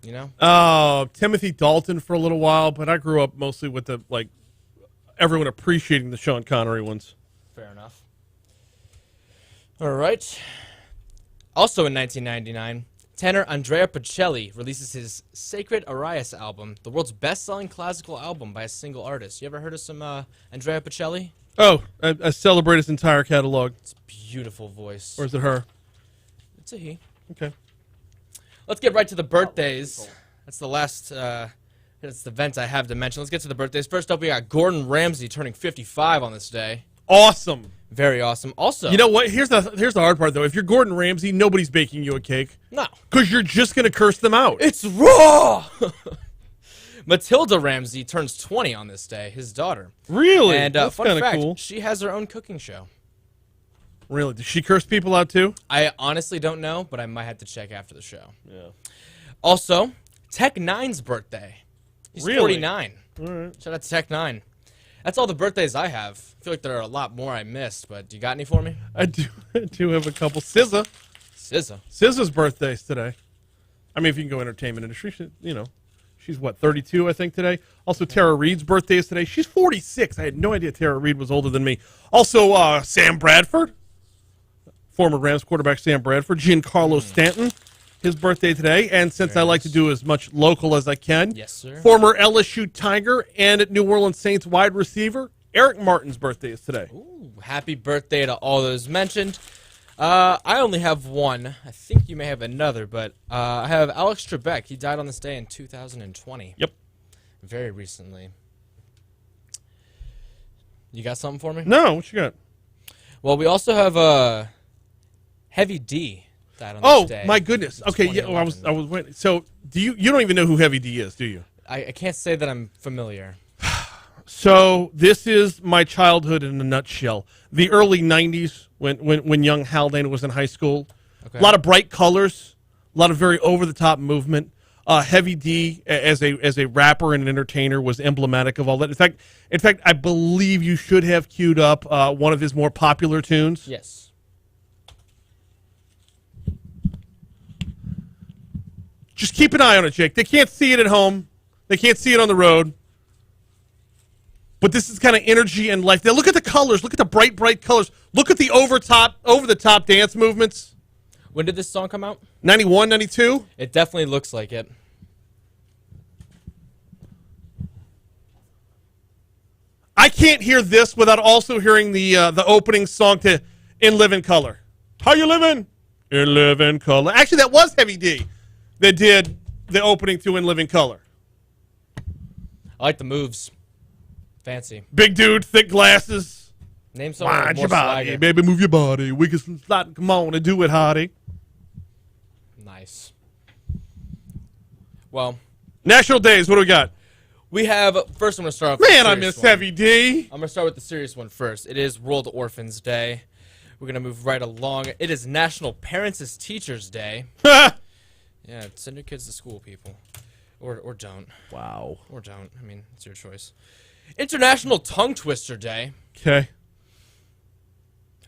You know? Oh, Timothy Dalton for a little while, but I grew up mostly with everyone appreciating the Sean Connery ones. Fair enough. All right. Also in 1999... tenor Andrea Bocelli releases his Sacred Arias album, the world's best-selling classical album by a single artist. You ever heard of some Andrea Bocelli? Oh, I celebrate his entire catalog. It's a beautiful voice. Or is it her? It's a he. Okay. Let's get right to the birthdays. That's the last. That's the event I have to mention. Let's get to the birthdays. First up, we got Gordon Ramsay turning 55 on this day. Awesome. Very awesome. Also, you know what? Here's the hard part though. If you're Gordon Ramsay, nobody's baking you a cake. No. Because you're just gonna curse them out. It's raw. Matilda Ramsay turns 20 on this day. His daughter. Really? And That's fun kind of fact, cool. she has her own cooking show. Really? Does she curse people out too? I honestly don't know, but I might have to check after the show. Yeah. Also, Tech Nine's birthday. He's Really? 49. All right. Shout out to Tech Nine. That's all the birthdays I have. I feel like there are a lot more I missed, but do you got any for me? I do have a couple. SZA. SZA's birthday's today. I mean, if you can go entertainment industry, she's what, 32, I think, today. Also, Tara Reid's birthday is today. She's 46. I had no idea Tara Reid was older than me. Also, Sam Bradford, former Rams quarterback Sam Bradford. Giancarlo Stanton, his birthday today. And since I like to do as much local as I can, yes, sir. Former LSU Tiger and New Orleans Saints wide receiver Eric Martin's birthday is today. Ooh, happy birthday to all those mentioned. I only have one. I think you may have another, but I have Alex Trebek. He died on this day in 2020. Yep. Very recently. You got something for me? No, what you got? Well, we also have Heavy D died on this day. Oh, my goodness. Okay, yeah, I was waiting. So, you don't even know who Heavy D is, do you? I can't say that I'm familiar. So this is my childhood in a nutshell. The early '90s, when young Haldane was in high school, Okay. a lot of bright colors, a lot of very over-the-top movement. Heavy D as a rapper and an entertainer was emblematic of all that. In fact, I believe you should have queued up one of his more popular tunes. Yes. Just keep an eye on it, Jake. They can't see it at home. They can't see it on the road. But this is kind of energy and life. Now look at the colors. Look at the bright, bright colors. Look at the over-the-top dance movements. When did this song come out? 91, 92? It definitely looks like it. I can't hear this without also hearing the opening song to In Living Color. How you living? In Living Color. Actually, that was Heavy D that did the opening to In Living Color. I like the moves. Fancy. Big dude, thick glasses. Name someone with Mind more your body, swagger. baby, move your body. We can slide, come on and do it, hottie. Nice. Well, National Days, what do we got? We have, first I'm going to start off with Man, the I serious miss one. Heavy D. I'm going to start with the serious one first. It is World Orphans Day. We're going to move right along. It is National Parents as Teachers Day. Yeah, send your kids to school, people. Or don't. Wow. Or don't. I mean, it's your choice. International Tongue Twister Day. Okay.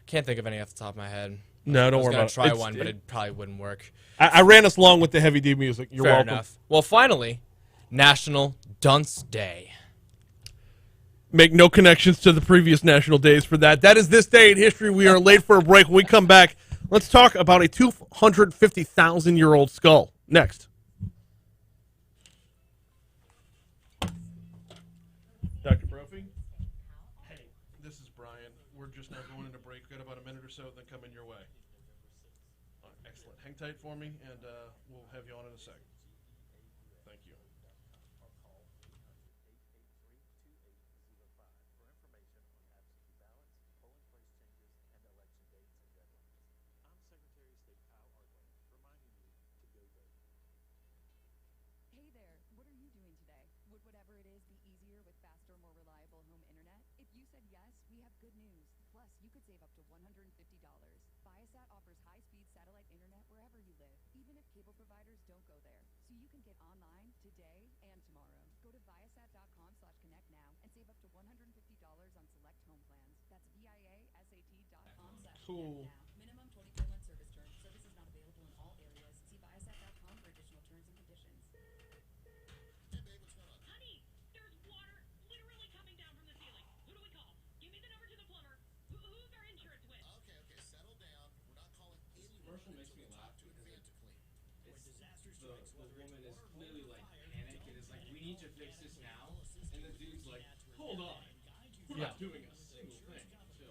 Can't think of any off the top of my head. No, don't worry I was about it. going to try one, but it probably wouldn't work. I ran us along with the Heavy D music. You're Fair welcome. enough. Well, finally, National Dunce Day. Make no connections to the previous national days for that. That is this day in history. We are late for a break. When we come back, let's talk about a 250,000-year-old skull. Next. Dr. Brophy? Hey, this is Brian. We're just now going into break. We've got about a minute or so, then coming your way. All right, excellent. Hang tight for me, and we'll have you on in a sec. Thank you. Hey there, what are you doing today? Would whatever it is be easier with faster, more reliable home internet? If you said yes, we have good news. Plus, you could save up to $150. Viasat offers high-speed satellite internet wherever you live, even if cable providers don't go there. So you can get online today and tomorrow. Go to viasat.com/connect now and save up to $150 on select home plans. That's viasat.com/connect Cool. now. Minimum 24-month service term. Service is not available in all areas. See viasat.com for additional terms and conditions. Honey, there's water literally coming down from the ceiling. Who do we call? Give me the number to the plumber. Who's our insurance with? Okay, settle down. We're not calling anyone. Commercial makes me laugh to advance to clean. It's the woman is clearly like panicked and is like, we need to fix this now. And the dude's like, hold on. We're not doing a single thing. So,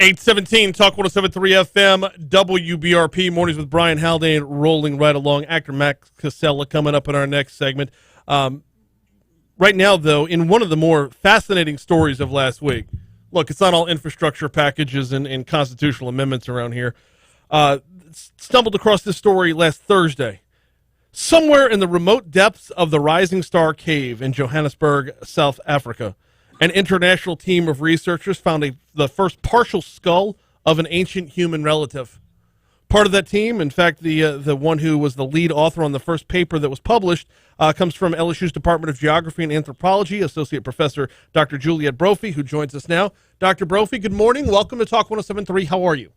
817 Talk 107.3 FM, WBRP, Mornings with Brian Haldane, rolling right along. Actor Max Casella coming up in our next segment. Right now, though, in one of the more fascinating stories of last week, look, it's not all infrastructure packages and constitutional amendments around here. Stumbled across this story last Thursday. Somewhere in the remote depths of the Rising Star Cave in Johannesburg, South Africa, an international team of researchers found the first partial skull of an ancient human relative. Part of that team, in fact, the one who was the lead author on the first paper that was published, comes from LSU's Department of Geography and Anthropology, Associate Professor Dr. Juliet Brophy, who joins us now. Dr. Brophy, good morning. Welcome to Talk 107.3. How are you?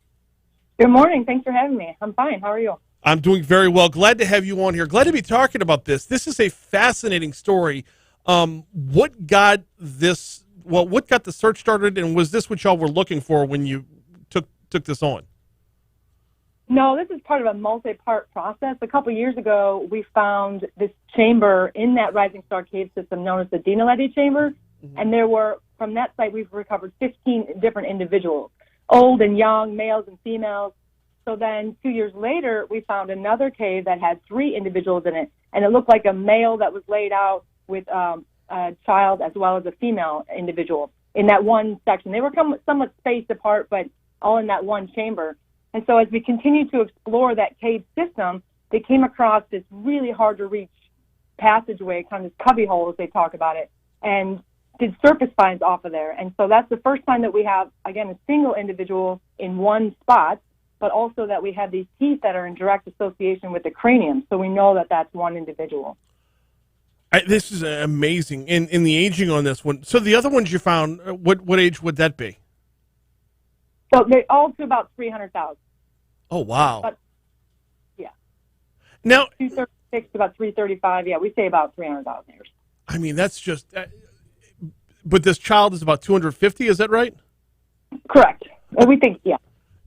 Good morning. Thanks for having me. I'm fine. How are you? I'm doing very well. Glad to have you on here. Glad to be talking about this. This is a fascinating story. What got this? Well, what got the search started, and was this what y'all were looking for when you took this on? No, this is part of a multi-part process. A couple years ago, we found this chamber in that Rising Star Cave system known as the Denali Chamber, and from that site, we've recovered 15 different individuals, old and young, males and females. So then 2 years later, we found another cave that had 3 individuals in it, and it looked like a male that was laid out with a child as well as a female individual in that one section. They were somewhat spaced apart, but all in that one chamber. And so as we continued to explore that cave system, they came across this really hard-to-reach passageway, kind of this cubbyhole, as they talk about it, and did surface finds off of there. And so that's the first time that we have, again, a single individual in one spot, but also that we have these teeth that are in direct association with the cranium. So we know that that's one individual. This is amazing. In the aging on this one. So the other ones you found, what age would that be? So they're all to about 300,000. Oh, wow. But, yeah. Now, 236 to about 335. Yeah, we say about 300,000 years. I mean, that's just. But this child is about 250. Is that right? Correct. We think, yeah.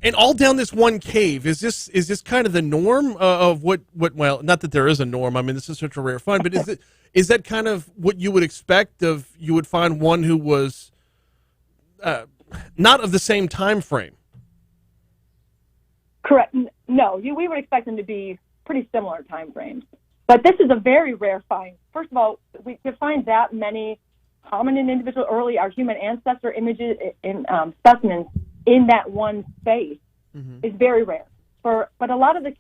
And all down this one cave. Is this kind of the norm of what? Well, not that there is a norm. I mean, this is such a rare find. But is that kind of what you would expect? You would find one who was not of the same time frame. Correct. No, we would expect them to be pretty similar time frames. But this is a very rare find. First of all, to find that many hominin individual early, our human ancestor images in specimens in that one space is very rare. But a lot of the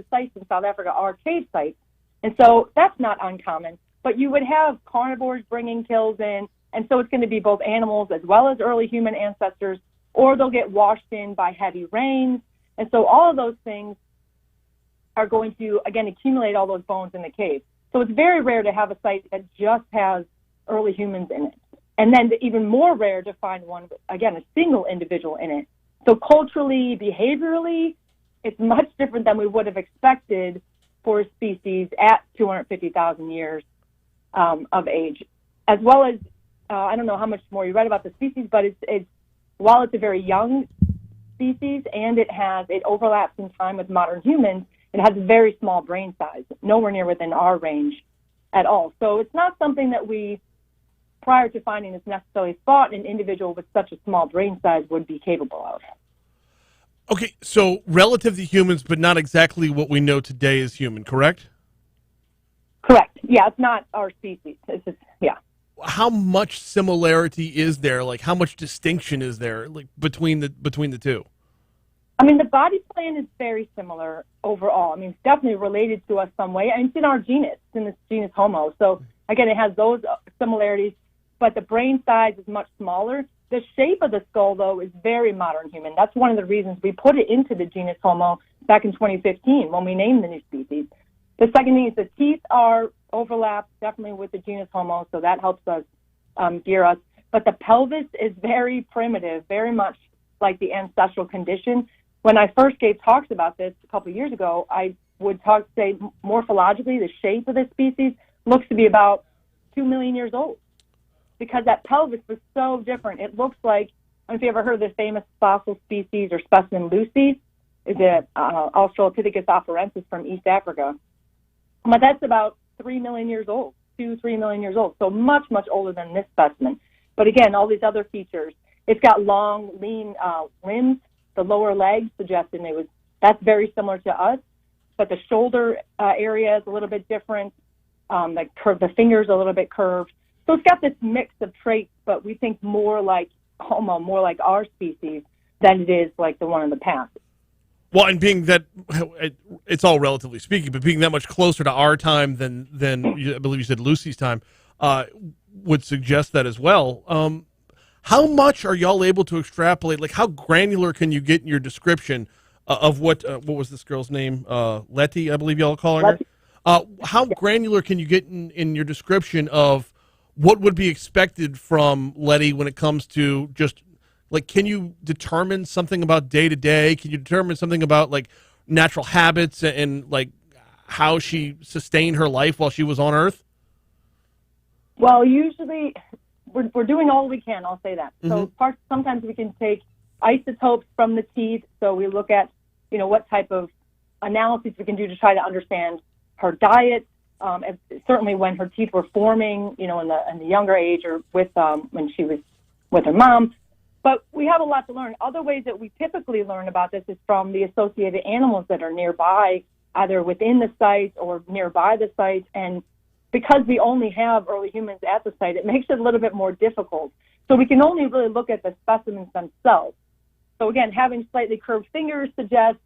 sites in South Africa are cave sites, and so that's not uncommon. But you would have carnivores bringing kills in, and so it's going to be both animals as well as early human ancestors, or they'll get washed in by heavy rains. And so all of those things are going to, again, accumulate all those bones in the cave. So it's very rare to have a site that just has early humans in it. And then even more rare to find one, again, a single individual in it. So culturally, behaviorally, it's much different than we would have expected for a species at 250,000 years of age. As well as, I don't know how much more you read about the species, but while it's a very young species and it overlaps in time with modern humans, it has a very small brain size, nowhere near within our range at all. So it's not something that we, prior to finding this, necessarily thought an individual with such a small brain size would be capable of. Okay, so relative to humans, but not exactly what we know today as human, correct? Correct. Yeah, it's not our species. It's just, yeah. How much similarity is there? Like, how much distinction is there, like, between the two? I mean, the body plan is very similar overall. I mean, it's definitely related to us some way. And it's in our genus, it's in this genus Homo. So, again, it has those similarities, but the brain size is much smaller. The shape of the skull, though, is very modern human. That's one of the reasons we put it into the genus Homo back in 2015 when we named the new species. The second thing is the teeth are overlapped definitely with the genus Homo, so that helps us gear us. But the pelvis is very primitive, very much like the ancestral condition. When I first gave talks about this a couple of years ago, I would say morphologically the shape of this species looks to be about 2 million years old because that pelvis was so different. It looks like, I don't know if you ever heard of this famous fossil species or specimen Lucy, is it Australopithecus afarensis from East Africa. But that's about 3 million years old, 2-3 million years old, so much, much older than this specimen. But again, all these other features. It's got long, lean limbs. The lower legs suggesting that's very similar to us, but the shoulder area is a little bit different. The fingers a little bit curved. So it's got this mix of traits, but we think more like Homo, more like our species than it is like the one in the past. Well, and being that it's all relatively speaking, but being that much closer to our time than I believe you said Lucy's time would suggest that as well. How much are y'all able to extrapolate? Like, how granular can you get in your description of what was this girl's name? Letty, I believe y'all are calling her. How granular can you get in your description of what would be expected from Letty when it comes to just, like, can you determine something about day to day? Can you determine something about, like, natural habits and like, how she sustained her life while she was on Earth? Well, usually we're doing all we can, I'll say that. So sometimes we can take isotopes from the teeth. So we look at, what type of analyses we can do to try to understand her diet. Certainly when her teeth were forming, in the younger age or when she was with her mom. But we have a lot to learn. Other ways that we typically learn about this is from the associated animals that are nearby, either within the site or nearby the site. And because we only have early humans at the site, it makes it a little bit more difficult. So we can only really look at the specimens themselves. So again, having slightly curved fingers suggests,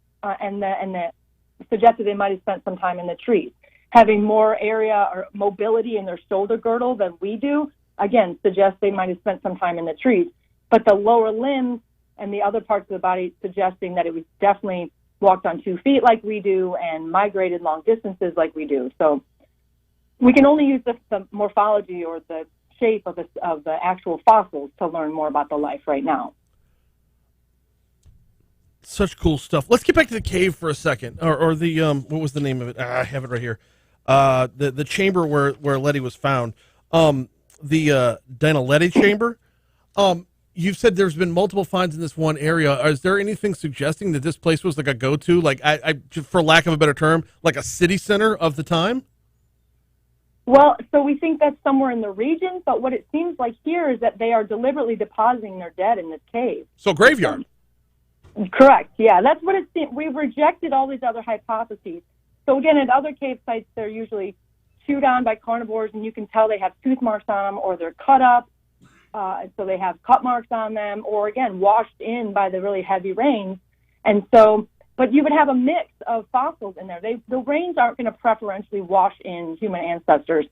suggests that they might have spent some time in the trees. Having more area or mobility in their shoulder girdle than we do, again, suggests they might have spent some time in the trees. But the lower limbs and the other parts of the body suggesting that it was definitely walked on 2 feet like we do and migrated long distances like we do. So we can only use the morphology or the shape of the actual fossils to learn more about the life right now. Such cool stuff. Let's get back to the cave for a second, or the what was the name of it? I have it right here. The chamber where Letty was found. The Denali Chamber. You've said there's been multiple finds in this one area. Is there anything suggesting that this place was like a go-to, like I for lack of a better term, like a city center of the time? Well, so we think that's somewhere in the region, but what it seems like here is that they are deliberately depositing their dead in this cave. So graveyard. Correct. Yeah, that's what it seems. We've rejected all these other hypotheses. So again, at other cave sites, they're usually chewed on by carnivores, and you can tell they have tooth marks on them, or they're cut up, so they have cut marks on them, or again, washed in by the really heavy rains. And so, but you would have a mix of fossils in there. The rains aren't going to preferentially wash in human ancestors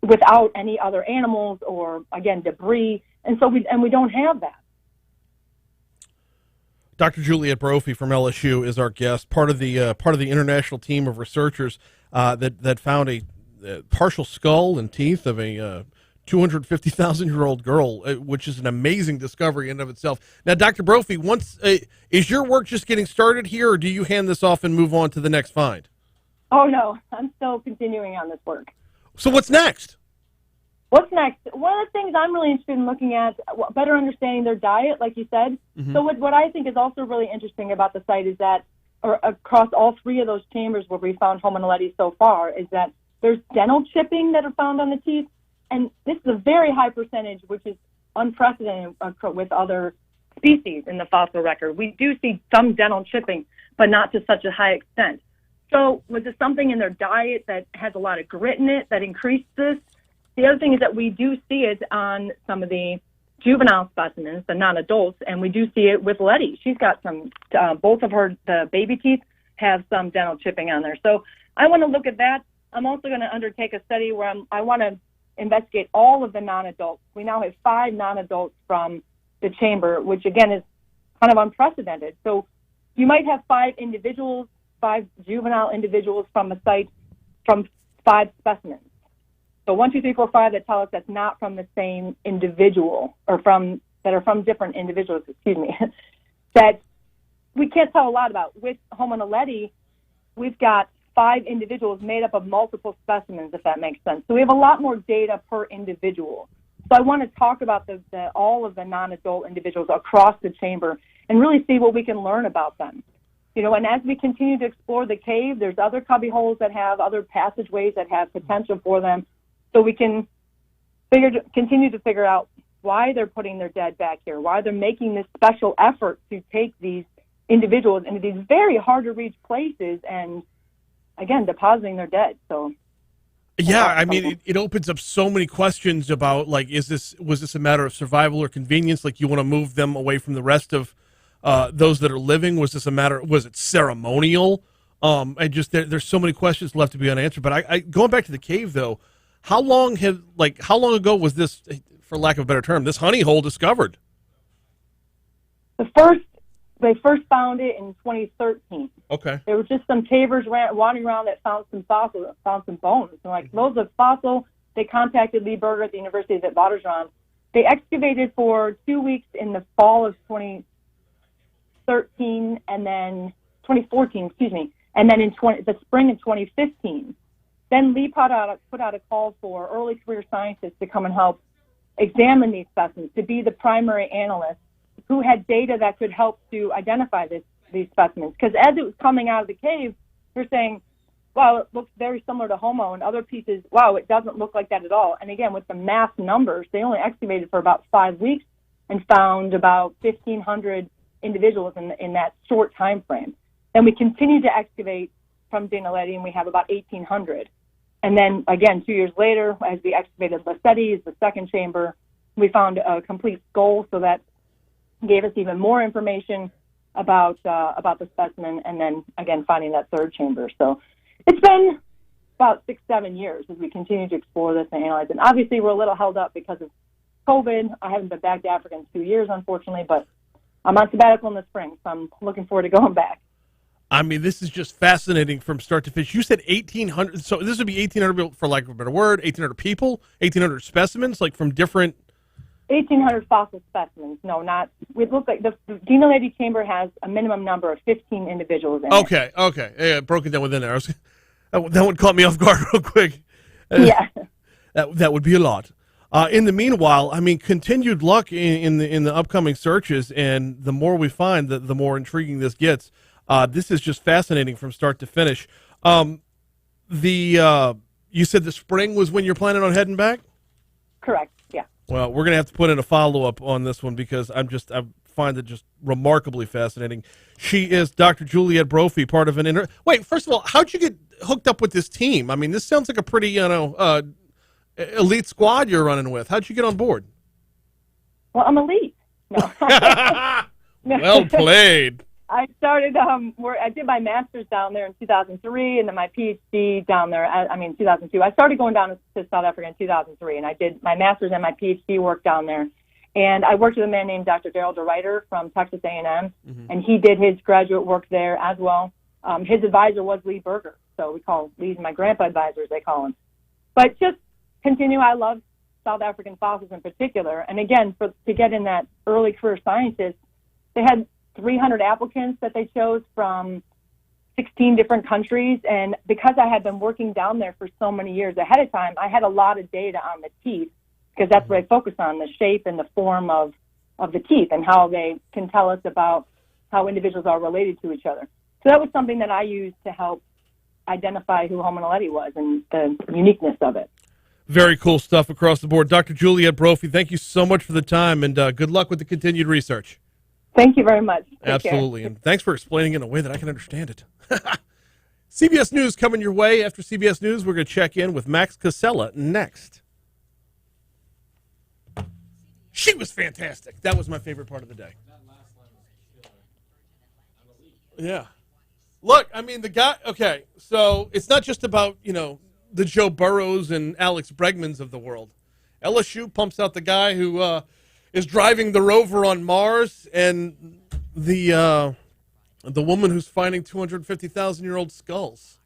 without any other animals or, again, debris. And so we don't have that. Dr. Juliet Brophy from LSU is our guest, part of the international team of researchers that found a partial skull and teeth of a 250,000-year-old girl, which is an amazing discovery in and of itself. Now, Dr. Brophy, is your work just getting started here, or do you hand this off and move on to the next find? Oh, no. I'm still continuing on this work. So what's next? What's next? One of the things I'm really interested in looking at, better understanding their diet, like you said. So what I think is also really interesting about the site is that, or across all 3 of those chambers where we found hominid so far, is that there's dental chipping that are found on the teeth. And this is a very high percentage, which is unprecedented with other species in the fossil record. We do see some dental chipping, but not to such a high extent. So was it something in their diet that has a lot of grit in it that increased this? The other thing is that we do see it on some of the juvenile specimens, the non-adults, and we do see it with Letty. She's got some, both of the baby teeth have some dental chipping on there. So I want to look at that. I'm also going to undertake a study where I want to investigate all of the non-adults. We now have 5 non-adults from the chamber, which again is kind of unprecedented. So you might have 5 individuals, 5 juvenile individuals from a site from 5 specimens. So 1, 2, 3, 4, 5 that tell us that's not from the same individual, or that are from different individuals, that we can't tell a lot about. With hominid, we've got 5 individuals made up of multiple specimens, if that makes sense. So we have a lot more data per individual. So I want to talk about all of the non-adult individuals across the chamber and really see what we can learn about them. And as we continue to explore the cave, there's other cubby holes that have other passageways that have potential for them. So we can continue to figure out why they're putting their dead back here, why they're making this special effort to take these individuals into these very hard to reach places and, again, depositing their dead. So, yeah, I mean, it opens up so many questions about, like, was this a matter of survival or convenience? Like, you want to move them away from the rest of those that are living? Was it ceremonial? And just there's so many questions left to be unanswered. But I going back to the cave though, how long ago was this, for lack of a better term, this honey hole discovered? They first found it in 2013. Okay. There was just some cavers wandering around that found some fossils, found some bones. And like those are fossil. They contacted Wbrz at the University of Boudreaux. They excavated for 2 weeks in the fall of 2013 and then 2014, excuse me, and then in the spring of 2015. Then Lee put out a call for early career scientists to come and help examine these specimens, to be the primary analyst who had data that could help to identify these specimens. Because as it was coming out of the cave, they're saying, wow, it looks very similar to Homo, and other pieces, wow, it doesn't look like that at all. And again, with the mass numbers, they only excavated for about 5 weeks and found about 1,500 individuals in that short time frame. Then we continued to excavate from Denali, and we have about 1,800. And then, again, 2 years later, as we excavated LABI, the second chamber, we found a complete skull, so that gave us even more information about the specimen, and then, again, finding that third chamber. So it's been about 6-7 years as we continue to explore this and analyze it. And obviously, we're a little held up because of COVID. I haven't been back to Africa in 2 years, unfortunately, but I'm on sabbatical in the spring, so I'm looking forward to going back. I mean, this is just fascinating from start to finish. You said 1,800, so this would be 1,800, for lack of a better word, 1,800 people, 1,800 specimens, like from different... 1,800 fossil specimens. No, not... It looks like the Denali Chamber has a minimum number of 15 individuals in it. Okay. Yeah, broken down within there. That one caught me off guard real quick. Yeah. That would be a lot. In the meanwhile, I mean, continued luck in the upcoming searches, and the more we find, the more intriguing this gets. This is just fascinating from start to finish. You said the spring was when you're planning on heading back? Correct, yeah. Well, we're going to have to put in a follow-up on this one because I find it just remarkably fascinating. She is Dr. Juliet Brophy, part of an Wait, first of all, how'd you get hooked up with this team? I mean, this sounds like a pretty, elite squad you're running with. How'd you get on board? Well, I'm elite. No. Well played. I started, I did my master's down there in 2003, and then my PhD down there, 2002. I started going down to South Africa in 2003, and I did my master's and my PhD work down there. And I worked with a man named Dr. Daryl DeRuyter from Texas A&M, and he did his graduate work there as well. His advisor was Lee Berger, so we call Lee's my grandpa advisor, as they call him. But just continue, I love South African fossils in particular. And again, to get in that early career scientist, they had 300 applicants that they chose from 16 different countries. And because I had been working down there for so many years ahead of time, I had a lot of data on the teeth, because that's what I focus on, the shape and the form of the teeth and how they can tell us about how individuals are related to each other. So that was something that I used to help identify who Homo naledi was and the uniqueness of it. Very cool stuff across the board. Dr. Juliet Brophy, thank you so much for the time, and good luck with the continued research. Thank you very much. Take Absolutely. care. And thanks for explaining it in a way that I can understand it. CBS News coming your way. After CBS News, we're going to check in with Max Casella next. She was fantastic. That was my favorite part of the day. Yeah. Look, I mean, the guy, okay, so it's not just about, the Joe Burrows and Alex Bregmans of the world. LSU pumps out the guy who is driving the rover on Mars, and the woman who's finding 250,000-year-old skulls.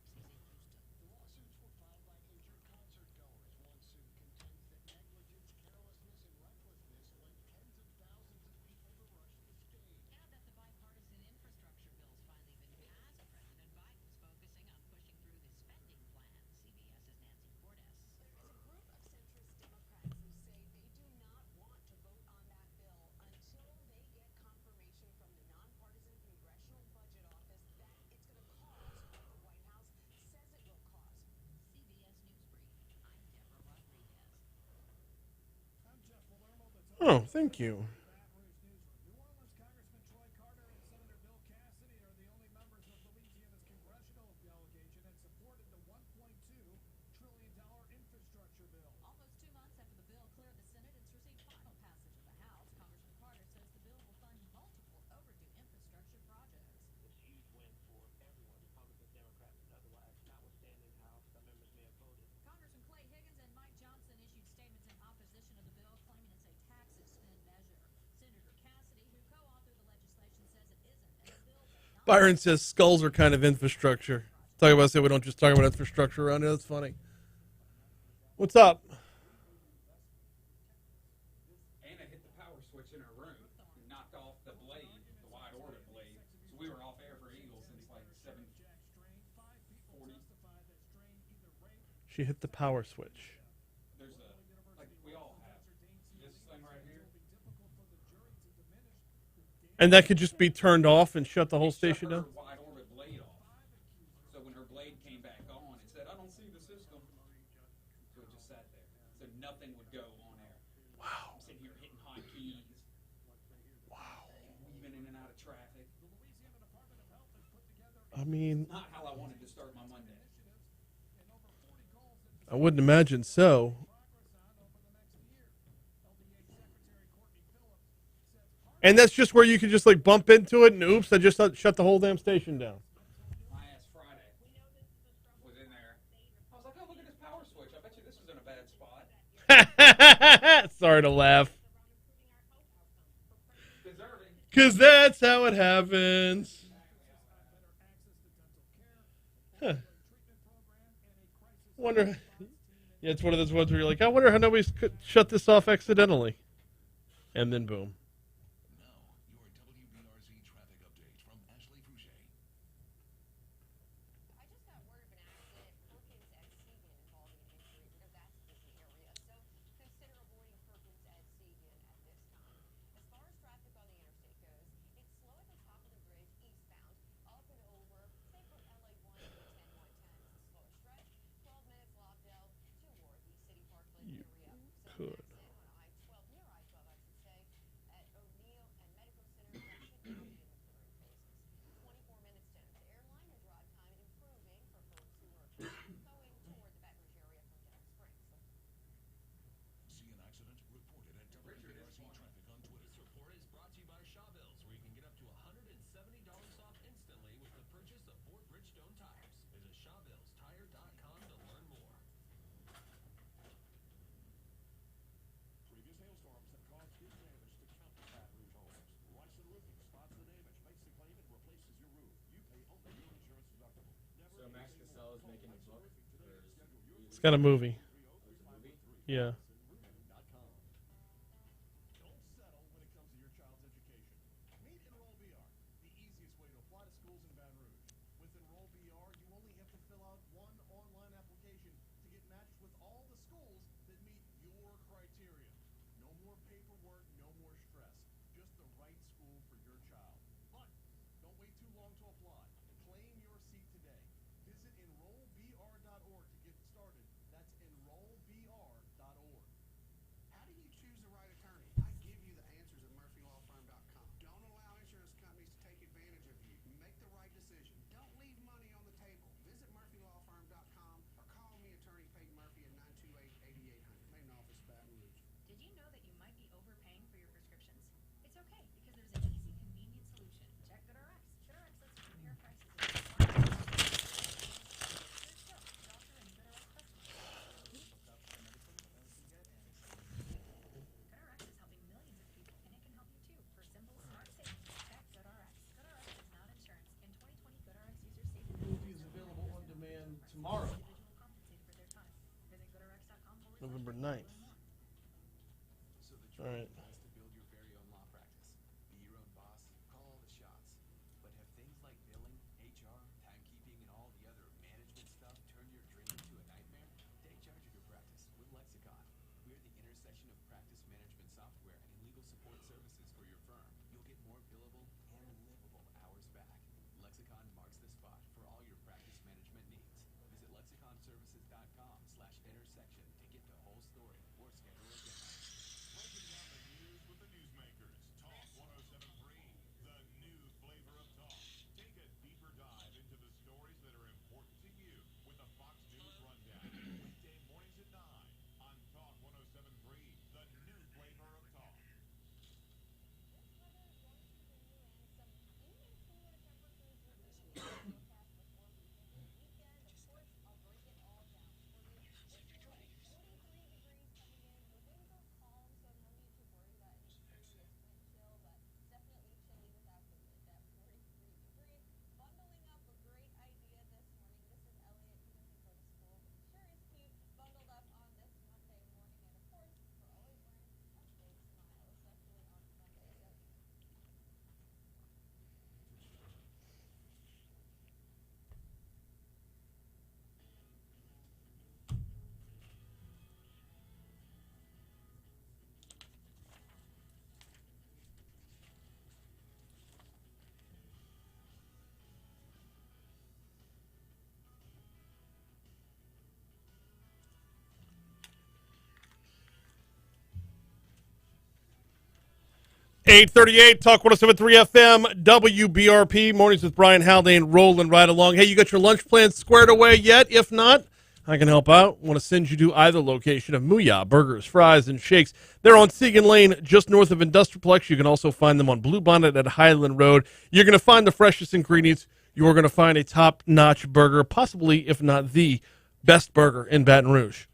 Oh, thank you. Almost 2 months after the bill cleared the Senate, it's received final passage of the House. Congressman Carter says the bill will fund multiple overdue infrastructure projects. It's a huge win for everyone, Republicans, Democrats, and otherwise, notwithstanding how some members may have voted. Congressman Clay Higgins and Mike Johnson issued statements in opposition of the bill, claiming it's a tax spend measure. Senator Cassidy, who co-authored the legislation, says it isn't, and the bill does not. Byron says skulls are kind of infrastructure. Talking about say we don't just talk about infrastructure around here. That's funny. What's up? Anna hit the power switch in her room and knocked off the blade, the wide orbit blade. So we were off air for Eagles since like 7:40. She hit the power switch. There's a, like we all have, this thing right here. And that could just be turned off and shut the whole station down? Wide orbit blade off. So when her blade came back on, it said, "I don't see the system." So it just sat there. So nothing would go on air. Wow. I'm sitting here hitting hotkeys. Wow. Weaving in and out of traffic. I mean, Not how I wanted to start my Monday. I wouldn't imagine so. And that's just where you could just like bump into it and oops, I just shut the whole damn station down. My ass Friday was in there. I was like, "Oh, look at this power switch. I bet you this was in a bad spot." Sorry to laugh. Deserving. Because that's how it happens. Huh. Wonder. Yeah, it's one of those ones where you're like, I wonder how nobody's shut this off accidentally. And then boom. Wbrz traffic update from Ashley Fouché. I just got word of an accident. 4 kids at Seagan involving an injury because that's a busy area. So consider avoiding Perkins at Seagan at this time. As far as traffic on the interstate goes, it's slow at the top of the bridge eastbound, up and over, say from LA 1 to 10110 is the slowest stretch. 12 minutes Lobdell toward the City Park Lake area. So Could. on I-12, near I-12 I should say, at O'Neill and Medical Center, that should now be in the clearing phases. 24 minutes down to airline and drive time improving for folks who are going toward the Baton Rouge area from Denham Springs. See an accident? Report it at Wbrz traffic on Twitter. This report is brought to you by Shawbills, where you can get up to $170 off instantly with the purchase of 4 Bridgestone tires. Visit ShawbillsTire.com to learn more. Previous hailstorms have caused big damage to countless Baton Rouge homes. Ryson Roofing spots the damage, makes the claim, and replaces your roof. You pay only your insurance deductible. So Max Casella is making a book. It's got a movie. There's a movie? Yeah. Don't settle when it comes to your child's education. Meet EnrollBR, the easiest way to apply to schools in Baton Rouge. With EnrollBR, you only have to fill out one online application to get matched with all the schools that meet your criteria. No more paperwork, no more stress. Just the right school for your child. But don't wait too long to apply. Claim your seat today. Visit enrollbr.org to get started. That's enrollbr.org. 838 Talk 107.3 FM, WBRP. Mornings with Brian Haldane rolling right along. Hey, you got your lunch plans squared away yet? If not, I can help out. Want to send you to either location of Mooyah Burgers, Fries, and Shakes. They're on Segan Lane, just north of Industrialplex. You can also find them on Bluebonnet at Highland Road. You're going to find the freshest ingredients. You're going to find a top-notch burger, possibly, if not the best burger in Baton Rouge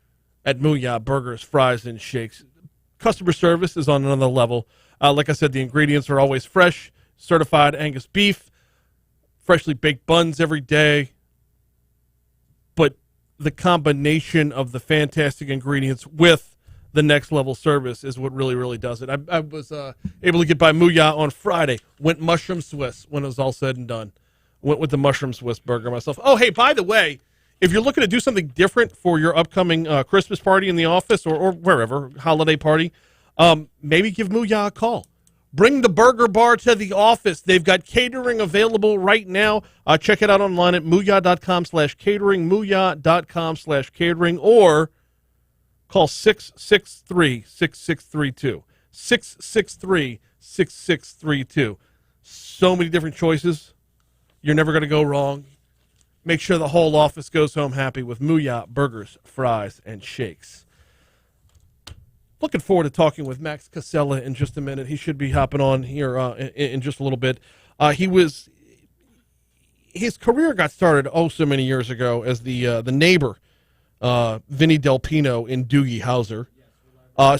at Mooyah Burgers, Fries, and Shakes. Customer service is on another level. Like I said, the ingredients are always fresh, certified Angus beef, freshly baked buns every day. But the combination of the fantastic ingredients with the next level service is what really, really does it. I was able to get by Mooyah on Friday, went mushroom Swiss when it was all said and done. Went with the mushroom Swiss burger myself. Oh, hey, by the way, if you're looking to do something different for your upcoming Christmas party in the office or wherever, holiday party, maybe give Mooyah a call. Bring the burger bar to the office. They've got catering available right now. Check it out online at mooyah.com/catering, mooyah.com/catering, or call 663-6632. 663-6632. So many different choices. You're never going to go wrong. Make sure the whole office goes home happy with Mooyah Burgers, Fries, and Shakes. Looking forward to talking with Max Casella in just a minute. He should be hopping on here in just a little bit. His career got started so many years ago as the neighbor, Vinny Del Pino in Doogie Howser.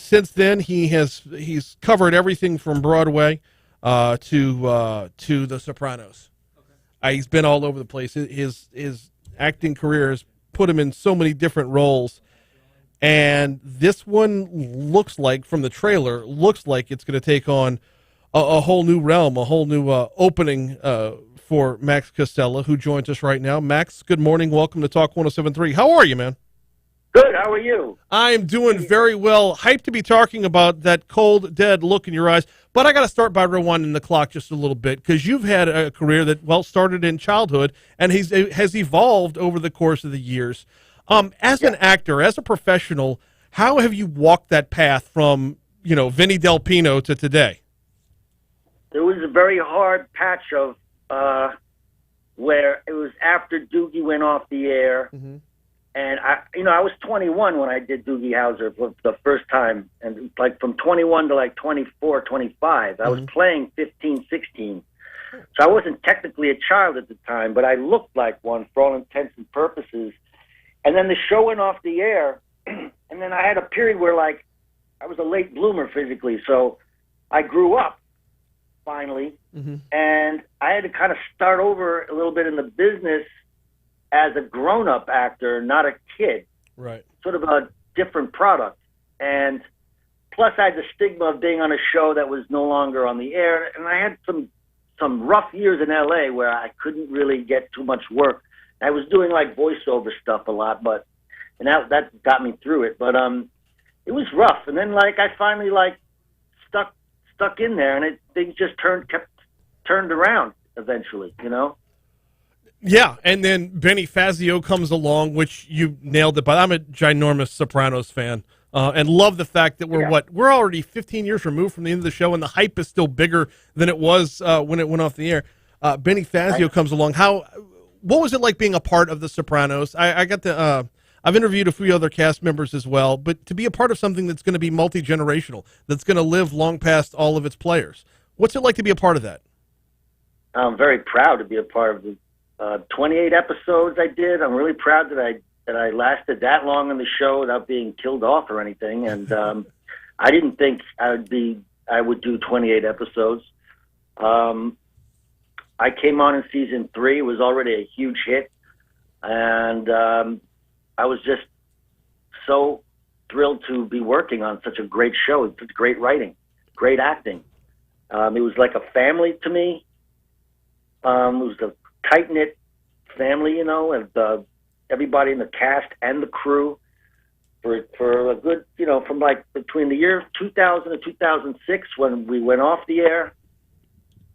Since then, he's covered everything from Broadway to The Sopranos. He's been all over the place. His acting career has put him in so many different roles. And this one looks like, from the trailer, it's going to take on a whole new realm, a whole new opening for Max Casella, who joins us right now. Max, good morning. Welcome to Talk 107.3. How are you, man? Good. How are you? I'm doing very well. Hyped to be talking about that cold, dead look in your eyes. But I got to start by rewinding the clock just a little bit, because you've had a career that, started in childhood and has evolved over the course of the years. As an actor, as a professional, how have you walked that path from, Vinny Del Pino to today? There was a very hard patch of where it was after Doogie went off the air, and I was 21 when I did Doogie Howser for the first time, and from 21 to 24, 25, I was playing 15, 16. So I wasn't technically a child at the time, but I looked like one for all intents and purposes. And then the show went off the air, and then I had a period where, I was a late bloomer physically, so I grew up, finally, and I had to kind of start over a little bit in the business as a grown-up actor, not a kid. Right. Sort of a different product. And plus I had the stigma of being on a show that was no longer on the air, and I had some rough years in L.A. where I couldn't really get too much work. I was doing voiceover stuff a lot, and that got me through it. But it was rough. And then I finally stuck in there, and things just kept turned around eventually, Yeah, and then Benny Fazio comes along, which you nailed it. But I'm a ginormous Sopranos fan, and love the fact that we're already 15 years removed from the end of the show, and the hype is still bigger than it was when it went off the air. Benny Fazio comes along. What was it like being a part of The Sopranos? I've interviewed a few other cast members as well, but to be a part of something that's going to be multi-generational, that's going to live long past all of its players. What's it like to be a part of that? I'm very proud to be a part of the 28 episodes I did. I'm really proud that I lasted that long on the show without being killed off or anything. And I didn't think I would do 28 episodes. I came on in season 3. It was already a huge hit. And I was just so thrilled to be working on such a great show, such great writing, great acting. It was like a family to me. It was a tight-knit family, and everybody in the cast and the crew for a good, from between the year 2000 and 2006 when we went off the air.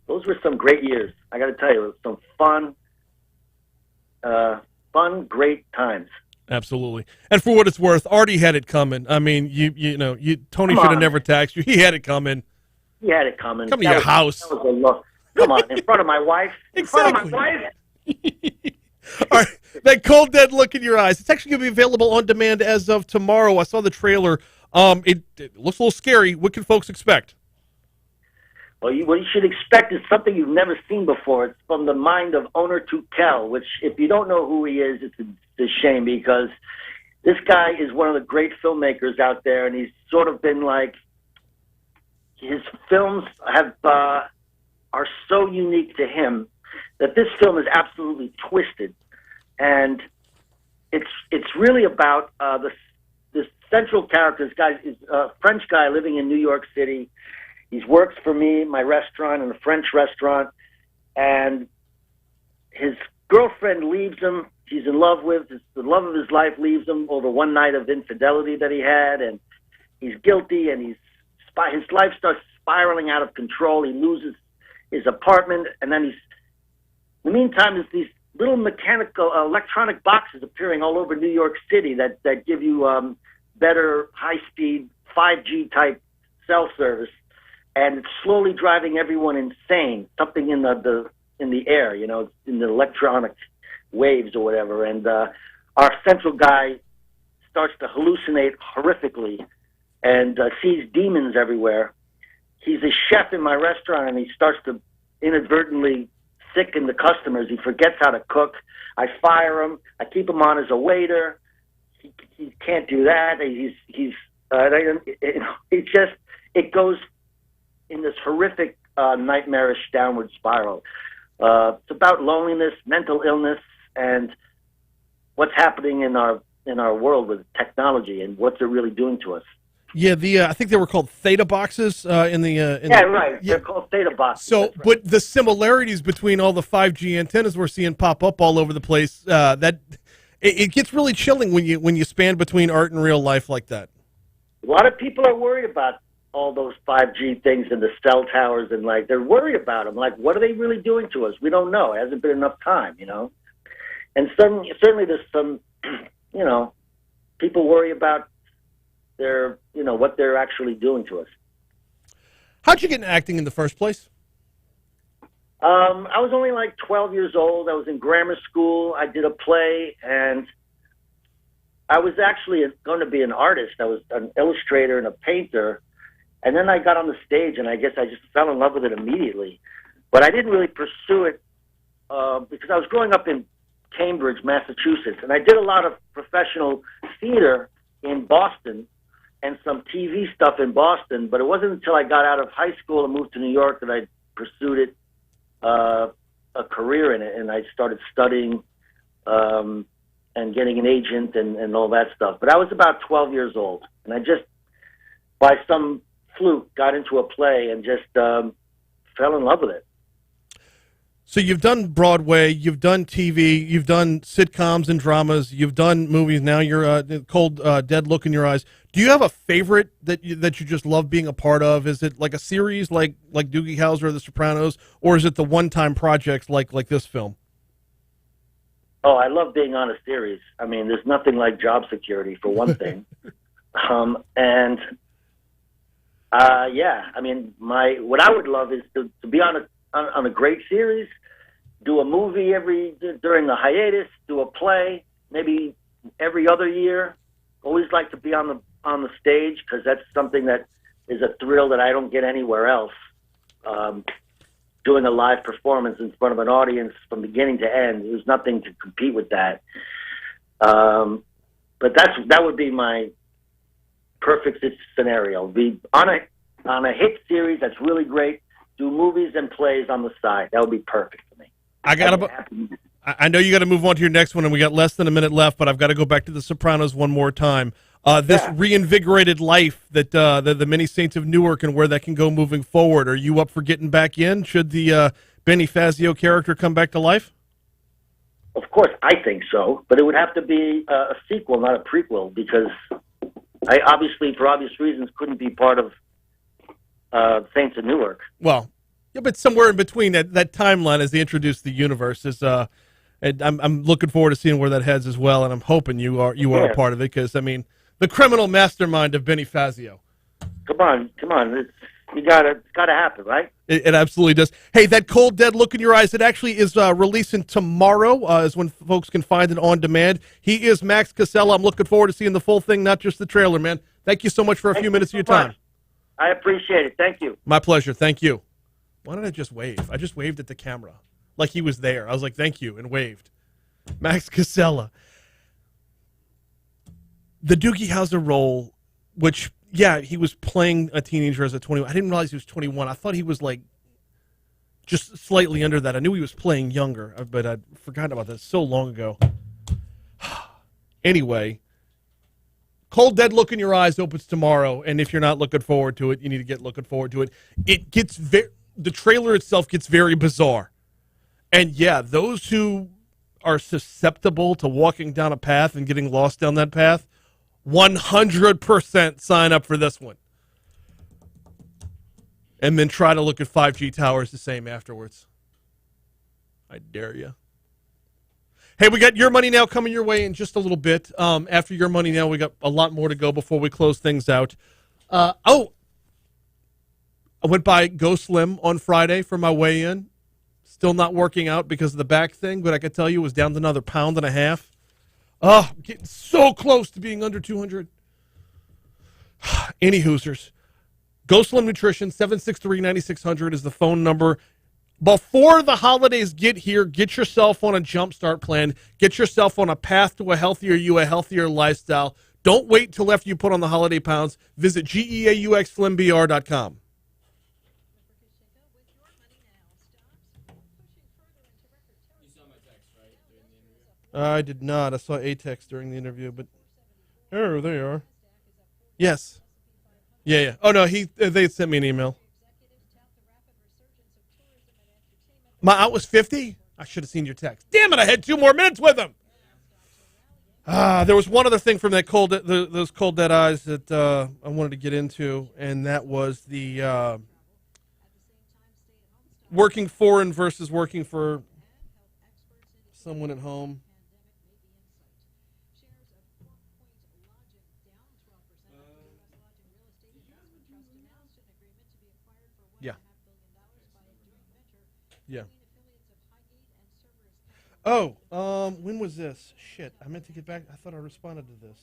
Those were some great years. I got to tell you, it was some fun, great times. Absolutely. And for what it's worth, Artie had it coming. I mean, Tony should have never taxed you. He had it coming. You had it coming. Come to your house. That was a look. Come on, in front of my wife. In front of my wife. All right, that cold, dead look in your eyes. It's actually going to be available on demand as of tomorrow. I saw the trailer. It looks a little scary. What can folks expect? Well, what you should expect is something you've never seen before. It's from the mind of Owner Tukel, which, if you don't know who he is, it's a shame, because this guy is one of the great filmmakers out there, and he's sort of been like, his films are so unique to him that this film is absolutely twisted, and it's really about this central character. This guy is a French guy living in New York City. He works for me, my restaurant, in a French restaurant, and his girlfriend leaves him. He's in love with the love of his life leaves him over one night of infidelity that he had, and he's guilty, and his life starts spiraling out of control. He loses his apartment, and then in the meantime, there's these little mechanical electronic boxes appearing all over New York City that give you better high-speed 5G type cell service, and it's slowly driving everyone insane. Something in the air, in the electronic waves or whatever. And our central guy starts to hallucinate horrifically and sees demons everywhere. He's a chef in my restaurant, and he starts to inadvertently sicken the customers. He forgets how to cook. I fire him. I keep him on as a waiter. He can't do that. It goes in this horrific, nightmarish downward spiral. It's about loneliness, mental illness, and what's happening in our world with technology and what's it really doing to us. Yeah, I think they were called theta boxes right. Yeah. They're called theta boxes. So, but the similarities between all the 5G antennas we're seeing pop up all over the place, it gets really chilling when you span between art and real life like that. A lot of people are worried about all those 5G things and the cell towers, and they're worried about them. Like, what are they really doing to us? We don't know. It hasn't been enough time, And certainly there's some, people worry about what they're actually doing to us. How'd you get into acting in the first place? I was only 12 years old. I was in grammar school. I did a play, and I was actually going to be an artist. I was an illustrator and a painter. And then I got on the stage, and I guess I just fell in love with it immediately. But I didn't really pursue it because I was growing up in Cambridge, Massachusetts, and I did a lot of professional theater in Boston and some TV stuff in Boston. But it wasn't until I got out of high school and moved to New York that I pursued it, a career in it, and I started studying and getting an agent and all that stuff. But I was about 12 years old, and I just, by some fluke, got into a play and just fell in love with it. So you've done Broadway, you've done TV, you've done sitcoms and dramas, you've done movies. Now you're cold, dead look in your eyes. Do you have a favorite that you just love being a part of? Is it like a series like Doogie Howser or The Sopranos, or is it the one-time projects like this film? Oh, I love being on a series. I mean, there's nothing like job security, for one thing. Yeah, I mean, what I would love is to be on a great series, do a movie during the hiatus, do a play, maybe every other year. Always like to be on the stage, because that's something that is a thrill that I don't get anywhere else. Doing a live performance in front of an audience from beginning to end, there's nothing to compete with that. But that would be my perfect scenario. Be on a hit series that's really great. Do movies and plays on the side. That would be perfect for me. I know you got to move on to your next one, and we got less than a minute left. But I've got to go back to The Sopranos one more time. This reinvigorated life that the many Saints of Newark, and where that can go moving forward. Are you up for getting back in? Should the Benny Fazio character come back to life? Of course, I think so, but it would have to be a sequel, not a prequel, because I obviously, for obvious reasons, couldn't be part of Saints of Newark. Well, yeah, but somewhere in between that timeline as they introduce the universe is. I'm looking forward to seeing where that heads as well, and I'm hoping you are a part of it, because I mean, the criminal mastermind of Benny Fazio. Come on! It's gotta happen, right? It absolutely does. Hey, that Cold Dead Look in Your Eyes, it actually is releasing tomorrow, is when folks can find it on demand. He is Max Casella. I'm looking forward to seeing the full thing, not just the trailer, man. Thank you so much for a few minutes of your time. I appreciate it. Thank you. My pleasure. Thank you. Why did I just wave? I just waved at the camera like he was there. I was like, thank you, and waved. Max Casella. The Doogie Howser role, which, yeah, he was playing a teenager as a 21. I didn't realize he was 21. I thought he was, like, just slightly under that. I knew he was playing younger, but I'd forgotten about that so long ago. Anyway, Cold Dead Look in Your Eyes opens tomorrow, and if you're not looking forward to it, you need to get looking forward to it. It gets the trailer itself gets very bizarre. And, yeah, those who are susceptible to walking down a path and getting lost down that path, 100% sign up for this one. And then try to look at 5G towers the same afterwards. I dare you. Hey, we got Your Money Now coming your way in just a little bit. After Your Money Now, we got a lot more to go before we close things out. I went by Go Slim on Friday for my weigh-in. Still not working out because of the back thing, but I can tell you it was down to another 1.5 pounds. Oh, getting so close to being under 200. Any Hoosers. Go Slim Nutrition, 763-9600 is the phone number. Before the holidays get here, get yourself on a jumpstart plan. Get yourself on a path to a healthier you, a healthier lifestyle. Don't wait till after you put on the holiday pounds. Visit GEAUXSlimBR.com. I did not. I saw a text during the interview, but oh, there you are. Yes. Yeah. Oh no, they sent me an email. My out was 50? I should have seen your text. Damn it! I had 2 more minutes with him. There was one other thing from that those Cold Dead Eyes that I wanted to get into, and that was the working for and versus working for someone at home. Yeah. Yeah. Oh, when was this? Shit, I meant to get back. I thought I responded to this.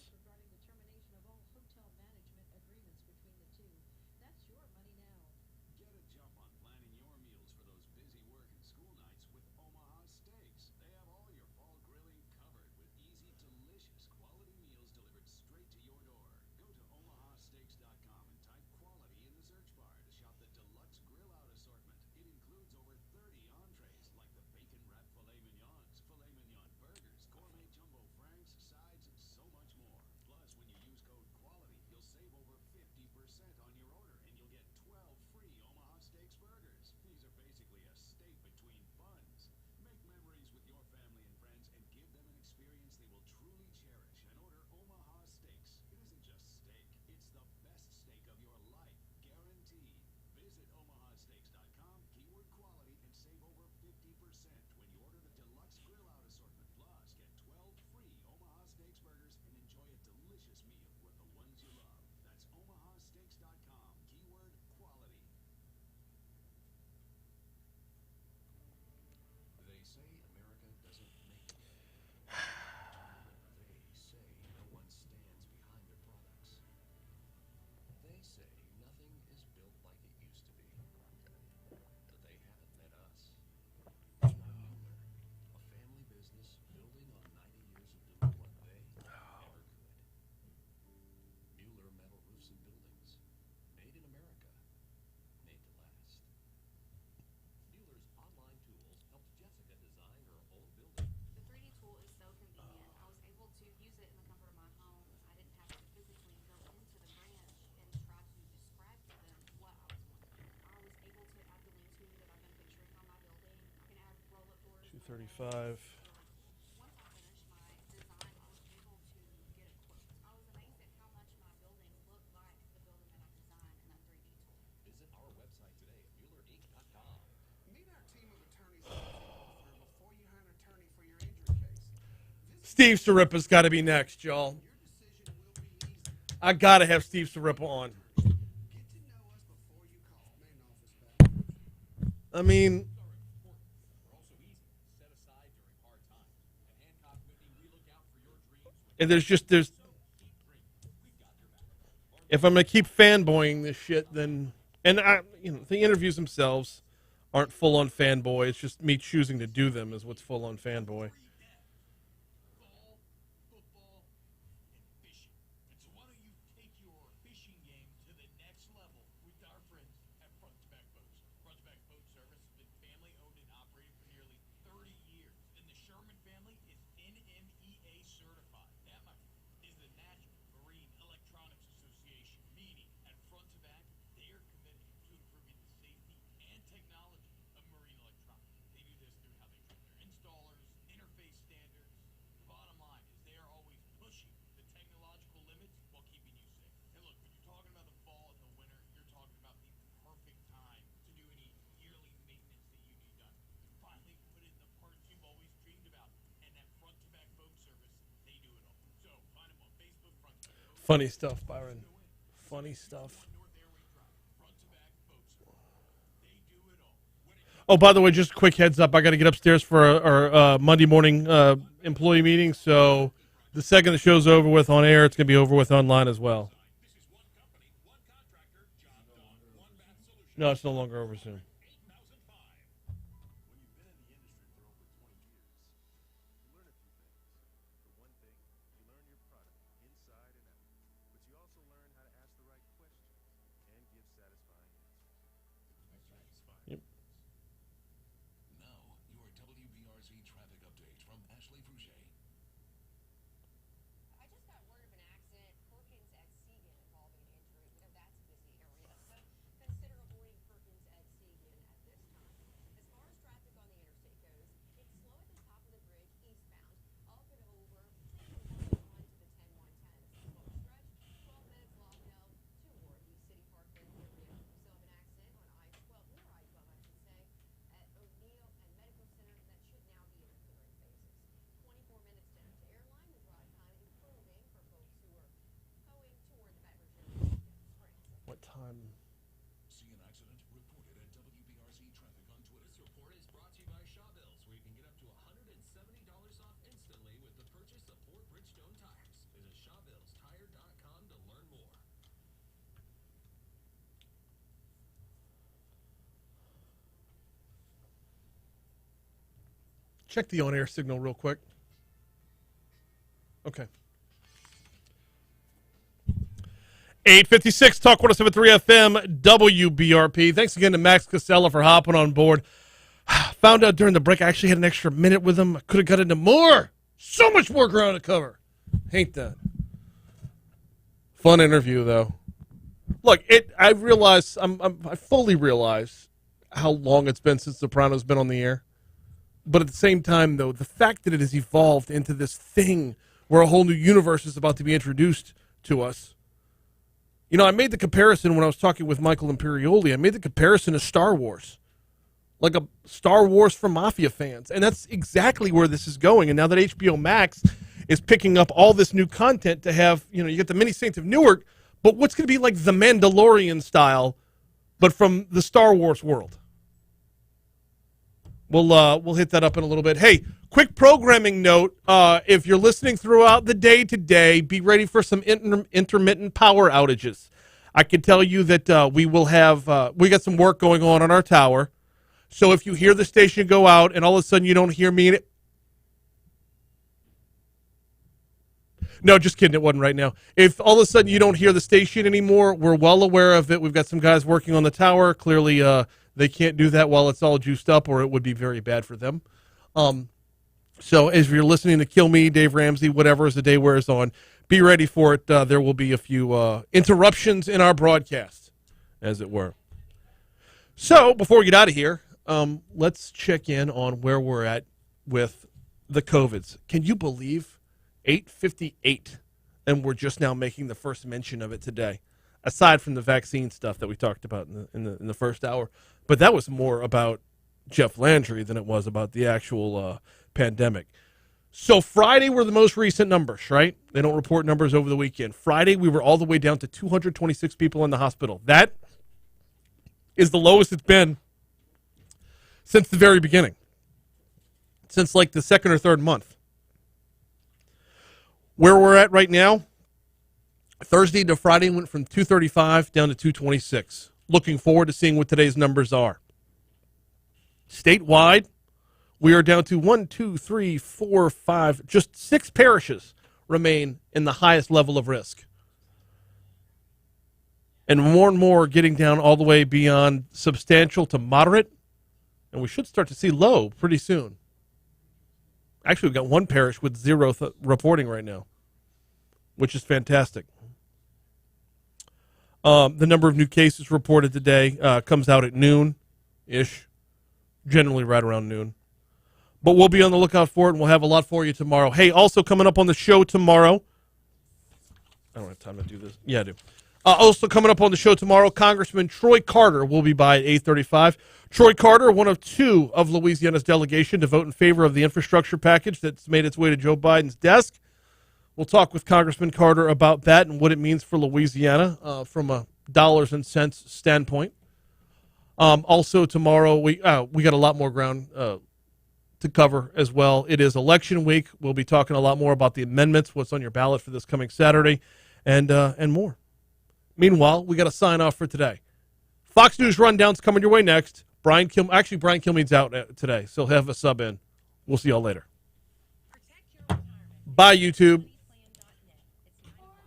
Get a jump on planning your meals for those busy work and school nights with Omaha Steaks. They have all your fall grilling covered with easy, delicious, quality meals delivered straight to your door. Go to omahasteaks.com and type quality in the search bar to shop the deluxe grill out assortment. It includes over 30 entrees like the bacon wrapped filet mignons, filet mignon burgers, gourmet jumbo franks, sides, and so much more. Plus, when you use code QUALITY, you'll save over 50% on your order, and you'll get 12 free Omaha Steaks burgers. These are basically a steak between buns. Make memories with your family and friends and give them an experience they will truly cherish, and order Omaha Steaks. It isn't just steak, it's the best steak of your life, guaranteed. Visit omahasteaks.com, keyword quality, and save over 50% when you order the deluxe grill out assortment. Plus, get 12 free Omaha Steaks burgers and enjoy a delicious meal with the ones you love. That's omahasteaks.com, keyword quality. They say America doesn't make it. They say no one stands behind their products. They say nothing is built like it used to be. But they haven't met us. Mueller, a family business building on 90 years of doing what they never could. Mueller metal roofs and buildings, made in America, made to last. Mueller's online tools helped Jessica design her own building. The 3D tool is so convenient. I was able to use it in the comfort of my home. I didn't have to physically go into the branch and try to describe to them what I was wanting. I was able to add the lean-to that I've been picturing on my building. I can add roll-up doors. 235. Once I finished my design, I was able to get a quote. I was amazed at how much my building looked like the building that I designed in that 3D tool. Visit our website today at MuellerInc.com. Meet our team of attorneys at the law firm before you hire an attorney for your injury case. Steve Siripa's got to be next, y'all. I got to have Steve Siripa on. Get to know us before you call. I mean, and there's if I'm gonna keep fanboying this shit, then the interviews themselves aren't full on fanboy. It's just me choosing to do them is what's full on fanboy. Funny stuff, Byron. Funny stuff. Oh, by the way, just a quick heads up. I got to get upstairs for our Monday morning employee meeting. So the second the show's over with on air, it's going to be over with online as well. No, it's no longer over soon. What time? See an accident? Report it at Wbrz Traffic on Twitter. This report is brought to you by Shawbills, where you can get up to $170 off instantly with the purchase of 4 Bridgestone tires. Visit ShawbillsTire.com to learn more. Check the on-air signal real quick. Okay. 8:56, Talk 107.3 FM, WBRP. Thanks again to Max Casella for hopping on board. Found out during the break I actually had an extra minute with him. I could have got into more. So much more ground to cover. Ain't that? Fun interview, though. Look, I realize, I fully realize how long it's been since Soprano's been on the air. But at the same time, though, the fact that it has evolved into this thing where a whole new universe is about to be introduced to us. You know, I made the comparison when I was talking with Michael Imperioli. I made the comparison to Star Wars. Like a Star Wars for Mafia fans. And that's exactly where this is going. And now that HBO Max is picking up all this new content to have, you get the mini Saints of Newark, but what's going to be like the Mandalorian style, but from the Star Wars world? We'll hit that up in a little bit. Hey, quick programming note. If you're listening throughout the day today, be ready for some intermittent power outages. I can tell you that we will have we got some work going on our tower. So if you hear the station go out and all of a sudden you don't hear me, no, just kidding. It wasn't right now. If all of a sudden you don't hear the station anymore, we're well aware of it. We've got some guys working on the tower. Clearly, they can't do that while it's all juiced up, or it would be very bad for them. So as you're listening to Kill Me, Dave Ramsey, whatever, as the day wears on, be ready for it. There will be a few interruptions in our broadcast, as it were. So before we get out of here, let's check in on where we're at with the COVIDs. Can you believe 8:58, and we're just now making the first mention of it today, aside from the vaccine stuff that we talked about in the first hour. But that was more about Jeff Landry than it was about the actual pandemic. So Friday were the most recent numbers, right? They don't report numbers over the weekend. Friday, we were all the way down to 226 people in the hospital. That is the lowest it's been since the very beginning, since like the second or third month. Where we're at right now, Thursday to Friday went from 235 down to 226. Looking forward to seeing what today's numbers are. Statewide, we are down to 1, 2, 3, 4, 5, just 6 parishes remain in the highest level of risk. And more getting down all the way beyond substantial to moderate. And we should start to see low pretty soon. Actually, we've got one parish with 0 reporting right now, which is fantastic. The number of new cases reported today comes out at noon-ish, generally right around noon. But we'll be on the lookout for it, and we'll have a lot for you tomorrow. Hey, also coming up on the show tomorrow. I don't have time to do this. Yeah, I do. Also coming up on the show tomorrow, Congressman Troy Carter will be by at 8:35. Troy Carter, one of 2 of Louisiana's delegation to vote in favor of the infrastructure package that's made its way to Joe Biden's desk. We'll talk with Congressman Carter about that and what it means for Louisiana from a dollars and cents standpoint. Also tomorrow, we got a lot more ground to cover as well. It is election week. We'll be talking a lot more about the amendments, what's on your ballot for this coming Saturday, and more. Meanwhile, we got to sign off for today. Fox News Rundown's coming your way next. Brian Kilmeade's out today, so he'll have a sub in. We'll see y'all later. Bye, YouTube.